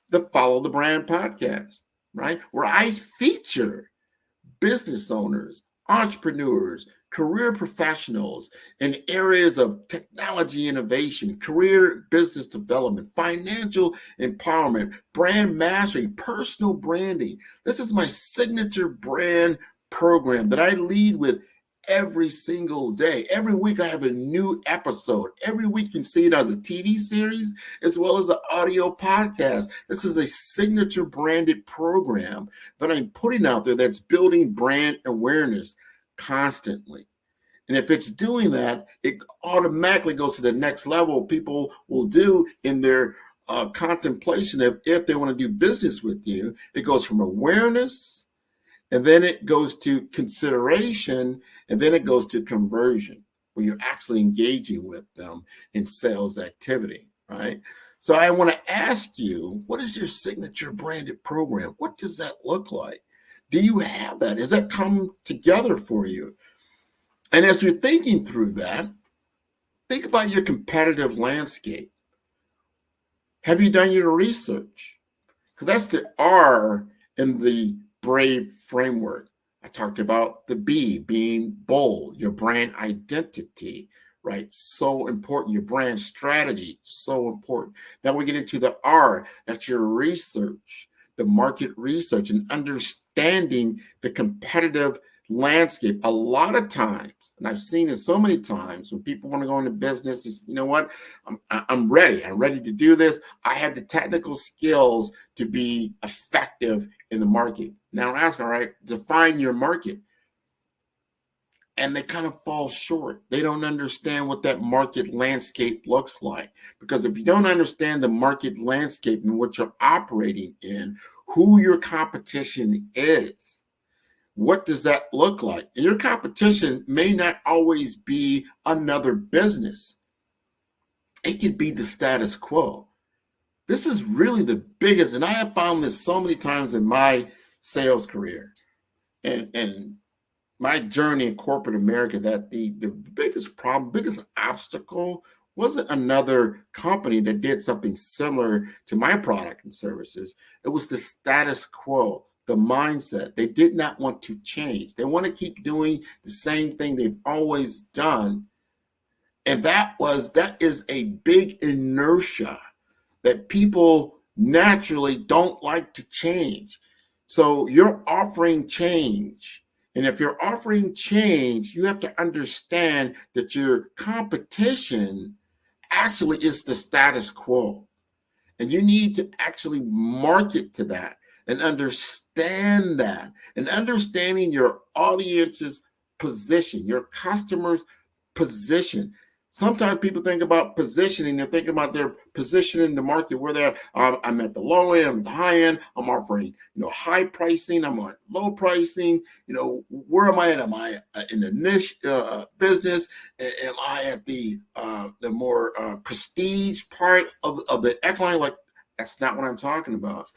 the Follow the Brand podcast, right? Where I feature business owners, entrepreneurs, career professionals in areas of technology innovation, career business development, financial empowerment, brand mastery, personal branding. This is my signature brand program that I lead with every single day. Every week I have a new episode. Every week you can see it as a TV series as well as an audio podcast. This is a signature branded program that I'm putting out there that's building brand awareness constantly. And if it's doing that, it automatically goes to the next level. People will do in their contemplation of if they want to do business with you. It goes from awareness, and then it goes to consideration, and then it goes to conversion, where you're actually engaging with them in sales activity, right? So I want to ask you, what is your signature branded program? What does that look like? Do you have that? Has that come together for you? And as you're thinking through that, think about your competitive landscape. Have you done your research? Because that's the R in the brave framework. I talked about the B, being bold, your brand identity, right? So important. Your brand strategy, so important. Now we get into the R, that's your research, the market research, and understanding the competitive landscape. A lot of times, and I've seen it so many times, when people want to go into business, they say, you know what, I'm ready. I'm ready to do this. I have the technical skills to be effective in the market. Now I'm asking, all right, define your market. And they kind of fall short. They don't understand what that market landscape looks like. Because if you don't understand the market landscape and what you're operating in, who your competition is, what does that look like? And your competition may not always be another business. It could be the status quo. This is really the biggest, and I have found this so many times in my sales career and my journey in corporate America, that the biggest problem, biggest obstacle wasn't another company that did something similar to my product and services. It was the status quo, the mindset. They did not want to change. They want to keep doing the same thing they've always done. And that is a big inertia that people naturally don't like to change. So you're offering change. And if you're offering change, you have to understand that your competition actually is the status quo. And you need to actually market to that and understand that. And understanding your audience's position, your customer's position. Sometimes people think about positioning, they're thinking about their position in the market, where they're, I'm at the low end, I'm at the high end, I'm offering, high pricing, I'm on low pricing, where am I at? Am I in the niche business? Am I at the more prestige part of the echelon? Like, that's not what I'm talking about.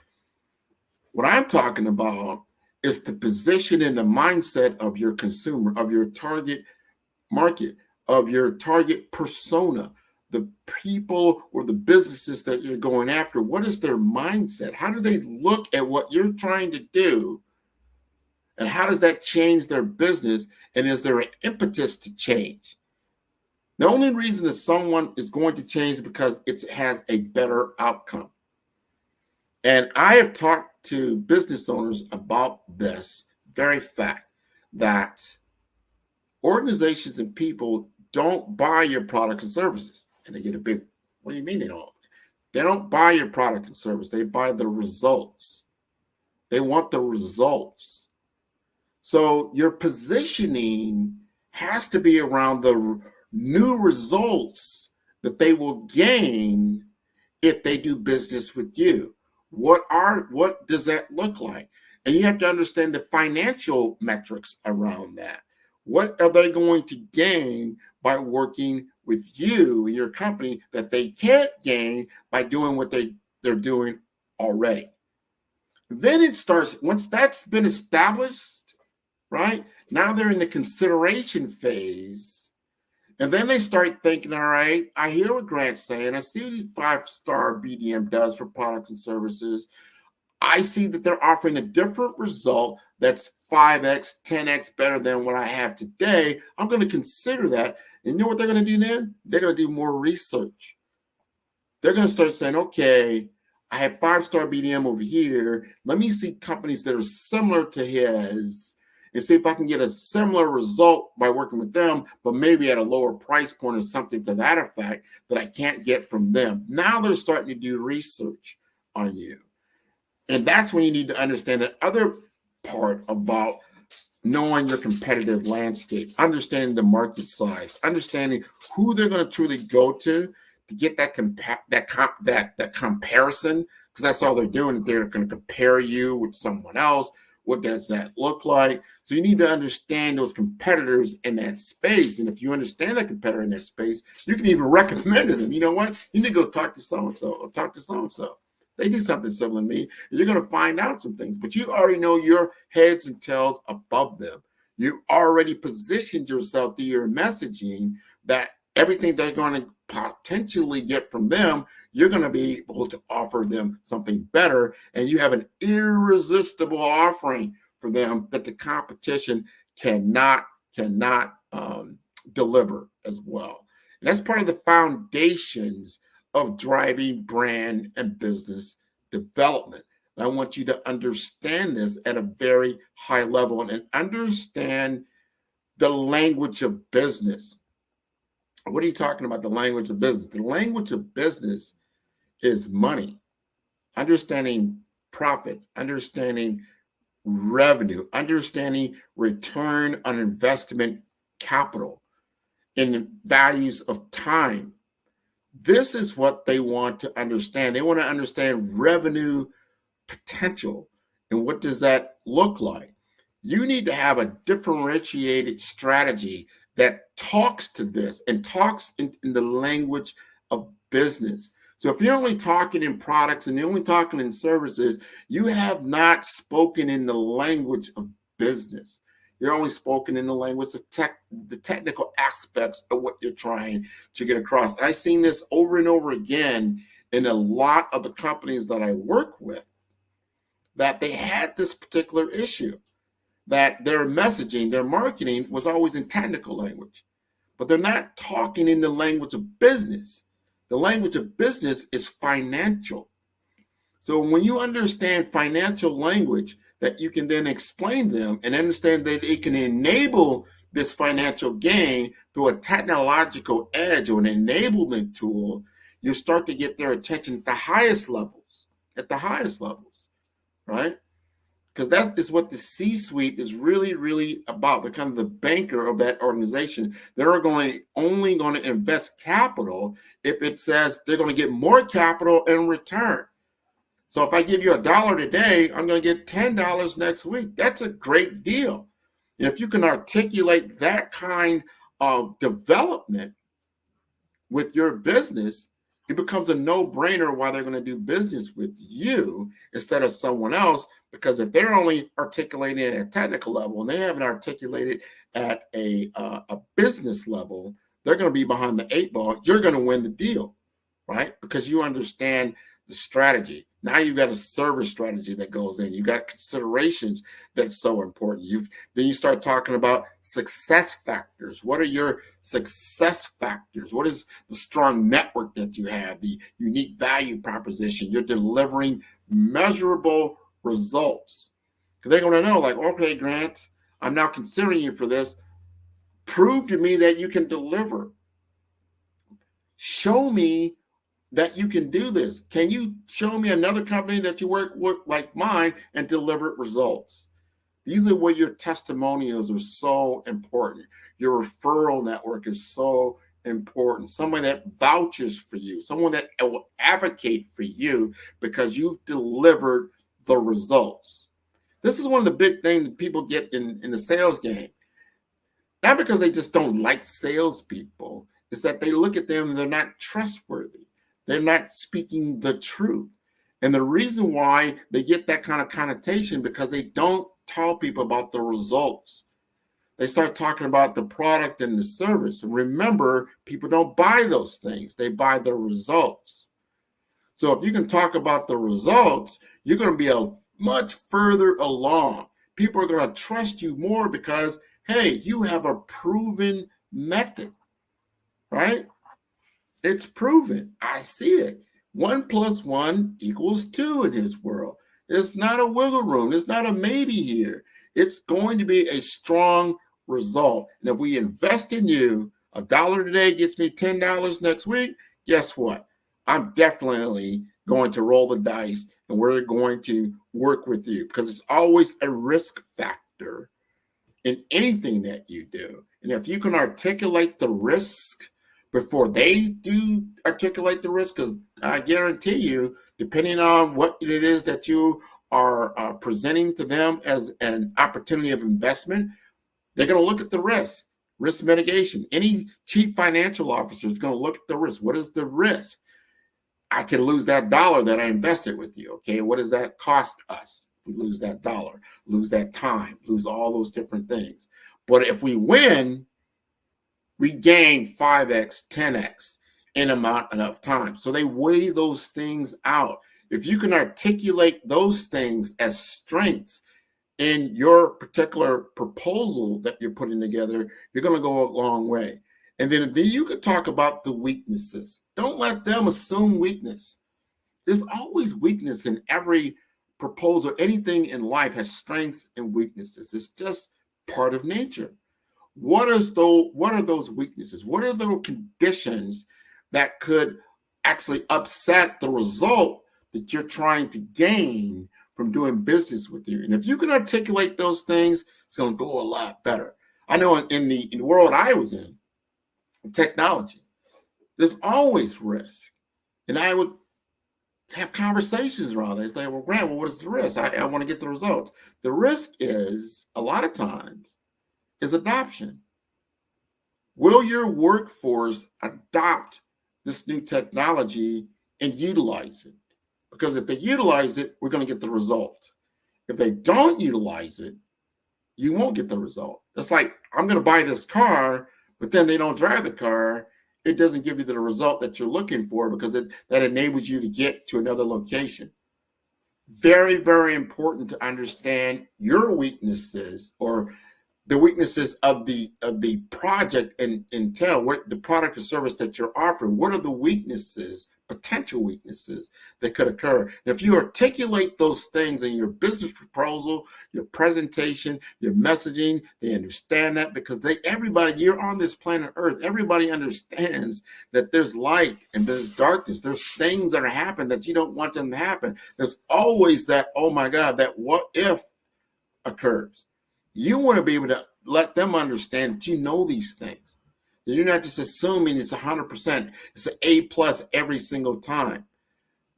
What I'm talking about is the position and the mindset of your consumer, of your target market, of your target persona, the people or the businesses that you're going after. What is their mindset? How do they look at what you're trying to do? And how does that change their business? And is there an impetus to change? The only reason that someone is going to change is because it has a better outcome. And I have talked to business owners about this very fact, that organizations and people don't buy your products and services, and they get a big What do you mean they don't? They don't buy your product and service. They buy the results. They want the results. So your positioning has to be around the new results that they will gain if they do business with you. What does that look like? And you have to understand the financial metrics around that. What are they going to gain by working with you and your company that they can't gain by doing what they're doing already? Then it starts, once that's been established, right? Now they're in the consideration phase. And then they start thinking, all right, I hear what Grant's saying. I see what 5-star BDM does for products and services. I see that they're offering a different result that's 5x, 10x better than what I have today. I'm going to consider that. And you know what they're going to do then? They're going to do more research. They're going to start saying, okay, I have 5-star BDM over here. Let me see companies that are similar to his and see if I can get a similar result by working with them, but maybe at a lower price point or something to that effect that I can't get from them. Now they're starting to do research on you. And that's when you need to understand the other part about knowing your competitive landscape, understanding the market size, understanding who they're going to truly go to get that comparison, because that's all they're doing. They're going to compare you with someone else. What does that look like? So you need to understand those competitors in that space. And if you understand that competitor in that space, you can even recommend to them, you know what? You need to go talk to so-and-so or talk to so-and-so. They do something similar to me. And you're going to find out some things, but you already know your heads and tails above them. You already positioned yourself through your messaging that everything they're going to potentially get from them, you're going to be able to offer them something better. And you have an irresistible offering for them that the competition cannot deliver as well. And that's part of the foundations of driving brand and business development. And I want you to understand this at a very high level and understand the language of business. What are you talking about, the language of business? The language of business is money, understanding profit, understanding revenue, understanding return on investment capital, and the values of time. This is what they want to understand. They want to understand revenue potential. And what does that look like? You need to have a differentiated strategy that talks to this and talks in the language of business. So if you're only talking in products and you're only talking in services, you have not spoken in the language of business. You're only spoken in the language of the technical aspects of what you're trying to get across. And I've seen this over and over again in a lot of the companies that I work with, that they had this particular issue, that their messaging, their marketing was always in technical language, but they're not talking in the language of business. The language of business is financial. So when you understand financial language, that you can then explain them and understand that it can enable this financial gain through a technological edge or an enablement tool, you start to get their attention at the highest levels, right? Because that is what the C-suite is really about. They're kind of the banker of that organization. They're only going to invest capital if it says they're going to get more capital in return. So if I give you $1 today, I'm going to get $10 next week. That's a great deal. And if you can articulate that kind of development with your business, it becomes a no-brainer why they're going to do business with you instead of someone else. Because if they're only articulating it at a technical level and they haven't articulated at a business level, they're going to be behind the 8 ball. You're going to win the deal, right? Because you understand the strategy. Now you've got a service strategy that goes in. You've got considerations that's so important. Then you start talking about success factors. What are your success factors? What is the strong network that you have, the unique value proposition? You're delivering measurable results. Because they're going to know, like, okay, Grant, I'm now considering you for this. Prove to me that you can deliver. Show me that you can do this? Can you show me another company that you work with like mine and deliver results? These are where your testimonials are so important. Your referral network is so important. Someone that vouches for you, someone that will advocate for you because you've delivered the results. This is one of the big things that people get in the sales game. Not because they just don't like salespeople, it's that they look at them and they're not trustworthy. They're not speaking the truth. And the reason why they get that kind of connotation because they don't tell people about the results. They start talking about the product and the service. And remember, people don't buy those things. They buy the results. So if you can talk about the results, you're going to be much further along. People are going to trust you more because, hey, you have a proven method, right? It's proven. I see it. 1 + 1 = 2 in his world. It's not a wiggle room. It's not a maybe here. It's going to be a strong result. And if we invest in you, $1 today gets me $10 next week, guess what? I'm definitely going to roll the dice and we're going to work with you because it's always a risk factor in anything that you do. And if you can articulate the risk before they do articulate the risk, because I guarantee you, depending on what it is that you are presenting to them as an opportunity of investment, they're going to look at the risk mitigation. Any chief financial officer is going to look at the risk. What is the risk? I can lose that $1 that I invested with you. Okay, what does that cost us? If we lose that $1, lose that time, lose all those different things. But if we win, we gain 5x, 10x in amount enough time. So they weigh those things out. If you can articulate those things as strengths in your particular proposal that you're putting together, you're going to go a long way. And then you could talk about the weaknesses. Don't let them assume weakness. There's always weakness in every proposal. Anything in life has strengths and weaknesses. It's just part of nature. What are those weaknesses? What are those conditions that could actually upset the result that you're trying to gain from doing business with you? And if you can articulate those things, it's going to go a lot better. I know in the world I was in, technology, there's always risk. And I would have conversations around this. Like, well, Grant, what is the risk? I want to get the results. The risk is, a lot of times, is adoption. Will your workforce adopt this new technology and utilize it? Because if they utilize it, we're going to get the result. If they don't utilize it, you won't get the result. It's like, I'm going to buy this car, but then they don't drive the car. It doesn't give you the result that you're looking for because that enables you to get to another location. Very, very important to understand your weaknesses or the weaknesses of the project and tell what the product or service that you're offering. What are the weaknesses, potential weaknesses that could occur? And if you articulate those things in your business proposal, your presentation, your messaging, they understand that because everybody, you're on this planet Earth, everybody understands that there's light and there's darkness. There's things that are happening that you don't want them to happen. There's always that, oh my God, that what if occurs. You want to be able to let them understand that you know these things. That you're not just assuming it's 100%. It's an A+ every single time.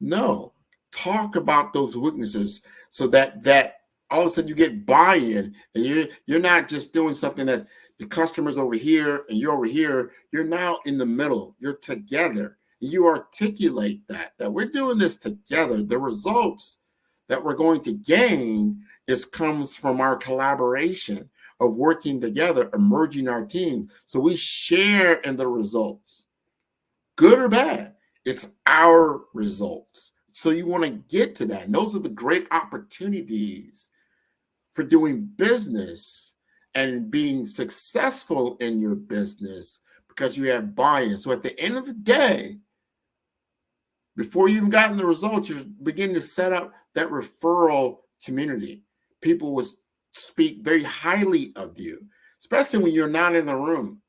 No, talk about those weaknesses so that all of a sudden you get buy-in and you're not just doing something that the customer's over here and you're over here. You're now in the middle. You're together. You articulate that we're doing this together. The results that we're going to gain comes from our collaboration of working together, merging our team. So we share in the results, good or bad. It's our results. So you want to get to that. And those are the great opportunities for doing business and being successful in your business because you have buy-in. So at the end of the day, before you even gotten the results, you're beginning to set up that referral community. People will speak very highly of you, especially when you're not in the room.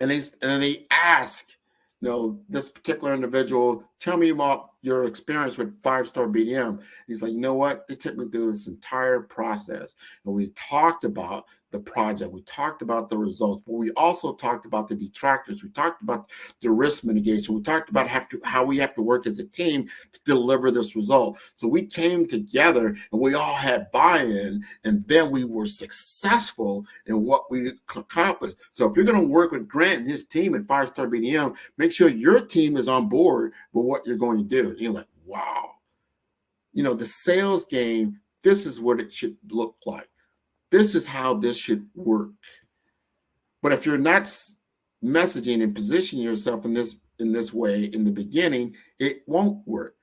And they ask, this particular individual, tell me about your experience with 5-star BDM. He's like, you know what? They took me through this entire process. And we talked about the project. We talked about the results, but we also talked about the detractors. We talked about the risk mitigation. We talked about how we have to work as a team to deliver this result. So we came together and we all had buy-in, and then we were successful in what we accomplished. So if you're going to work with Grant and his team at 5-star BDM, make sure your team is on board with what you're going to do. And you're like, wow, the sales game, this is what it should look like. This is how this should work. But if you're not messaging and positioning yourself in this way in the beginning, it won't work,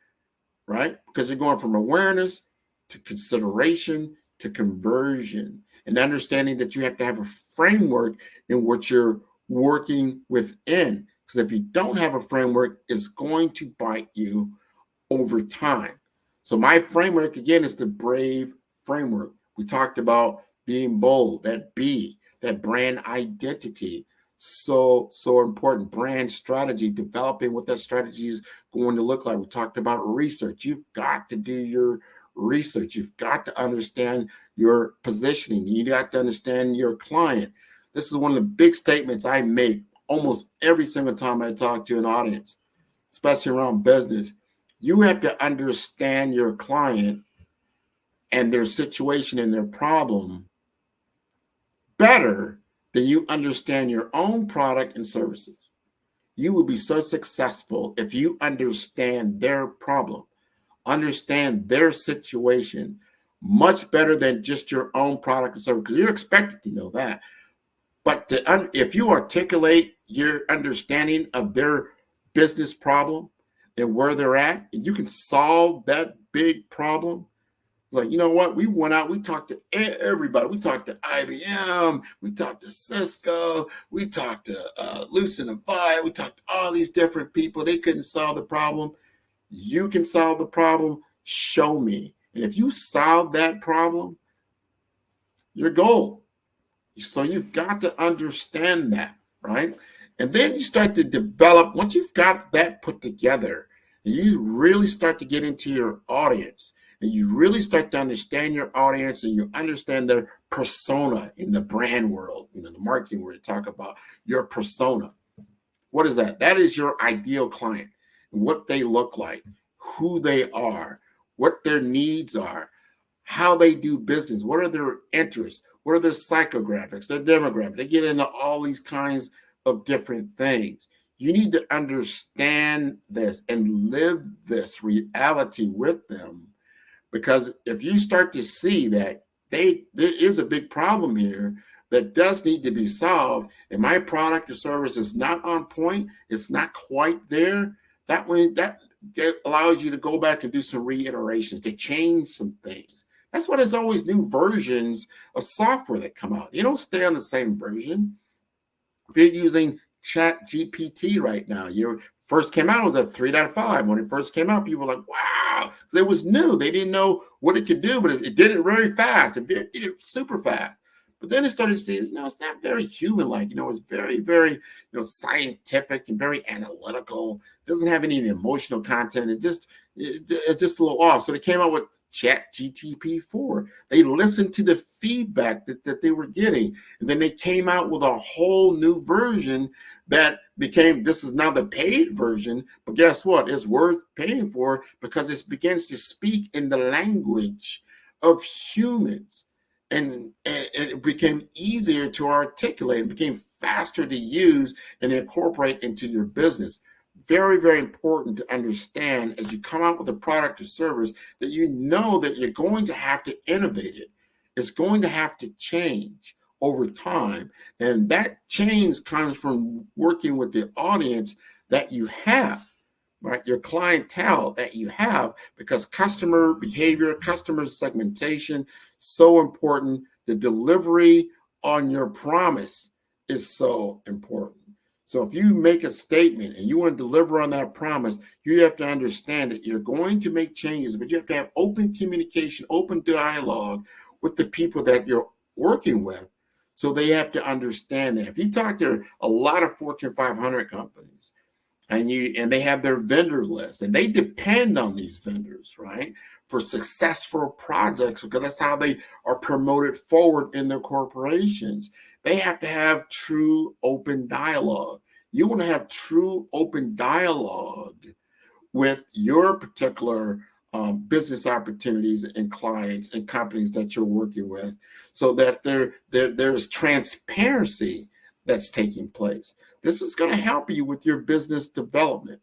right? Because you're going from awareness to consideration to conversion, and understanding that you have to have a framework in what you're working within. Because if you don't have a framework, it's going to bite you over time. So my framework, again, is the BRAVE framework. We talked about being bold, that brand identity. So important. Brand strategy, developing what that strategy is going to look like. We talked about research. You've got to do your research. You've got to understand your positioning. You got to understand your client. This is one of the big statements I make almost every single time I talk to an audience, especially around business. You have to understand your client and their situation and their problem better than you understand your own product and services. You will be so successful if you understand their problem, understand their situation much better than just your own product and service, because you're expected to know that. But if you articulate your understanding of their business problem and where they're at, and you can solve that big problem, like, you know what? We went out, we talked to everybody. We talked to IBM, we talked to Cisco, we talked to Lucent and Vi, we talked to all these different people. They couldn't solve the problem. You can solve the problem. Show me. And if you solve that problem, you're gold. So you've got to understand that, right? And then you start to develop, once you've got that put together, and you really start to get into your audience, and you really start to understand your audience, and you understand their persona in the brand world, the marketing where you talk about your persona. What is that? That is your ideal client, what they look like, who they are, what their needs are, how they do business, what are their interests, what are their psychographics, their demographics. They get into all these kinds of different things. You need to understand this and live this reality with them, because if you start to see that there is a big problem here that does need to be solved, and my product or service is not on point, it's not quite there, that allows you to go back and do some reiterations, to change some things. That's why there's always new versions of software that come out. You don't stay on the same version. If you're using Chat GPT right now, you first came out, it was at 3.5. When it first came out, people were like, wow, because it was new. They didn't know what it could do, but it did it very fast. It did it super fast. But then it started to see, it's not very human-like. It's very, very, scientific and very analytical. It doesn't have any emotional content. It's just a little off. So they came out with Chat GTP 4. They listened to the feedback that they were getting. And then they came out with a whole new version that became, this is now the paid version. But guess what? It's worth paying for because it begins to speak in the language of humans. And it became easier to articulate. It became faster to use and incorporate into your business. Very, very important to understand as you come out with a product or service that you know that you're going to have to innovate it. It's going to have to change over time. And that change comes from working with the audience that you have, right? Your clientele that you have, because customer behavior, customer segmentation, so important. The delivery on your promise is so important. So if you make a statement and you want to deliver on that promise, you have to understand that you're going to make changes, but you have to have open communication, open dialogue with the people that you're working with. So they have to understand that. If you talk to a lot of Fortune 500 companies, and they have their vendor list, and they depend on these vendors, right, for successful projects, because that's how they are promoted forward in their corporations. They have to have true open dialogue. You want to have true open dialogue with your particular business opportunities and clients and companies that you're working with, so that there's transparency that's taking place. This is going to help you with your business development.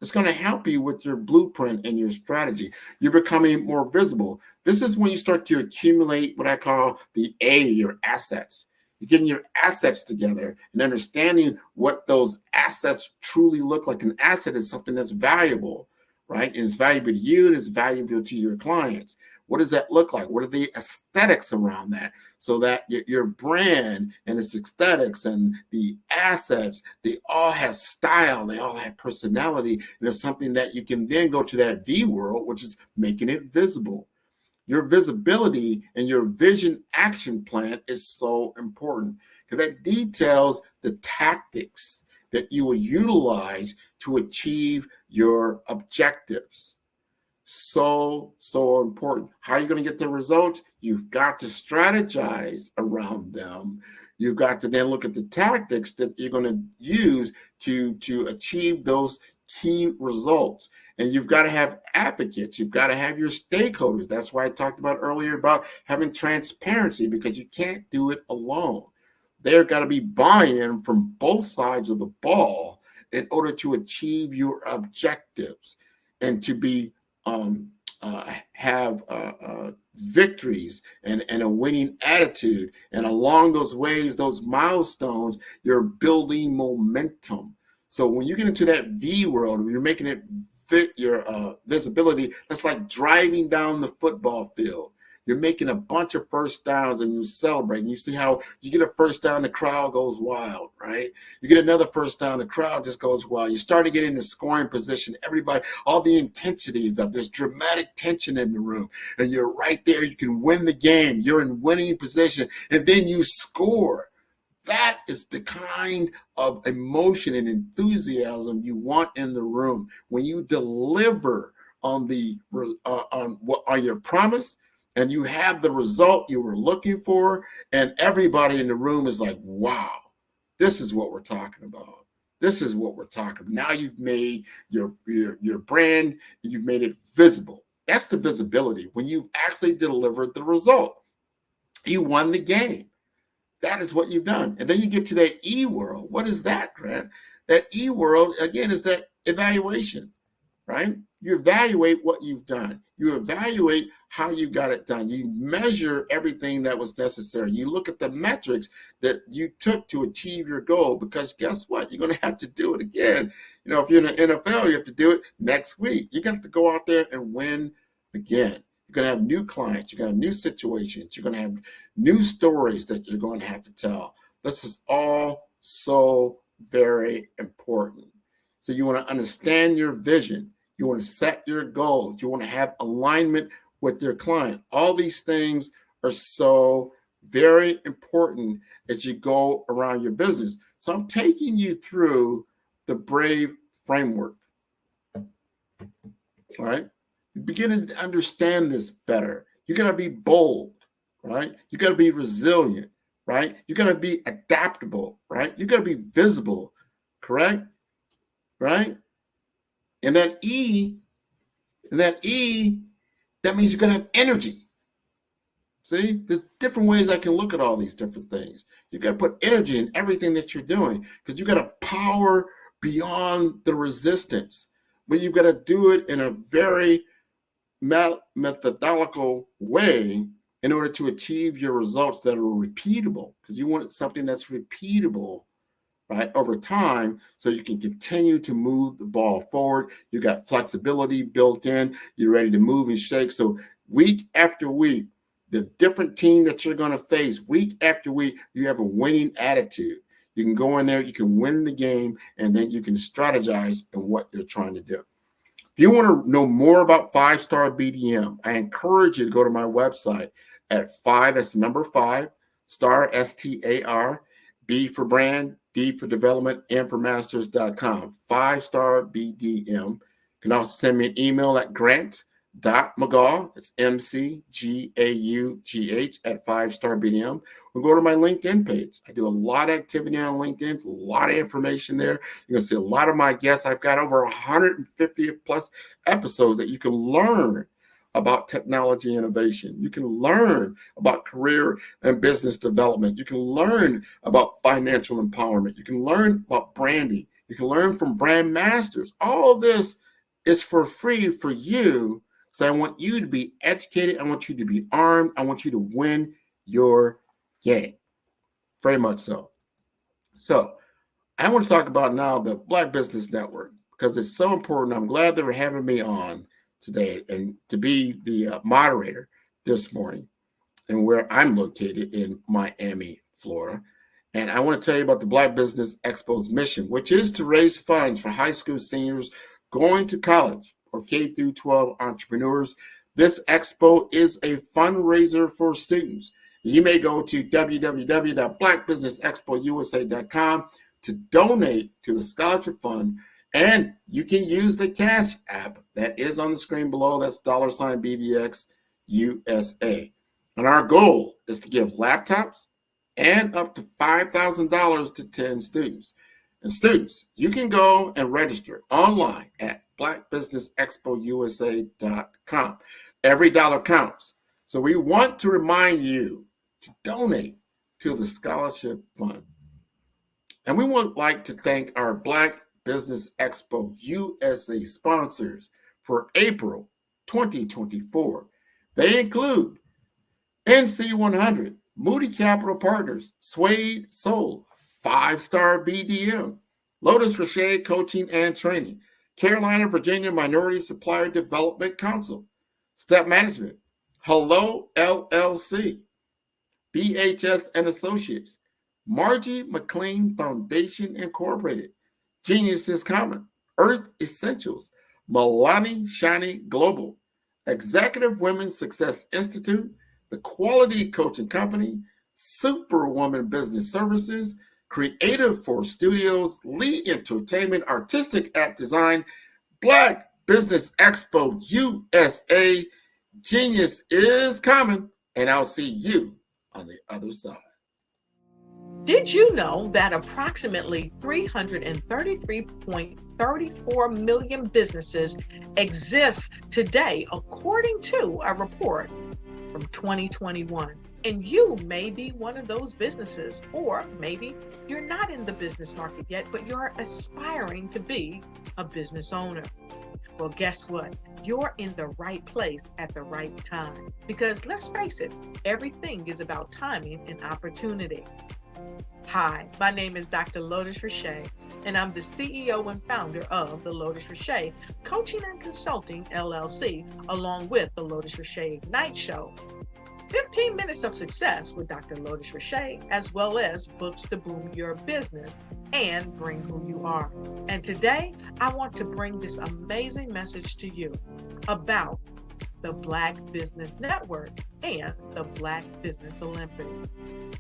It's going to help you with your blueprint and your strategy. You're becoming more visible. This is when you start to accumulate what I call your assets. You're getting your assets together and understanding what those assets truly look like. An asset is something that's valuable, right? And it's valuable to you, and it's valuable to your clients. What does that look like? What are the aesthetics around that? So that your brand and its aesthetics and the assets, they all have style, they all have personality, and it's something that you can then go to that V world, which is making it visible. Your visibility and your vision action plan is so important, because that details the tactics that you will utilize to achieve your objectives. So important. How are you going to get the results? You've got to strategize around them. You've got to then look at the tactics that you're going to use to achieve those key results. And you've got to have advocates. You've got to have your stakeholders. That's why I talked about earlier about having transparency, because you can't do it alone. There got to be buy-in from both sides of the ball in order to achieve your objectives and to be have victories and a winning attitude. And along those ways, those milestones, you're building momentum. So when you get into that V world, when you're making it fit your visibility, that's like driving down the football field. You're making a bunch of first downs and you celebrate. And you see how you get a first down, the crowd goes wild, right? You get another first down, the crowd just goes wild. You start to get in the scoring position. Everybody, all the intensities of this dramatic tension in the room. And you're right there. You can win the game. You're in winning position. And then you score. That is the kind of emotion and enthusiasm you want in the room. When you deliver on on your promise, and you have the result you were looking for, and everybody in the room is like, wow, this is what we're talking about. This is what we're talking about. Now you've made your brand, you've made it visible. That's the visibility, when you've actually delivered the result. You won the game. That is what you've done. And then you get to that E world. What is that, Grant? That E world, again, is that evaluation, right? You evaluate what you've done. You evaluate how you got it done. You measure everything that was necessary. You look at the metrics that you took to achieve your goal, because guess what? You're going to have to do it again. You know, if you're in the NFL, you have to do it next week. You got to go out there and win again. You're going to have new clients. You're going to have new situations. You're going to have new stories that you're going to have to tell. This is all so very important. So you want to understand your vision. You want to set your goals. You want to have alignment with your client. All these things are so very important as you go around your business. So I'm taking you through the BRAVE framework. All right. You begin to understand this better. You got to be bold, right? You got to be resilient, right? You got to be adaptable, right? You got to be visible, correct? Right? And that E, that means you're going to have energy. See, there's different ways I can look at all these different things. You got to put energy in everything that you're doing, because you got to power beyond the resistance. But you've got to do it in a very methodological way in order to achieve your results that are repeatable, because you want something that's repeatable, right, over time, so you can continue to move the ball forward. You got flexibility built in. You're ready to move and shake. So week after week, the different team that you're going to face, week after week, you have a winning attitude. You can go in there, you can win the game, and then you can strategize in what you're trying to do. If you want to know more about 5-Star BDM, I encourage you to go to my website at 5, that's the number 5, star, STAR, B for brand, D for development, M for masters.com, 5-star BDM. You can also send me an email at grant.mcgaugh, it's MCGAUGH at 5-star BDM. Or go to my LinkedIn page. I do a lot of activity on LinkedIn. It's a lot of information there. You're going to see a lot of my guests. I've got over 150 plus episodes that you can learn about technology innovation. You can learn about career and business development. You can learn about financial empowerment. You can learn about branding. You can learn from brand masters. All of this is for free for you. So I want you to be educated. I want you to be armed. I want you to win your game. Very much so. So I want to talk about now the Black Business Network because it's so important. I'm glad they were having me on today and to be the moderator this morning and where I'm located in Miami, Florida. And I want to tell you about the Black Business Expo's mission, which is to raise funds for high school seniors going to college or K through 12 entrepreneurs. This expo is a fundraiser for students. You may go to www.blackbusinessexpousa.com to donate to the scholarship fund, and you can use the Cash app that is on the screen below. That's $BBX USA. And our goal is to give laptops and up to $5,000 to 10 students. And students, you can go and register online at blackbusinessexpousa.com. Every dollar counts. So we want to remind you to donate to the scholarship fund. And we would like to thank our Black Business Expo USA sponsors for April 2024. They include NC100, Moody Capital Partners, Suede Soul, 5-star BDM, Lotus Rocher Coaching and Training, Carolina, Virginia Minority Supplier Development Council, Step Management, Hello LLC, BHS and Associates, Margie McLean Foundation Incorporated, Geniuses Common, Earth Essentials, Milani Shani Global, Executive Women's Success Institute, The Quality Coaching Company, Superwoman Business Services, Creative Force Studios, Lee Entertainment, Artistic App Design, Black Business Expo USA. Genius is coming, and I'll see you on the other side. Did you know that approximately 333.34 million businesses exist today, according to a report from 2021? And you may be one of those businesses, or maybe you're not in the business market yet, but you're aspiring to be a business owner. Well, guess what? You're in the right place at the right time. Because let's face it, everything is about timing and opportunity. Hi, my name is Dr. Lotus Rocher, and I'm the CEO and founder of the Lotus Rocher Coaching and Consulting LLC, along with the Lotus Rocher Ignite Show. 15 minutes of success with Dr. Lotus Rocher, as well as books to boom your business and bring who you are. And today, I want to bring this amazing message to you about the Black Business Network and the Black Business Olympics.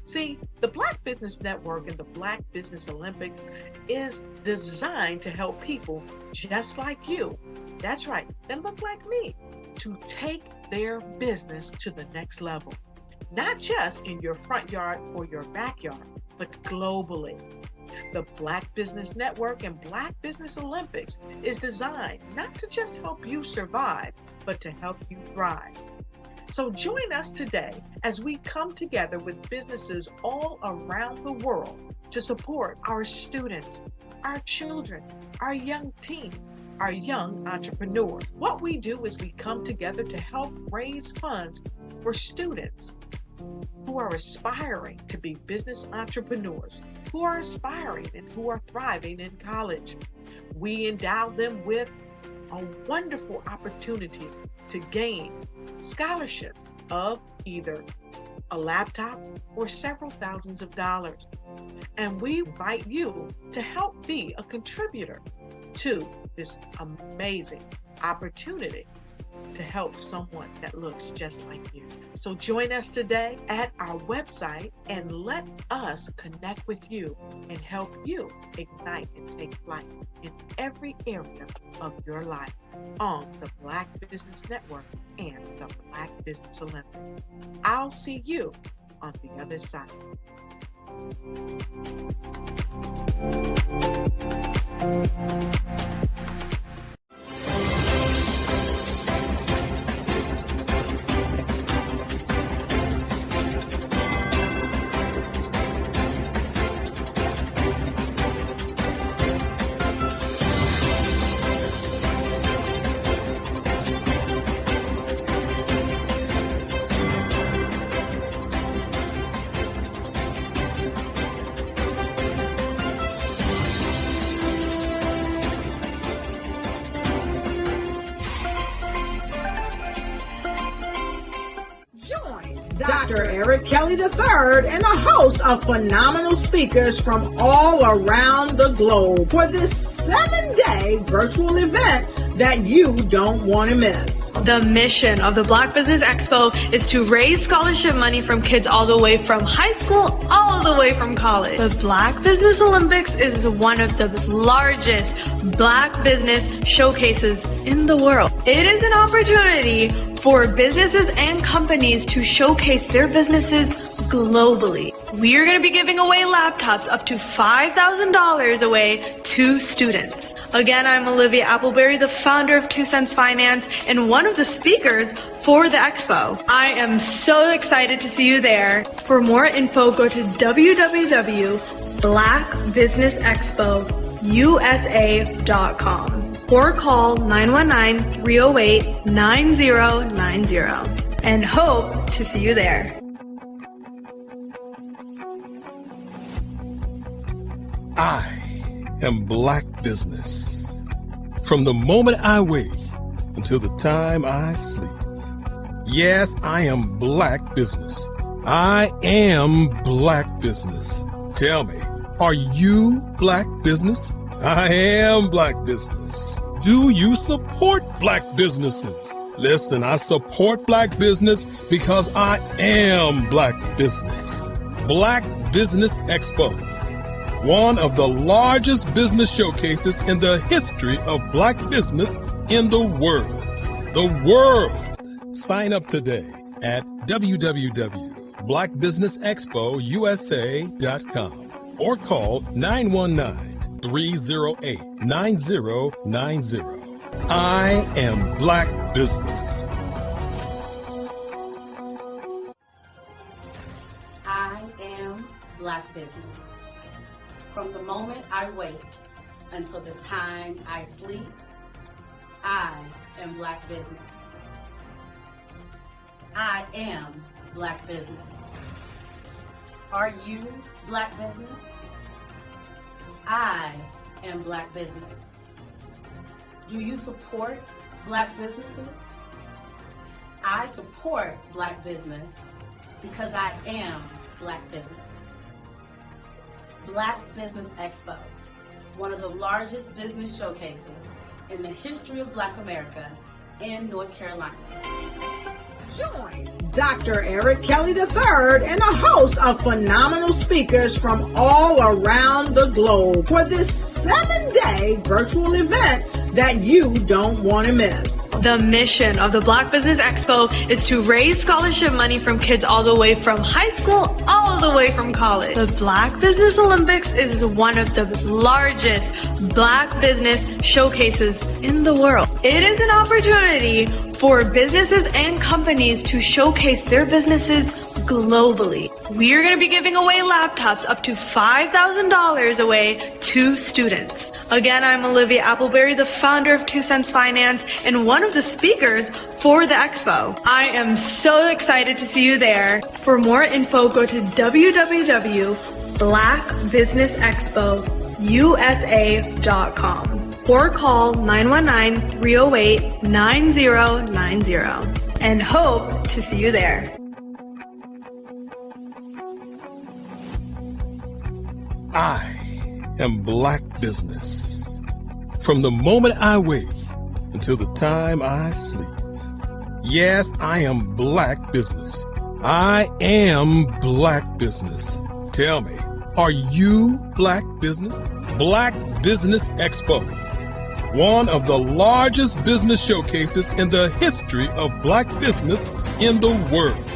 See, the Black Business Network and the Black Business Olympics is designed to help people just like you, that's right, that look like me, to take their business to the next level. Not just in your front yard or your backyard, but globally. The Black Business Network and Black Business Olympics is designed not to just help you survive, but to help you thrive. So join us today as we come together with businesses all around the world to support our students, our children, our young teens, our young entrepreneurs. What we do is we come together to help raise funds for students who are aspiring to be business entrepreneurs, who are aspiring and who are thriving in college. We endow them with a wonderful opportunity to gain scholarship of either a laptop or several thousands of dollars. And we invite you to help be a contributor to this amazing opportunity to help someone that looks just like you. So join us today at our website and let us connect with you and help you ignite and take flight in every area of your life on the Black Business Network and the Black Business Olympics. I'll see you on the other side. Dr. Eric Kelly III and a host of phenomenal speakers from all around the globe for this 7-day virtual event that you don't want to miss. The mission of the Black Business Expo is to raise scholarship money from kids all the way from high school, all the way from college. The Black Business Olympics is one of the largest Black business showcases in the world. It is an opportunity for businesses and companies to showcase their businesses globally. We are going to be giving away laptops up to $5,000 away to students. Again, I'm Olivia Appleberry, the founder of 2 Cents Finance and one of the speakers for the expo. I am so excited to see you there. For more info, go to www.blackbusinessexpousa.com or call 919-308-9090 and hope to see you there. I am Black Business. From the moment I wake until the time I sleep. Yes, I am Black Business. I am Black Business. Tell me, are you Black Business? I am Black Business. Do you support Black businesses? Listen, I support Black business because I am Black Business. Black Business Expo, one of the largest business showcases in the history of Black business in the world. The world! Sign up today at www.blackbusinessexpousa.com or call 919-308-9090. I am Black Business. I am Black Business. From the moment I wake until the time I sleep, I am Black Business. I am Black Business. Are you Black Business? I am Black Business. Do you support Black businesses? I support Black business because I am Black Business. Black Business Expo, one of the largest business showcases in the history of Black America in North Carolina. Join Dr. Eric Kelly III and a host of phenomenal speakers from all around the globe for this 7-day virtual event that you don't want to miss. The mission of the Black Business Expo is to raise scholarship money from kids all the way from high school, all the way from college. The Black Business Olympics is one of the largest Black business showcases in the world. It is an opportunity for businesses and companies to showcase their businesses globally. We are going to be giving away laptops up to $5,000 away to students. Again, I'm Olivia Appleberry, the founder of 2 Cents Finance and one of the speakers for the expo. I am so excited to see you there. For more info, go to www.blackbusinessexpousa.com or call 919-308-9090 and hope to see you there. I am Black Business. From the moment I wake until the time I sleep. Yes, I am Black Business. I am Black Business. Tell me, are you Black Business? Black Business Expo, one of the largest business showcases in the history of Black business in the world.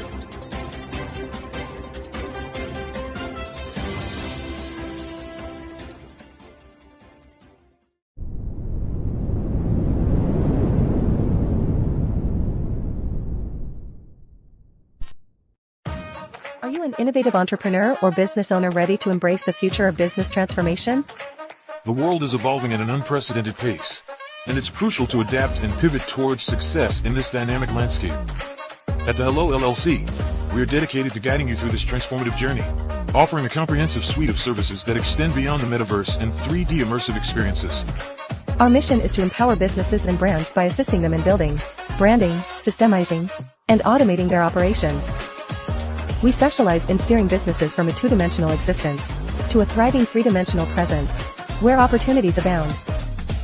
Are you an innovative entrepreneur or business owner ready to embrace the future of business transformation? The world is evolving at an unprecedented pace, and it's crucial to adapt and pivot towards success in this dynamic landscape. At the Hello LLC, we are dedicated to guiding you through this transformative journey, offering a comprehensive suite of services that extend beyond the metaverse and 3D immersive experiences. Our mission is to empower businesses and brands by assisting them in building, branding, systemizing, and automating their operations. We specialize in steering businesses from a two-dimensional existence to a thriving three-dimensional presence, where opportunities abound.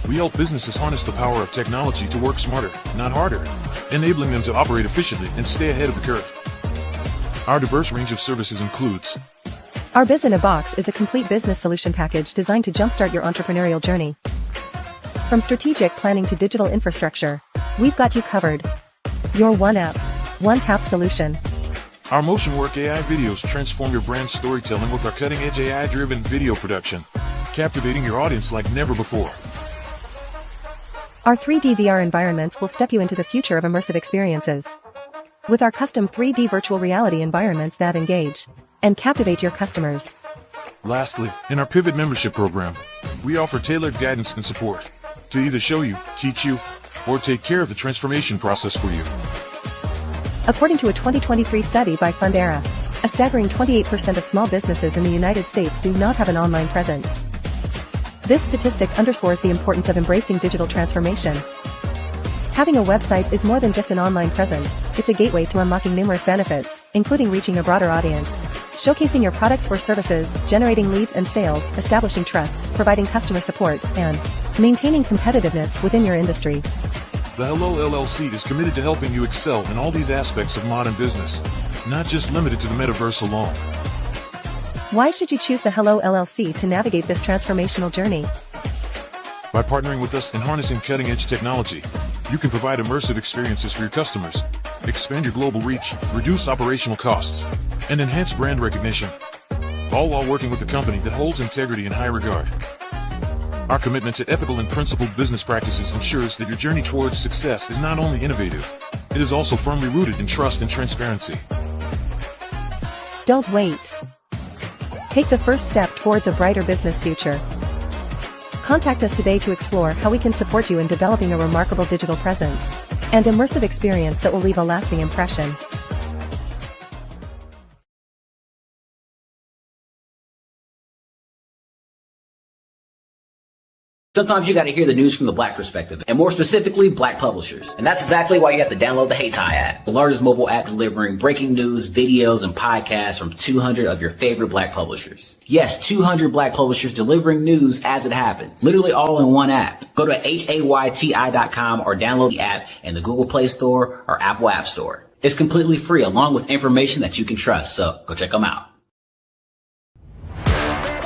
We help businesses harness the power of technology to work smarter, not harder, enabling them to operate efficiently and stay ahead of the curve. Our diverse range of services includes: Our Biz in a Box is a complete business solution package designed to jumpstart your entrepreneurial journey. From strategic planning to digital infrastructure, we've got you covered. Your one app, one tap solution. Our Motion Work AI videos transform your brand storytelling with our cutting-edge AI-driven video production, captivating your audience like never before. Our 3D VR environments will step you into the future of immersive experiences. With our custom 3D virtual reality environments that engage and captivate your customers. Lastly, in our Pivot membership program, we offer tailored guidance and support to either show you, teach you, or take care of the transformation process for you. According to a 2023 study by Fundera, a staggering 28% of small businesses in the United States do not have an online presence. This statistic underscores the importance of embracing digital transformation. Having a website is more than just an online presence, it's a gateway to unlocking numerous benefits, including reaching a broader audience, showcasing your products or services, generating leads and sales, establishing trust, providing customer support, and maintaining competitiveness within your industry. The Hello LLC is committed to helping you excel in all these aspects of modern business, not just limited to the metaverse alone. Why should you choose the Hello LLC to navigate this transformational journey? By partnering with us and harnessing cutting-edge technology, you can provide immersive experiences for your customers, expand your global reach, reduce operational costs, and enhance brand recognition, all while working with a company that holds integrity in high regard. Our commitment to ethical and principled business practices ensures that your journey towards success is not only innovative, it is also firmly rooted in trust and transparency. Don't wait. Take the first step towards a brighter business future. Contact us today to explore how we can support you in developing a remarkable digital presence and immersive experience that will leave a lasting impression. Sometimes you got to hear the news from the Black perspective, and more specifically, Black publishers. And that's exactly why you have to download the Hey Tie app, the largest mobile app delivering breaking news, videos, and podcasts from 200 of your favorite Black publishers. Yes, 200 Black publishers delivering news as it happens, literally all in one app. Go to HAYTI.com or download the app in the Google Play Store or Apple App Store. It's completely free, along with information that you can trust, so go check them out.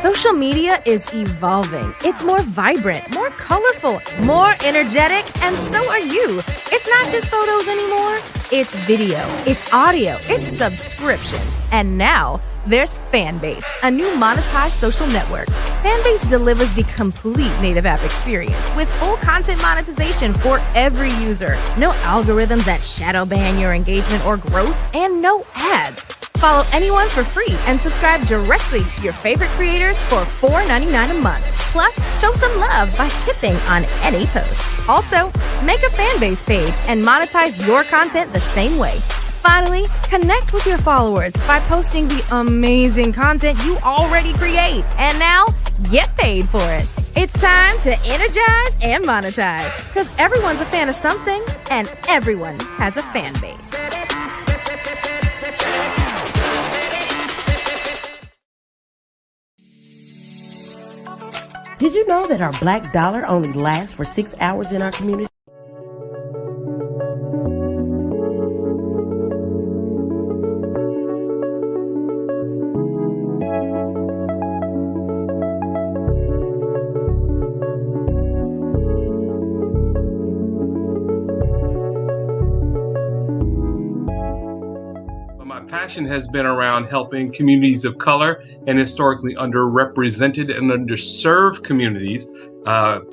Social media is evolving. It's more vibrant, more colorful, more energetic, and so are you. It's not just photos anymore. It's video, it's audio, it's subscriptions. And now there's Fanbase, a new monetized social network. Fanbase delivers the complete native app experience with full content monetization for every user. No algorithms that shadow ban your engagement or growth, and no ads. Follow anyone for free and subscribe directly to your favorite creators for $4.99 a month. Plus, show some love by tipping on any post. Also, make a Fanbase page and monetize your content the same way. Finally, connect with your followers by posting the amazing content you already create. And now, get paid for it. It's time to energize and monetize. Because everyone's a fan of something, and everyone has a fan base. Did you know that our black dollar only lasts for 6 hours in our community? passion has been around helping communities of color and historically underrepresented and underserved communities,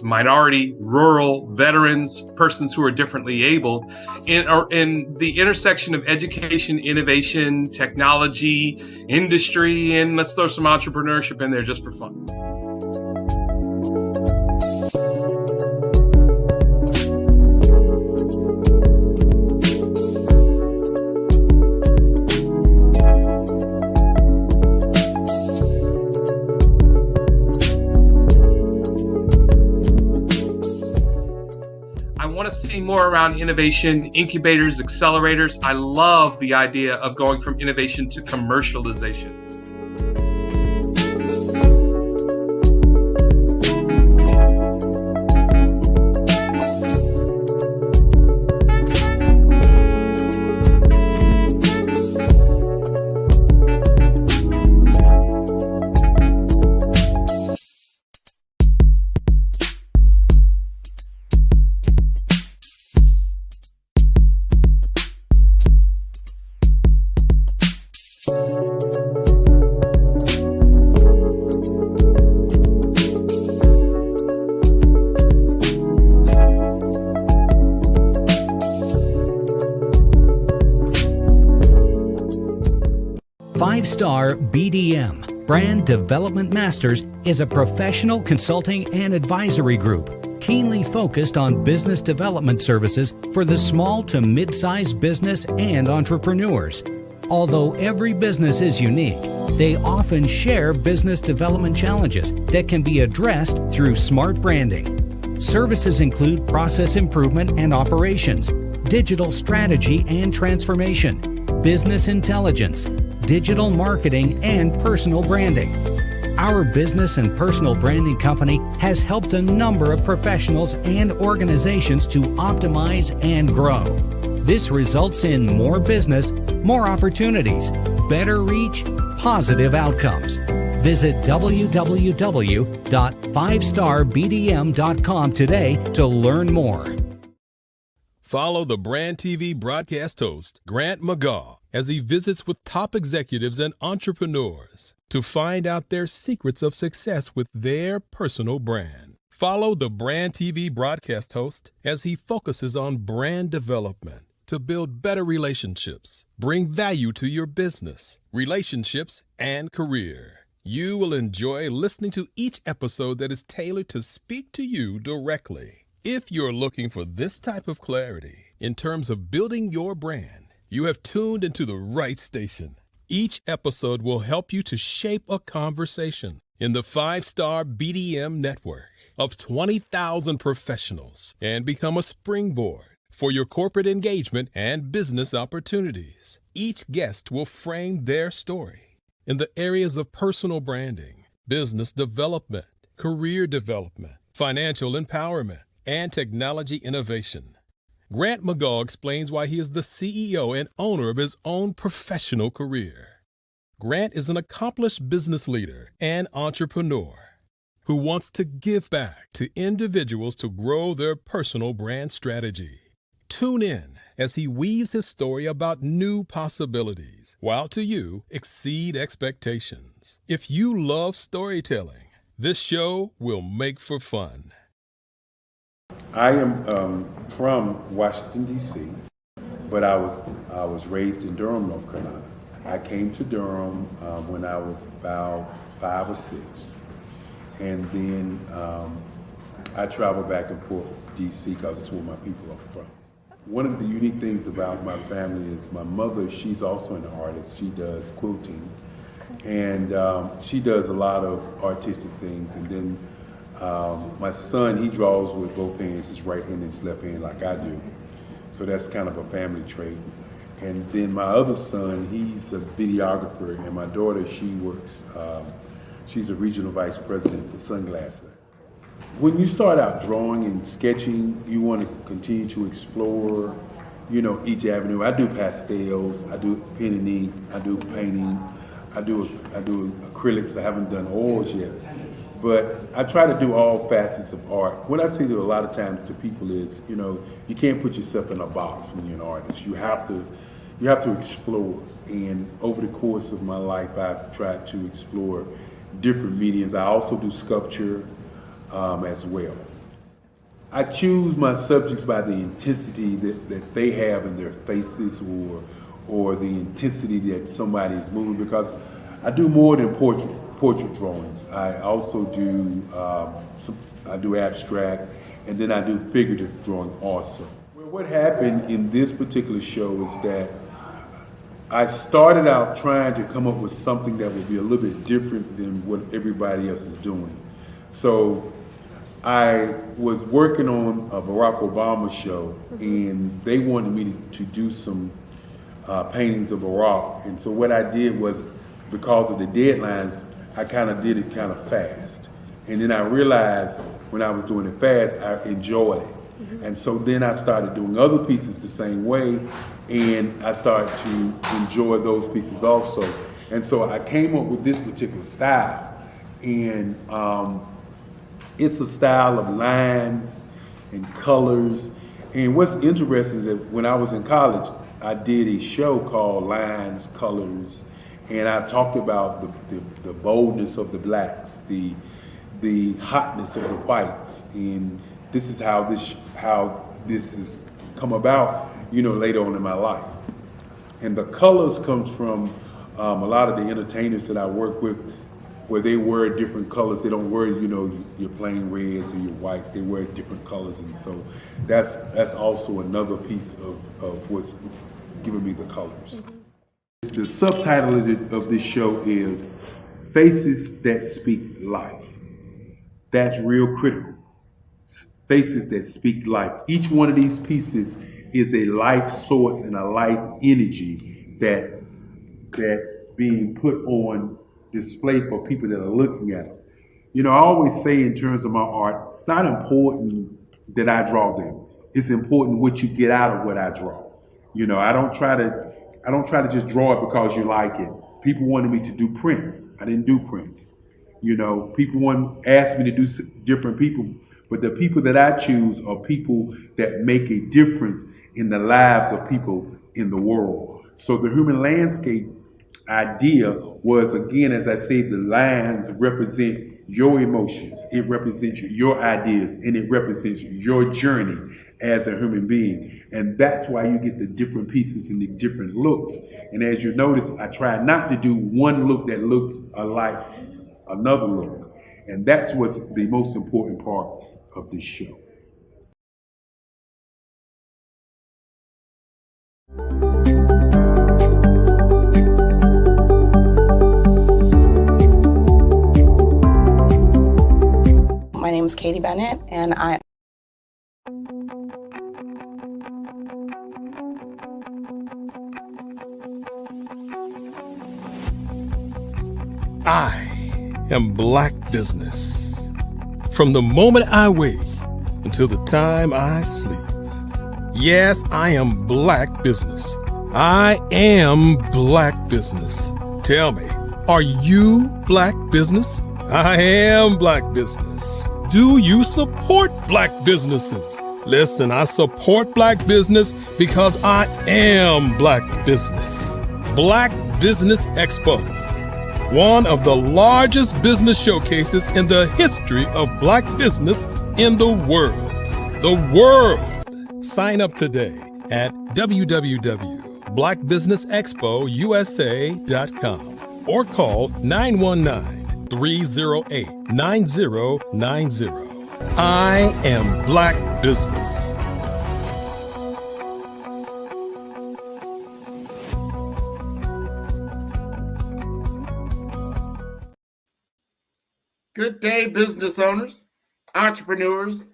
minority, rural, veterans, persons who are differently abled, in the intersection of education, innovation, technology, industry, and let's throw some entrepreneurship in there just for fun. See more around innovation, incubators, accelerators. I love the idea of going from innovation to commercialization. Five-Star BDM, Brand Development Masters, is a professional consulting and advisory group keenly focused on business development services for the small to mid-sized business and entrepreneurs. Although every business is unique, they often share business development challenges that can be addressed through smart branding. Services include process improvement and operations, digital strategy and transformation, business intelligence, digital marketing, and personal branding. Our business and personal branding company has helped a number of professionals and organizations to optimize and grow. This results in more business, more opportunities, better reach, positive outcomes. Visit www.fivestarbdm.com today to learn more. Follow the Brand TV broadcast host, Grant McGaw, as he visits with top executives and entrepreneurs to find out their secrets of success with their personal brand. Follow the Brand TV broadcast host as he focuses on brand development to build better relationships, bring value to your business, relationships, and career. You will enjoy listening to each episode that is tailored to speak to you directly. If you're looking for this type of clarity in terms of building your brand, you have tuned into the right station. Each episode will help you to shape a conversation in the 5-Star BDM network of 20,000 professionals and become a springboard for your corporate engagement and business opportunities. Each guest will frame their story in the areas of personal branding, business development, career development, financial empowerment, and technology innovation. Grant McGaw explains why he is the CEO and owner of his own professional career. Grant is an accomplished business leader and entrepreneur who wants to give back to individuals to grow their personal brand strategy. Tune in as he weaves his story about new possibilities, while to you exceed expectations. If you love storytelling, this show will make for fun. I am from Washington, D.C., but I was raised in Durham, North Carolina. I came to Durham when I was about 5 or 6, and then I traveled back and forth to D.C. because it's where my people are from. One of the unique things about my family is my mother, she's also an artist. She does quilting, and she does a lot of artistic things. And then my son, he draws with both hands, his right hand and his left hand like I do. So that's kind of a family trait. And then my other son, he's a videographer, and my daughter, she works, she's a regional vice president for Sunglass Lab. When you start out drawing and sketching, you want to continue to explore, each avenue. I do pastels, I do pen and ink, I do painting, I do acrylics. I haven't done oils yet, but I try to do all facets of art. What I say to a lot of times to people is, you can't put yourself in a box when you're an artist. You have to explore. And over the course of my life, I've tried to explore different mediums. I also do sculpture as well. I choose my subjects by the intensity that they have in their faces, or the intensity that somebody is moving, because I do more than portrait drawings. I also do I do abstract, and then I do figurative drawing also. Well, what happened in this particular show is that I started out trying to come up with something that would be a little bit different than what everybody else is doing. So I was working on a Barack Obama show, and they wanted me to do some paintings of Barack. And so what I did was, because of the deadlines, I kind of did it kind of fast. And then I realized when I was doing it fast, I enjoyed it. And so then I started doing other pieces the same way, and I started to enjoy those pieces also. And so I came up with this particular style, and it's a style of lines and colors. And what's interesting is that when I was in college, I did a show called Lines, Colors, and I talked about the boldness of the blacks, the hotness of the whites, and this is how this has come about, later on in my life. And the colors comes from a lot of the entertainers that I work with, where they wear different colors. They don't wear, your plain reds or your whites. They wear different colors, and so that's also another piece of what's giving me the colors. The subtitle of this show is Faces That Speak Life. That's real critical. Faces that speak life. Each one of these pieces is a life source and a life energy that's being put on display for people that are looking at it. I always say in terms of my art, it's not important that I draw them. It's important what you get out of what I draw. I don't try to just draw it because you like it. People wanted me to do prints. I didn't do prints. People asked me to do different people, but the people that I choose are people that make a difference in the lives of people in the world. So the human landscape idea was, again, as I say, the lines represent your emotions, it represents your ideas, and it represents your journey as a human being. And that's why you get the different pieces and the different looks. And as you notice, I try not to do one look that looks alike another look. And that's what's the most important part of this show. My name is Katie Bennett, and I am Black Business. From the moment I wake until the time I sleep. Yes, I am Black Business. I am Black Business. Tell me, are you Black Business? I am Black Business. Do you support Black businesses? Listen, I support Black business because I am Black Business. Black Business Expo, one of the largest business showcases in the history of Black business in the world. The world! Sign up today at www.blackbusinessexpousa.com or call 919-308-9090. I am Black Business. Good day, business owners, entrepreneurs,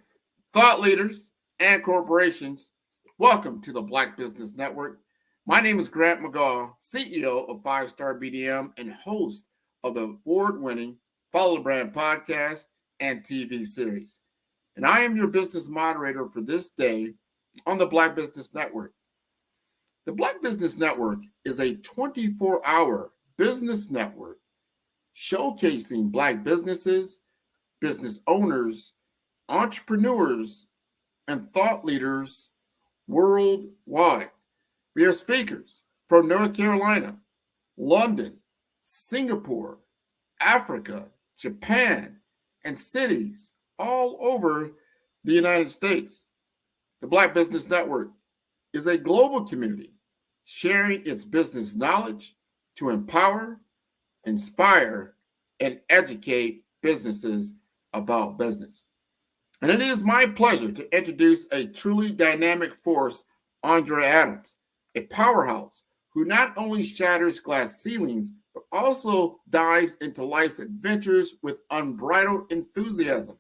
thought leaders, and corporations. Welcome to the Black Business Network. My name is Grant McGaw, CEO of 5-Star BDM and host of the award-winning Follow the Brand podcast and TV series. And I am your business moderator for this day on the Black Business Network. The Black Business Network is a 24-hour business network showcasing Black businesses, business owners, entrepreneurs, and thought leaders worldwide. We are speakers, from North Carolina, London, Singapore, Africa, Japan, and cities all over the United States. The Black Business Network is a global community sharing its business knowledge to empower, inspire, and educate businesses about business. And it is my pleasure to introduce a truly dynamic force, Andrea Adams, a powerhouse who not only shatters glass ceilings, but also dives into life's adventures with unbridled enthusiasm.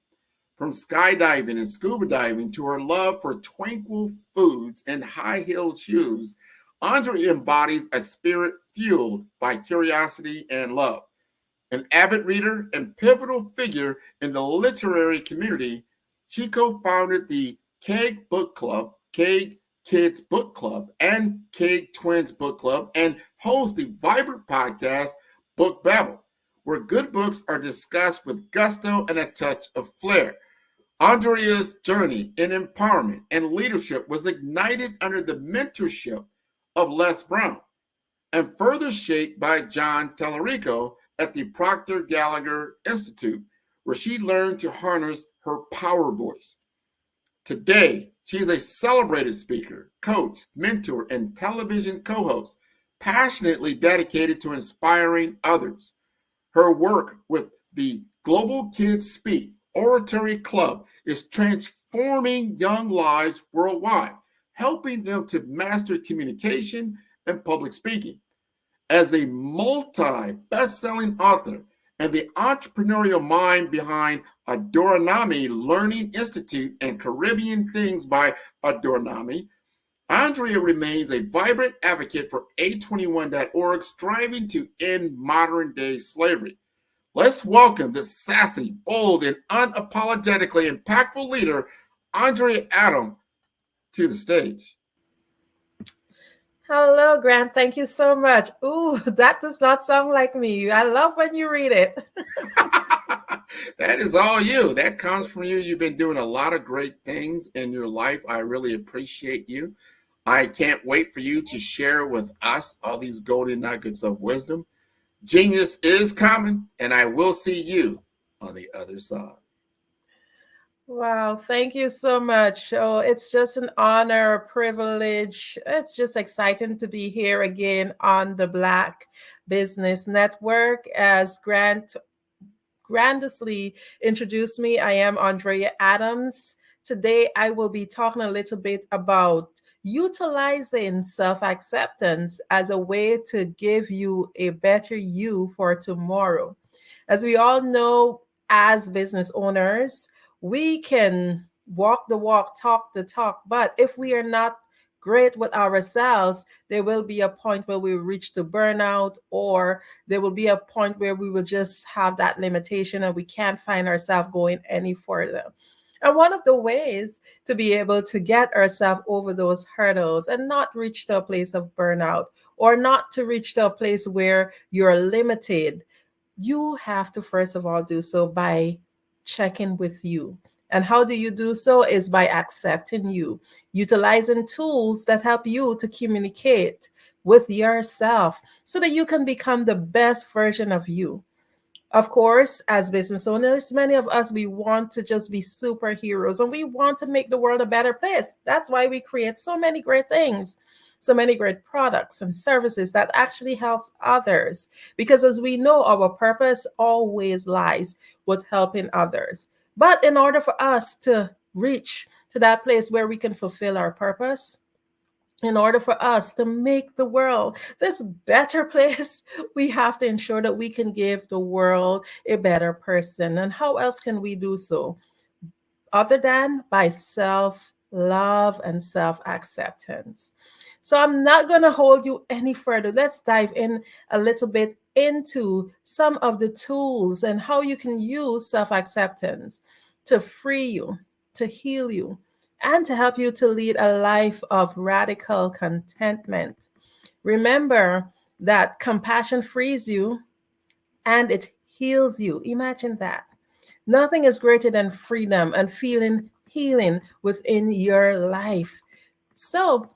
From skydiving and scuba diving to her love for tranquil foods and high-heeled shoes, Andrea embodies a spirit fueled by curiosity and love. An avid reader and pivotal figure in the literary community, she co-founded the Keg Book Club, Keg Kids Book Club, and Keg Twins Book Club, and hosts the vibrant podcast Book Babble, where good books are discussed with gusto and a touch of flair. Andrea's journey in empowerment and leadership was ignited under the mentorship of Les Brown and further shaped by John Tallarico at the Proctor Gallagher Institute, where she learned to harness her power voice. Today, she is a celebrated speaker, coach, mentor, and television co-host, passionately dedicated to inspiring others. Her work with the Global Kids Speak Oratory Club is transforming young lives worldwide, helping them to master communication and public speaking. As a multi-best-selling author and the entrepreneurial mind behind Adoranami Learning Institute and Caribbean Things by Adoranami, Andrea remains a vibrant advocate for A21.org, striving to end modern-day slavery. Let's welcome the sassy, bold, and unapologetically impactful leader, Andrea Adams, to the stage. Hello, Grant. Thank you so much. Ooh, that does not sound like me. I love when you read it. That is all you. That comes from you. You've been doing a lot of great things in your life. I really appreciate you. I can't wait for you to share with us all these golden nuggets of wisdom. Genius is coming, and I will see you on the other side. Wow, thank you so much. Oh, it's just an honor, a privilege. It's just exciting to be here again on the Black Business Network. As Grant grandiously introduced me, I am Andrea Adams. Today, I will be talking a little bit about utilizing self-acceptance as a way to give you a better you for tomorrow. As we all know, as business owners, we can walk the walk, talk the talk, but if we are not great with ourselves, there will be a point where we reach to burnout, or there will be a point where we will just have that limitation and we can't find ourselves going any further. And one of the ways to be able to get ourselves over those hurdles and not reach to a place of burnout, or not to reach to a place where you're limited, you have to first of all do so by checking with you. And how do you do so? Is by accepting you, utilizing tools that help you to communicate with yourself so that you can become the best version of you. Of course, as business owners, many of us, we want to just be superheroes and we want to make the world a better place. That's why we create so many great things, so many great products and services that actually helps others. Because as we know, our purpose always lies with helping others. But in order for us to reach to that place where we can fulfill our purpose, in order for us to make the world this better place, we have to ensure that we can give the world a better person. And how else can we do so other than by self-love and self-acceptance? So I'm not going to hold you any further. Let's dive in a little bit into some of the tools and how you can use self-acceptance to free you, to heal you, and to help you to lead a life of radical contentment. Remember that compassion frees you and it heals you. Imagine that. Nothing is greater than freedom and feeling healing within your life. So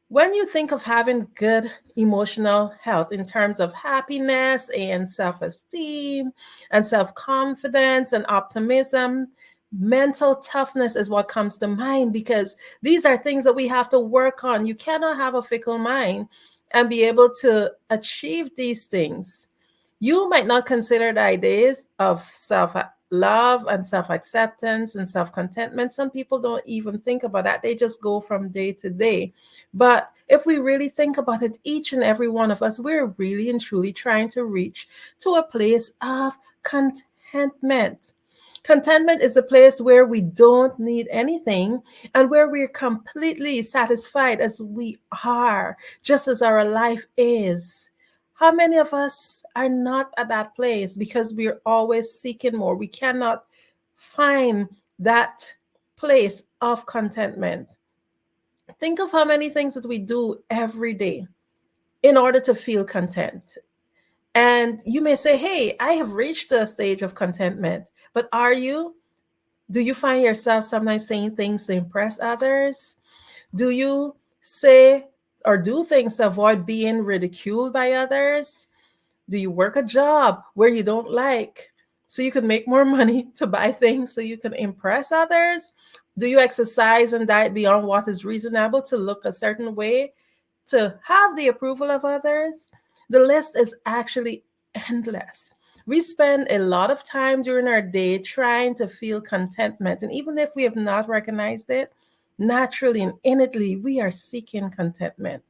When you think of having good emotional health in terms of happiness and self-esteem and self-confidence and optimism, mental toughness is what comes to mind, because these are things that we have to work on. You cannot have a fickle mind and be able to achieve these things. You might not consider the ideas of self-love and self-acceptance and self-contentment. Some people don't even think about that. They just go from day to day. But if we really think about it, each and every one of us, we're really and truly trying to reach to a place of contentment. Contentment is a place where we don't need anything and where we're completely satisfied as we are, just as our life is. How many of us are not at that place because we're always seeking more? We cannot find that place of contentment. Think of how many things that we do every day in order to feel content. And you may say, hey, I have reached a stage of contentment, but are you? Do you find yourself sometimes saying things to impress others? Do you say or do things to avoid being ridiculed by others? Do you work a job where you don't like so you can make more money to buy things so you can impress others? Do you exercise and diet beyond what is reasonable to look a certain way to have the approval of others? The list is actually endless. We spend a lot of time during our day trying to feel contentment. And even if we have not recognized it, naturally and innately, we are seeking contentment.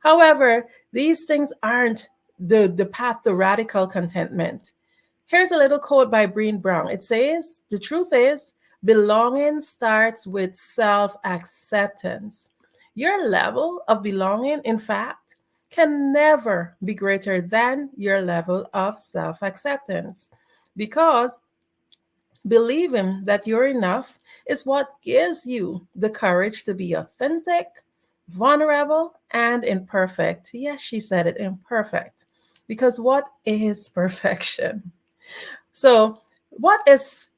However, these things aren't the path to radical contentment. Here's a little quote by Brené Brown. It says, the truth is, belonging starts with self-acceptance. Your level of belonging, in fact, can never be greater than your level of self-acceptance, because believing that you're enough is what gives you the courage to be authentic, vulnerable, and imperfect. Yes, she said it, imperfect. Because what is perfection? So, what is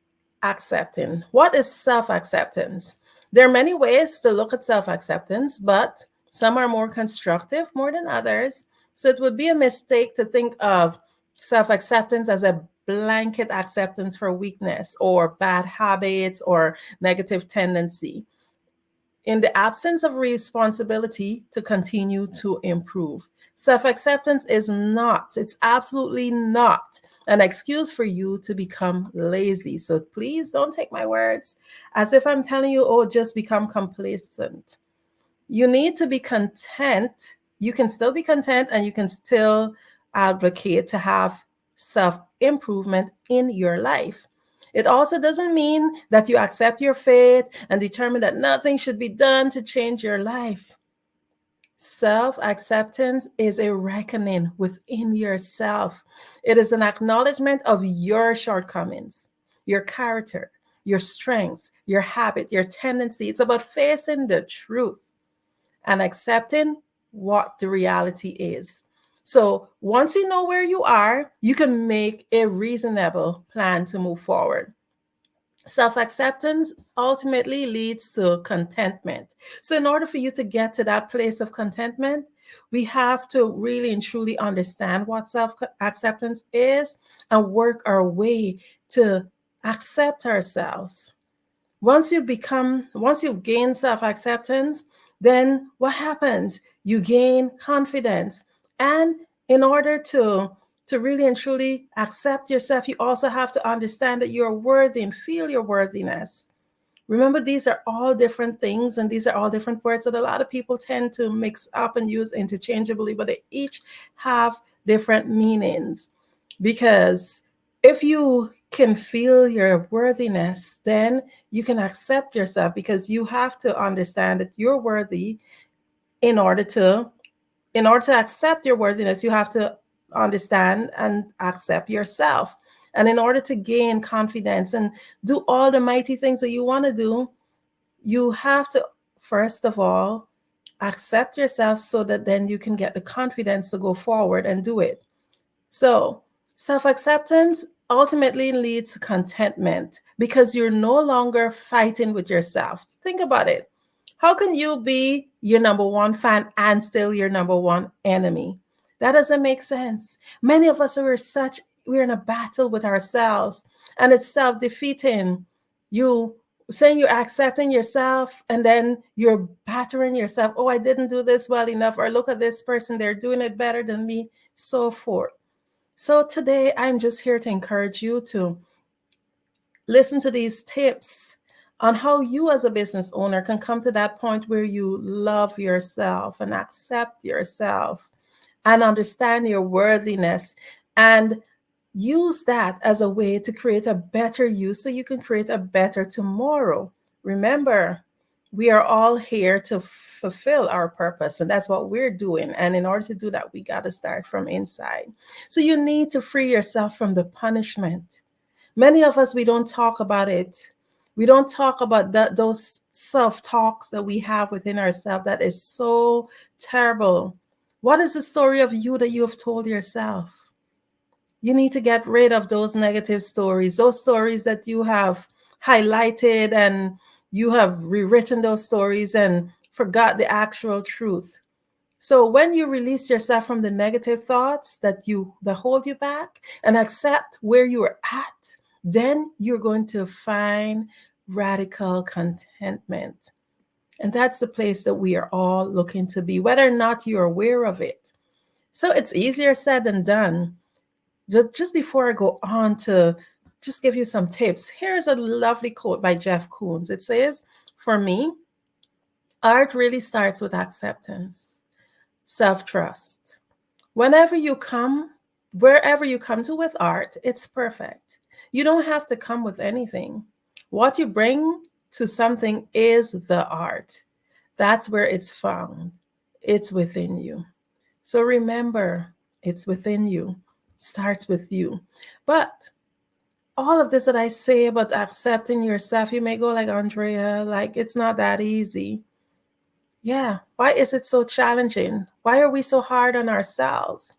accepting? What is self-acceptance? There are many ways to look at self-acceptance, but some are more constructive more than others. So it would be a mistake to think of self-acceptance as a blanket acceptance for weakness or bad habits or negative tendency, in the absence of responsibility to continue to improve. Self-acceptance is not, it's absolutely not an excuse for you to become lazy. So please don't take my words as if I'm telling you, oh, just become complacent. You need to be content. You can still be content and you can still advocate to have self-improvement in your life. It also doesn't mean that you accept your fate and determine that nothing should be done to change your life. Self-acceptance is a reckoning within yourself. It is an acknowledgement of your shortcomings, your character, your strengths, your habit, your tendency. It's about facing the truth and accepting what the reality is. So once you know where you are, you can make a reasonable plan to move forward. Self-acceptance ultimately leads to contentment. So in order for you to get to that place of contentment, we have to really and truly understand what self-acceptance is and work our way to accept ourselves. Once you've gained self-acceptance, then what happens? You gain confidence. And in order to really and truly accept yourself, you also have to understand that you're worthy and feel your worthiness. Remember, these are all different things and these are all different words that a lot of people tend to mix up and use interchangeably, but they each have different meanings. Because if you can feel your worthiness, then you can accept yourself, because you have to understand that you're worthy. In order to accept your worthiness, you have to understand and accept yourself. And in order to gain confidence and do all the mighty things that you want to do, you have to, first of all, accept yourself so that then you can get the confidence to go forward and do it. So self-acceptance ultimately leads to contentment, because you're no longer fighting with yourself. Think about it. How can you be your number one fan and still your number one enemy. That doesn't make sense. Many of us we're in a battle with ourselves, and it's self-defeating. You saying you're accepting yourself, and then you're battering yourself. Oh, I didn't do this well enough, or look at this person, they're doing it better than me, so forth. So today I'm just here to encourage you to listen to these tips on how you as a business owner can come to that point where you love yourself and accept yourself and understand your worthiness, and use that as a way to create a better you so you can create a better tomorrow. Remember, we are all here to fulfill our purpose, and that's what we're doing. And in order to do that, we got to start from inside. So you need to free yourself from the punishment. Many of us, we don't talk about it. We don't talk about those self-talks that we have within ourselves that is so terrible. What is the story of you that you have told yourself? You need to get rid of those negative stories, those stories that you have highlighted and you have rewritten those stories and forgot the actual truth. So when you release yourself from the negative thoughts that hold you back and accept where you are at, then you're going to find radical contentment. And that's the place that we are all looking to be, whether or not you're aware of it. So it's easier said than done. Just before I go on to just give you some tips, here's a lovely quote by Jeff Koons. It says, "For me, art really starts with acceptance, self-trust. Wherever you come to with art, it's perfect. You don't have to come with anything. What you bring to something is the art. That's where it's found. It's within you. So remember, it's within you. Starts with you." But all of this that I say about accepting yourself, you may go like, "Andrea, like it's not that easy." Yeah. Why is it so challenging? Why are we so hard on ourselves?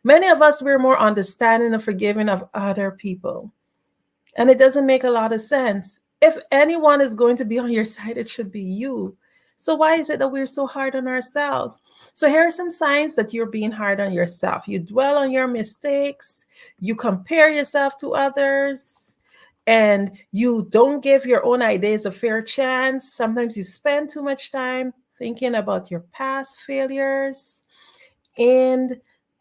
Many of us, we're more understanding and forgiving of other people. And it doesn't make a lot of sense. If anyone is going to be on your side, it should be you. So why is it that we're so hard on ourselves? So here are some signs that you're being hard on yourself. You dwell on your mistakes. You compare yourself to others. And you don't give your own ideas a fair chance. Sometimes you spend too much time thinking about your past failures. And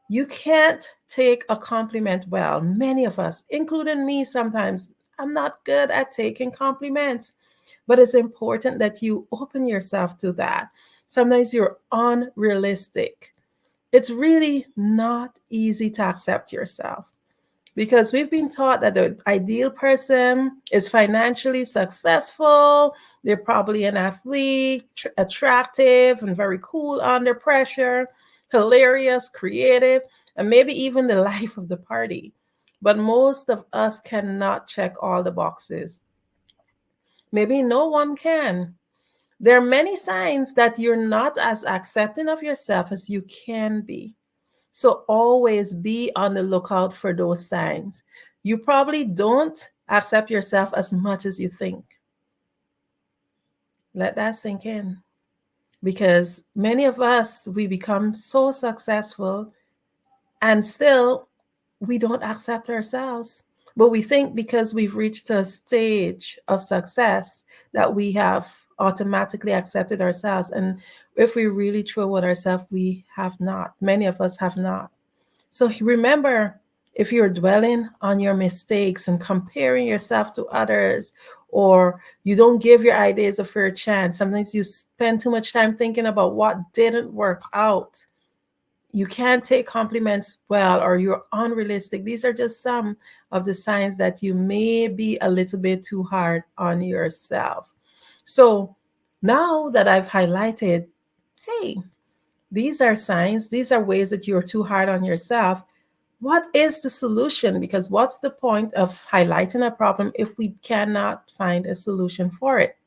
you can't take a compliment well. Many of us, including me sometimes, I'm not good at taking compliments. But it's important that you open yourself to that. Sometimes you're unrealistic. It's really not easy to accept yourself because we've been taught that the ideal person is financially successful. They're probably an athlete, attractive, and very cool under pressure, hilarious, creative, and maybe even the life of the party. But most of us cannot check all the boxes. Maybe no one can. There are many signs that you're not as accepting of yourself as you can be. So always be on the lookout for those signs. You probably don't accept yourself as much as you think. Let that sink in. Because many of us, we become so successful and still we don't accept ourselves. But we think because we've reached a stage of success that we have automatically accepted ourselves. And if we really true with ourselves, we have not. Many of us have not. So remember, if you're dwelling on your mistakes and comparing yourself to others, or you don't give your ideas a fair chance, sometimes you spend too much time thinking about what didn't work out. You can't take compliments well, or you're unrealistic. These are just some of the signs that you may be a little bit too hard on yourself. So now that I've highlighted, hey, these are signs, these are ways that you're too hard on yourself. What is the solution? Because what's the point of highlighting a problem if we cannot find a solution for it?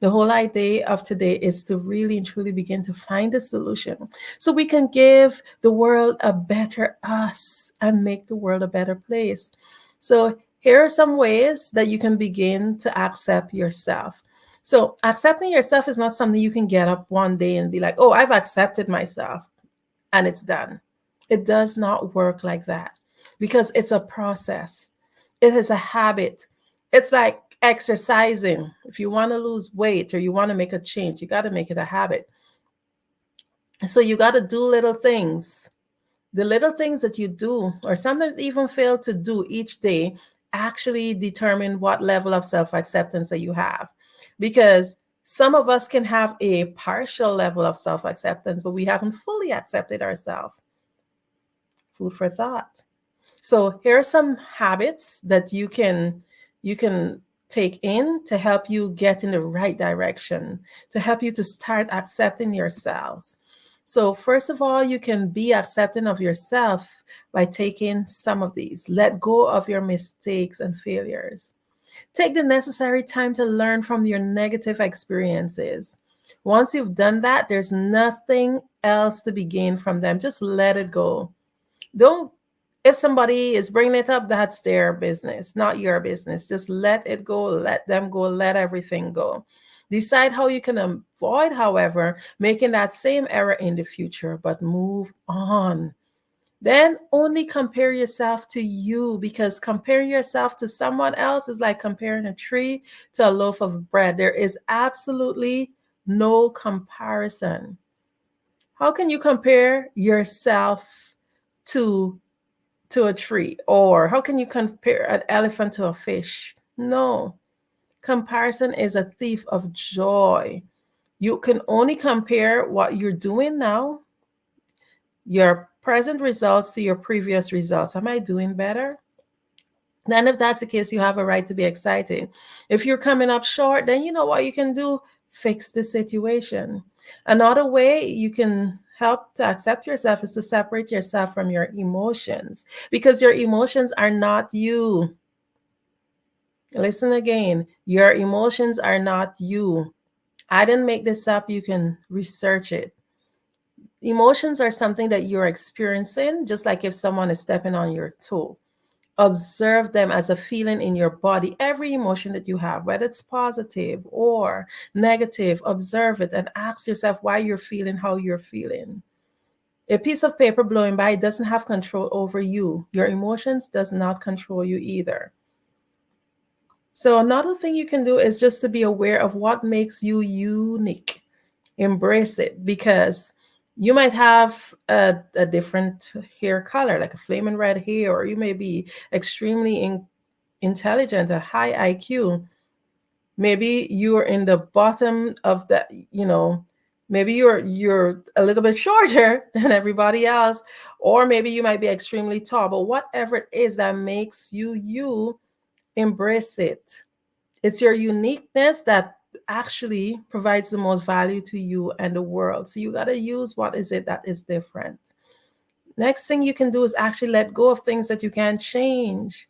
The whole idea of today is to really and truly begin to find a solution so we can give the world a better us and make the world a better place. So here are some ways that you can begin to accept yourself. So accepting yourself is not something you can get up one day and be like, oh, I've accepted myself and it's done. It does not work like that because it's a process. It is a habit. It's like exercising. If you want to lose weight or you want to make a change, you got to make it a habit. So you got to do little things. The little things that you do, or sometimes even fail to do each day, actually determine what level of self-acceptance that you have. Because some of us can have a partial level of self-acceptance, but we haven't fully accepted ourselves. Food for thought. So here are some habits that you can take in to help you get in the right direction, to help you to start accepting yourselves. So first of all, you can be accepting of yourself by taking some of these. Let go of your mistakes and failures. Take the necessary time to learn from your negative experiences. Once you've done that, there's nothing else to be gained from them. Just let it go. If somebody is bringing it up, that's their business, not your business. Just let it go, let them go, let everything go. Decide how you can avoid, however, making that same error in the future, but move on. Then only compare yourself to you, because comparing yourself to someone else is like comparing a tree to a loaf of bread. There is absolutely no comparison. How can you compare yourself to a tree? Or how can you compare an elephant to a fish? No. Comparison is a thief of joy. You can only compare what you're doing now, your present results, to your previous results. Am I doing better? Then if that's the case, you have a right to be excited. If you're coming up short, then you know what you can do? Fix the situation. Another way you can help to accept yourself is to separate yourself from your emotions, because your emotions are not you. Listen again, your emotions are not you. I didn't make this up. You can research it. Emotions are something that you're experiencing, just like if someone is stepping on your toe. Observe them as a feeling in your body. Every emotion that you have, whether it's positive or negative, observe it and ask yourself why you're feeling how you're feeling. A piece of paper blowing by doesn't have control over you. Your emotions does not control you either. So another thing you can do is just to be aware of what makes you unique. Embrace it, because you might have a different hair color, like a flaming red hair, or you may be extremely intelligent, a high IQ. Maybe you're in the bottom of the, maybe you're a little bit shorter than everybody else, or maybe you might be extremely tall. But whatever it is that makes you you, embrace it. It's your uniqueness that actually provides the most value to you and the world. So you got to use what is it that is different. Next thing you can do is actually let go of things that you can't change.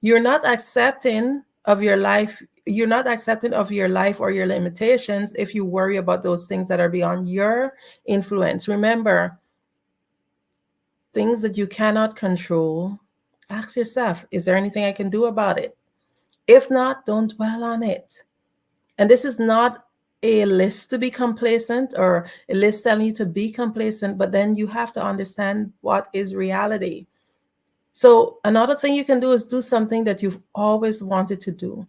You're not accepting of your life. You're not accepting of your life or your limitations if you worry about those things that are beyond your influence. Remember, things that you cannot control, ask yourself, is there anything I can do about it? If not, don't dwell on it. And this is not a list to be complacent or a list telling you to be complacent, but then you have to understand what is reality. So another thing you can do is do something that you've always wanted to do.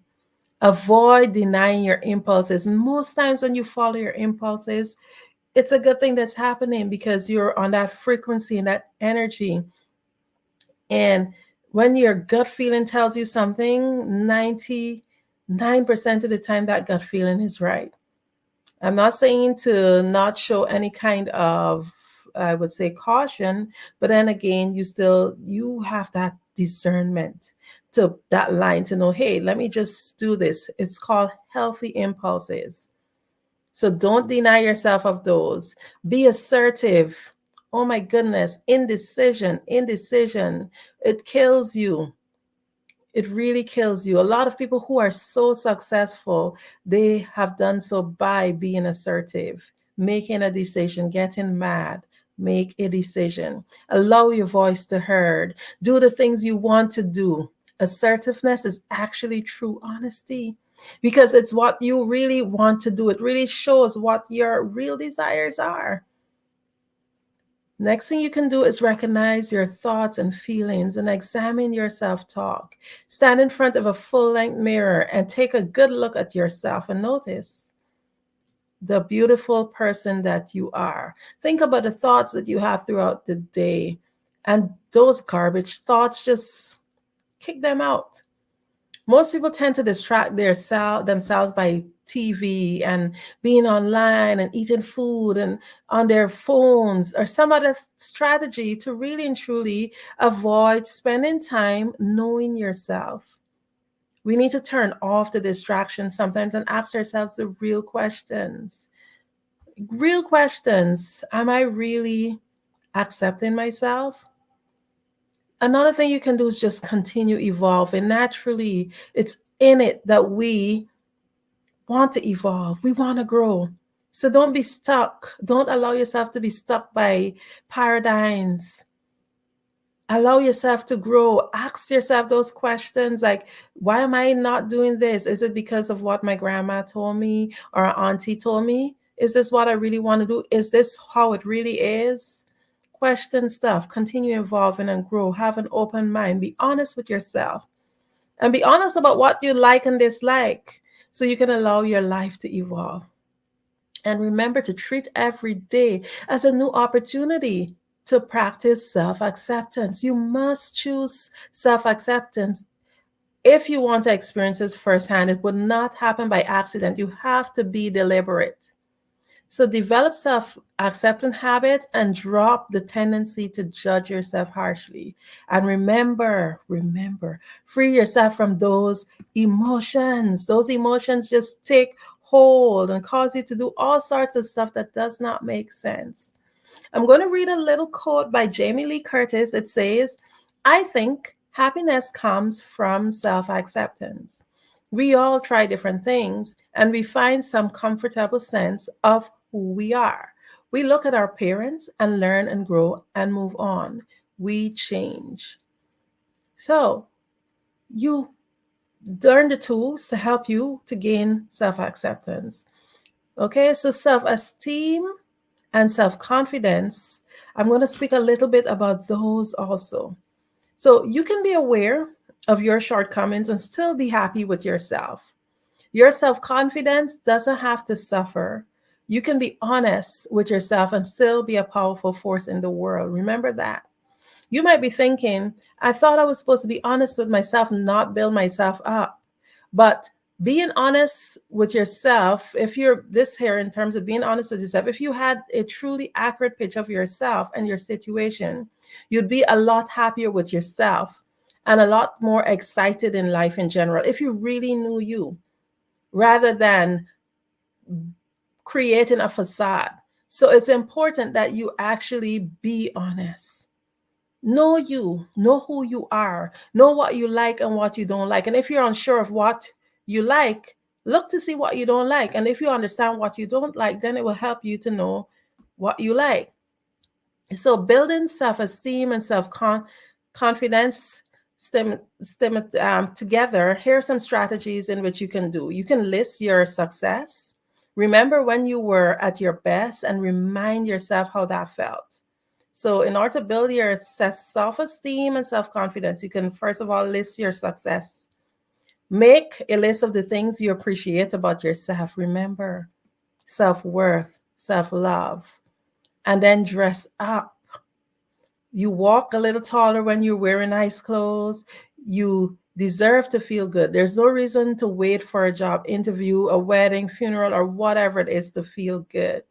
Avoid denying your impulses. Most times when you follow your impulses, it's a good thing that's happening because you're on that frequency and that energy. And when your gut feeling tells you something, 99% of the time that gut feeling is right. I'm not saying to not show any kind of, I would say, caution, but then again, you have that discernment to that line to know, hey, let me just do this. It's called healthy impulses. So don't deny yourself of those. Be assertive. Oh my goodness, indecision. It kills you. It really kills you. A lot of people who are so successful, they have done so by being assertive, making a decision, getting mad. Make a decision. Allow your voice to heard. Do the things you want to do. Assertiveness is actually true honesty. because it's what you really want to do. It really shows what your real desires are. Next thing you can do is recognize your thoughts and feelings and examine your self-talk. Stand in front of a full-length mirror and take a good look at yourself and notice the beautiful person that you are. Think about the thoughts that you have throughout the day, and those garbage thoughts, just kick them out. Most people tend to distract themselves by TV and being online and eating food and on their phones or some other strategy to really and truly avoid spending time knowing yourself. We need to turn off the distractions sometimes and ask ourselves the real questions. Real questions. Am I really accepting myself? Another thing you can do is just continue evolving. Naturally, it's in it that we want to evolve. We want to grow. So don't be stuck. Don't allow yourself to be stuck by paradigms. Allow yourself to grow. Ask yourself those questions like, why am I not doing this? Is it because of what my grandma told me or auntie told me? Is this what I really want to do? Is this how it really is? Question stuff. Continue evolving and grow. Have an open mind. Be honest with yourself. And be honest about what you like and dislike so you can allow your life to evolve. And remember to treat every day as a new opportunity to practice self-acceptance. You must choose self-acceptance. If you want to experience it firsthand, it would not happen by accident. You have to be deliberate. So develop self-acceptance habits and drop the tendency to judge yourself harshly. And remember, free yourself from those emotions. Those emotions just take hold and cause you to do all sorts of stuff that does not make sense. I'm going to read a little quote by Jamie Lee Curtis. It says, I think happiness comes from self-acceptance. We all try different things and we find some comfortable sense of who we are. We look at our parents and learn and grow and move on. We change. So you learn the tools to help you to gain self-acceptance. Okay, so self-esteem and self-confidence, I'm going to speak a little bit about those also. So you can be aware of your shortcomings and still be happy with yourself. Your self-confidence doesn't have to suffer. You can be honest with yourself and still be a powerful force in the world. Remember that. You might be thinking, I thought I was supposed to be honest with myself and not build myself up. But being honest with yourself, if you're this here in terms of being honest with yourself, if you had a truly accurate picture of yourself and your situation, you'd be a lot happier with yourself and a lot more excited in life in general if you really knew you, rather than creating a facade. So it's important that you actually be honest. Know you, know who you are, know what you like and what you don't like. And if you're unsure of what you like, look to see what you don't like. And if you understand what you don't like, then it will help you to know what you like. So building self-esteem and self-confidence together, here are some strategies in which you can do. You can list your success. Remember when you were at your best and remind yourself how that felt. So in order to build your self-esteem and self-confidence, you can first of all list your success. Make a list of the things you appreciate about yourself. Remember, self-worth, self-love, and then dress up. You walk a little taller when you're wearing nice clothes. You deserve to feel good. There's no reason to wait for a job interview, a wedding, funeral, or whatever it is to feel good.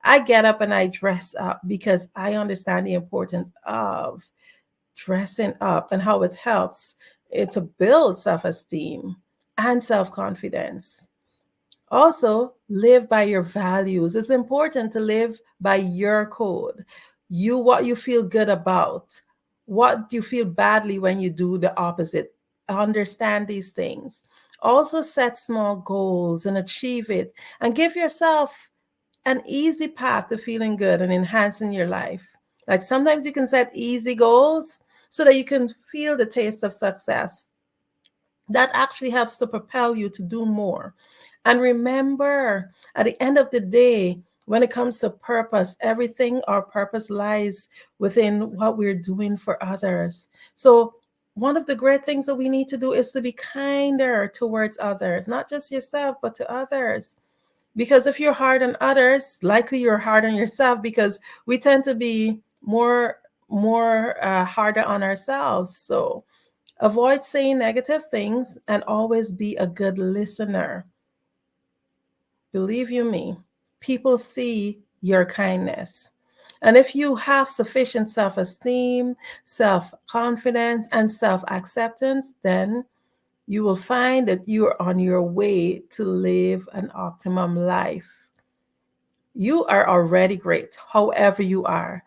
I get up and I dress up because I understand the importance of dressing up and how it helps to build self-esteem and self-confidence. Also, live by your values. It's important to live by your code. What you feel good about, what you feel badly when you do the opposite. Understand these things. Also set small goals and achieve it, and give yourself an easy path to feeling good and enhancing your life. Like sometimes you can set easy goals so that you can feel the taste of success. That actually helps to propel you to do more. And remember, at the end of the day, when it comes to purpose, everything, our purpose lies within what we're doing for others. So one of the great things that we need to do is to be kinder towards others, not just yourself, but to others. Because if you're hard on others, likely you're hard on yourself, because we tend to be more harder on ourselves. So avoid saying negative things and always be a good listener. Believe you me, people see your kindness. And if you have sufficient self-esteem, self-confidence, and self-acceptance, then you will find that you're on your way to live an optimum life. You are already great, however you are,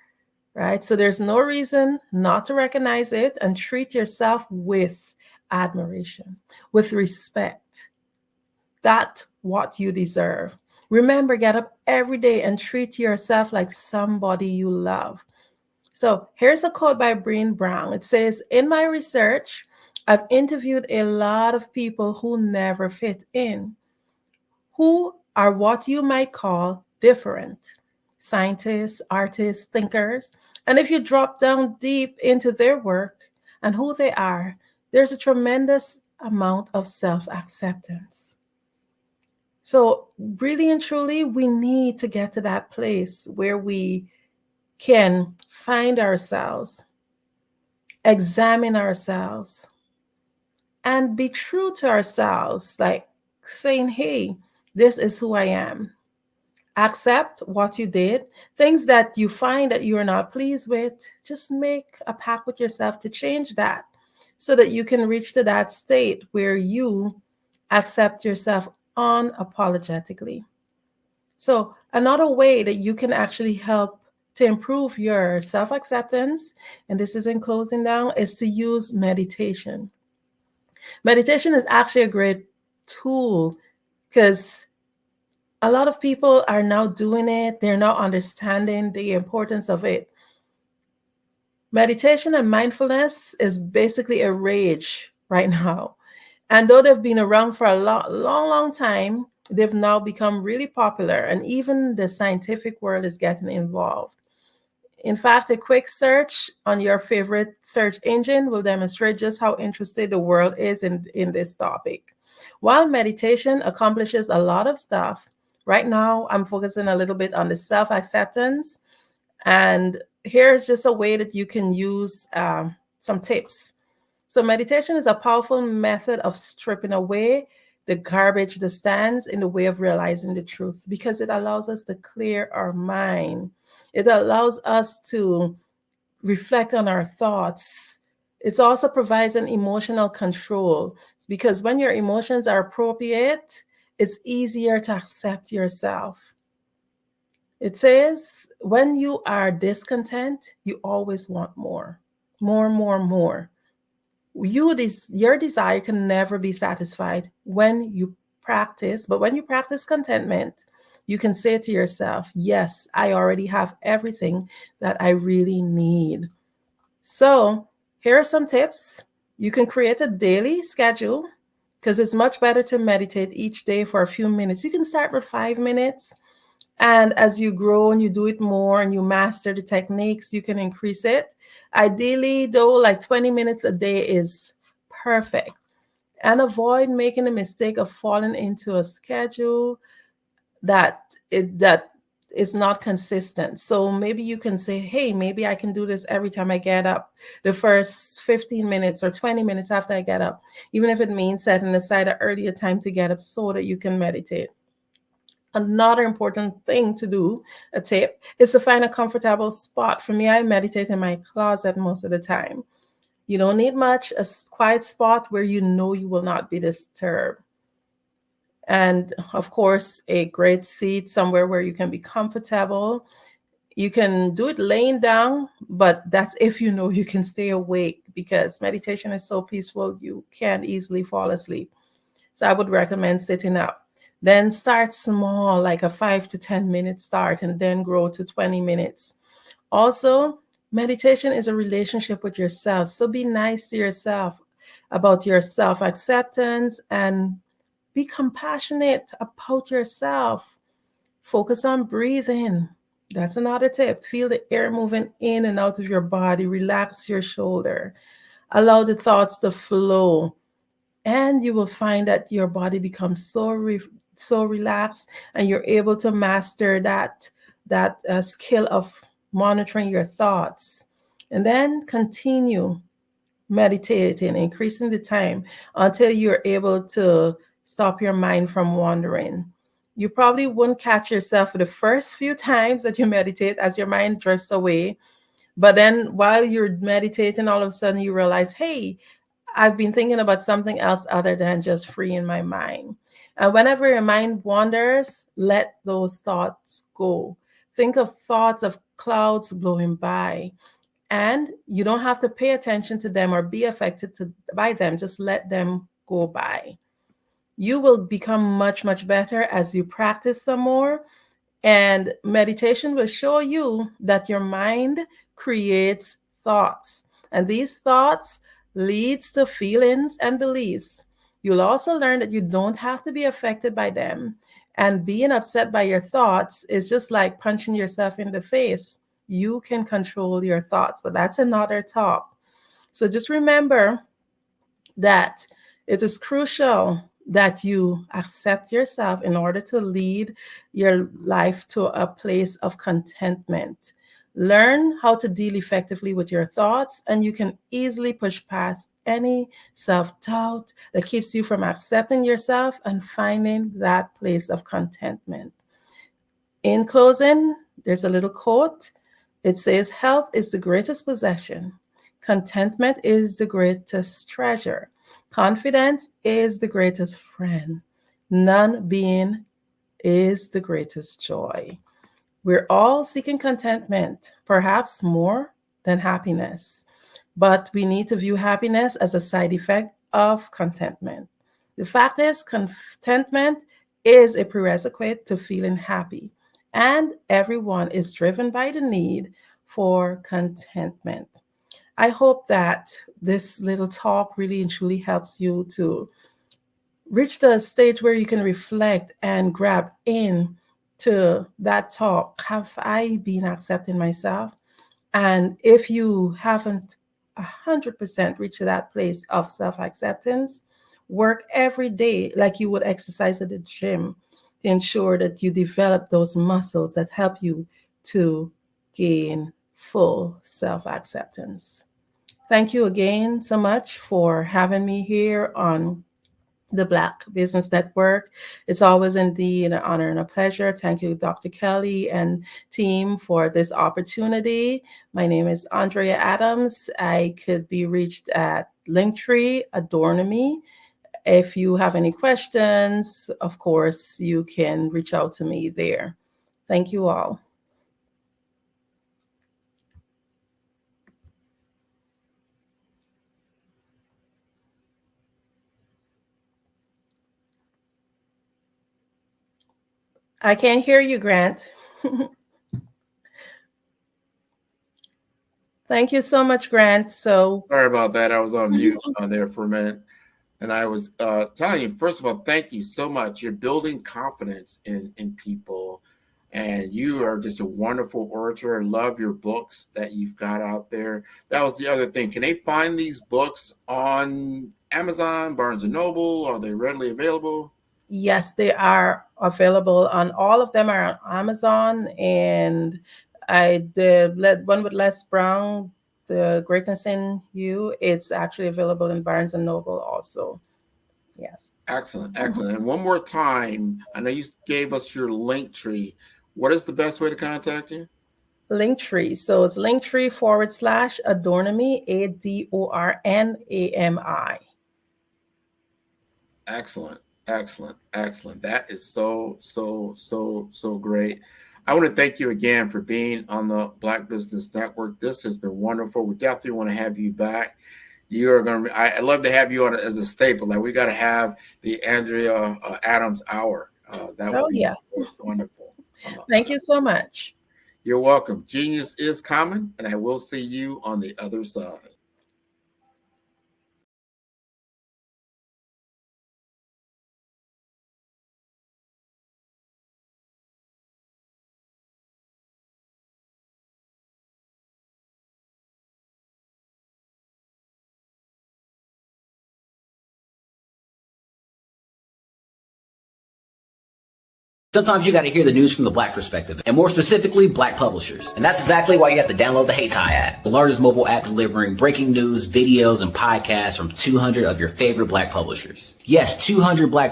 right? So there's no reason not to recognize it and treat yourself with admiration, with respect. That's what you deserve. Remember, get up every day and treat yourself like somebody you love. So here's a quote by Brené Brown. It says, "In my research, I've interviewed a lot of people who never fit in, who are what you might call different. Scientists, artists, thinkers. And if you drop down deep into their work and who they are, there's a tremendous amount of self-acceptance." So really and truly, we need to get to that place where we can find ourselves, examine ourselves, and be true to ourselves, like saying, hey, this is who I am. Accept what you did. Things that you find that you're not pleased with, just make a pact with yourself to change that so that you can reach to that state where you accept yourself unapologetically. So another way that you can actually help to improve your self-acceptance, and this is in closing down, is to use meditation. Meditation is actually a great tool because a lot of people are now doing it. They're now understanding the importance of it. Meditation and mindfulness is basically a rage right now. And though they've been around for a long time, they've now become really popular, and even the scientific world is getting involved. In fact, a quick search on your favorite search engine will demonstrate just how interested the world is in this topic. While meditation accomplishes a lot of stuff, right now I'm focusing a little bit on the self-acceptance, and here's just a way that you can use some tips. So meditation is a powerful method of stripping away the garbage that stands in the way of realizing the truth, because it allows us to clear our mind. It allows us to reflect on our thoughts. It also provides an emotional control, because when your emotions are appropriate, it's easier to accept yourself. It says, when you are discontent, you always want more. Your desire can never be satisfied when you practice, but when you practice contentment, you can say to yourself, yes, I already have everything that I really need. So here are some tips. You can create a daily schedule, because it's much better to meditate each day for a few minutes. You can start with 5 minutes. And as you grow and you do it more and you master the techniques, you can increase it. Ideally, though, like 20 minutes a day is perfect. And avoid making the mistake of falling into a schedule that is not consistent. So maybe you can say, hey, maybe I can do this every time I get up, the first 15 minutes or 20 minutes after I get up, even if it means setting aside an earlier time to get up so that you can meditate. Another important thing to do, a tip, is to find a comfortable spot. For me, I meditate in my closet most of the time. You don't need much, a quiet spot where you know you will not be disturbed. And of course, a great seat somewhere where you can be comfortable. You can do it laying down, but that's if you know you can stay awake, because meditation is so peaceful, you can't easily fall asleep. So I would recommend sitting up. Then start small, like a 5 to 10 minute start, and then grow to 20 minutes. Also, meditation is a relationship with yourself. So be nice to yourself. about your self-acceptance, and be compassionate about yourself. Focus on breathing. That's another tip. Feel the air moving in and out of your body. Relax your shoulder. Allow the thoughts to flow. And you will find that your body becomes so relaxed, and you're able to master that skill of monitoring your thoughts. And then continue meditating, increasing the time until you're able to stop your mind from wandering. You probably wouldn't catch yourself for the first few times that you meditate as your mind drifts away. But then while you're meditating, all of a sudden you realize, hey, I've been thinking about something else other than just freeing my mind. And whenever your mind wanders, let those thoughts go. Think of thoughts of clouds blowing by, and you don't have to pay attention to them or be affected by them. Just let them go by. You will become much, much better as you practice some more. And meditation will show you that your mind creates thoughts. And these thoughts leads to feelings and beliefs. You'll also learn that you don't have to be affected by them. And being upset by your thoughts is just like punching yourself in the face. You can control your thoughts, but that's another talk. So just remember that it is crucial that you accept yourself in order to lead your life to a place of contentment. Learn how to deal effectively with your thoughts, and you can easily push past any self-doubt that keeps you from accepting yourself and finding that place of contentment. In closing, there's a little quote. It says, "Health is the greatest possession. Contentment is the greatest treasure. Confidence is the greatest friend. None being is the greatest joy." We're all seeking contentment, perhaps more than happiness, but we need to view happiness as a side effect of contentment. The fact is, contentment is a prerequisite to feeling happy, and everyone is driven by the need for contentment. I hope that this little talk really and truly helps you to reach the stage where you can reflect and grab in to that talk. Have I been accepting myself? And if you haven't 100% reached that place of self-acceptance, work every day like you would exercise at the gym to ensure that you develop those muscles that help you to gain full self-acceptance. Thank you again so much for having me here on the Black Business Network. It's always indeed an honor and a pleasure. Thank you, Dr. Kelly and team, for this opportunity. My name is Andrea Adams. I could be reached at Linktree, Adorn Me. If you have any questions, of course, you can reach out to me there. Thank you all. I can't hear you, Grant. Thank you so much, Grant. So sorry about that. I was on mute on there for a minute. And I was telling you, first of all, thank you so much. You're building confidence in people. And you are just a wonderful orator. I love your books that you've got out there. That was the other thing. Can they find these books on Amazon, Barnes & Noble? Are they readily available? Yes, they are available on all of them are on Amazon. And the one with Les Brown, The Greatness in You, it's actually available in Barnes & Noble also. Yes. Excellent, excellent. And one more time, I know you gave us your Linktree. What is the best way to contact you? Linktree. So it's Linktree/Adornami, ADORNAMI. Excellent, excellent, excellent. That is so great. I want to thank you again for being on the Black Business Network. This has been wonderful. We definitely want to have you back. You are going to, I'd love to have you on as a staple. Like, we got to have the Andrea Adams Hour. That would be wonderful. Thank you so much. You're welcome. Genius is coming, and I will see you on the other side. Sometimes you got to hear the news from the Black perspective, and more specifically, Black publishers. And that's exactly why you have to download the HeyTie app, the largest mobile app delivering breaking news, videos, and podcasts from 200 of your favorite Black publishers. Yes, 200 Black publishers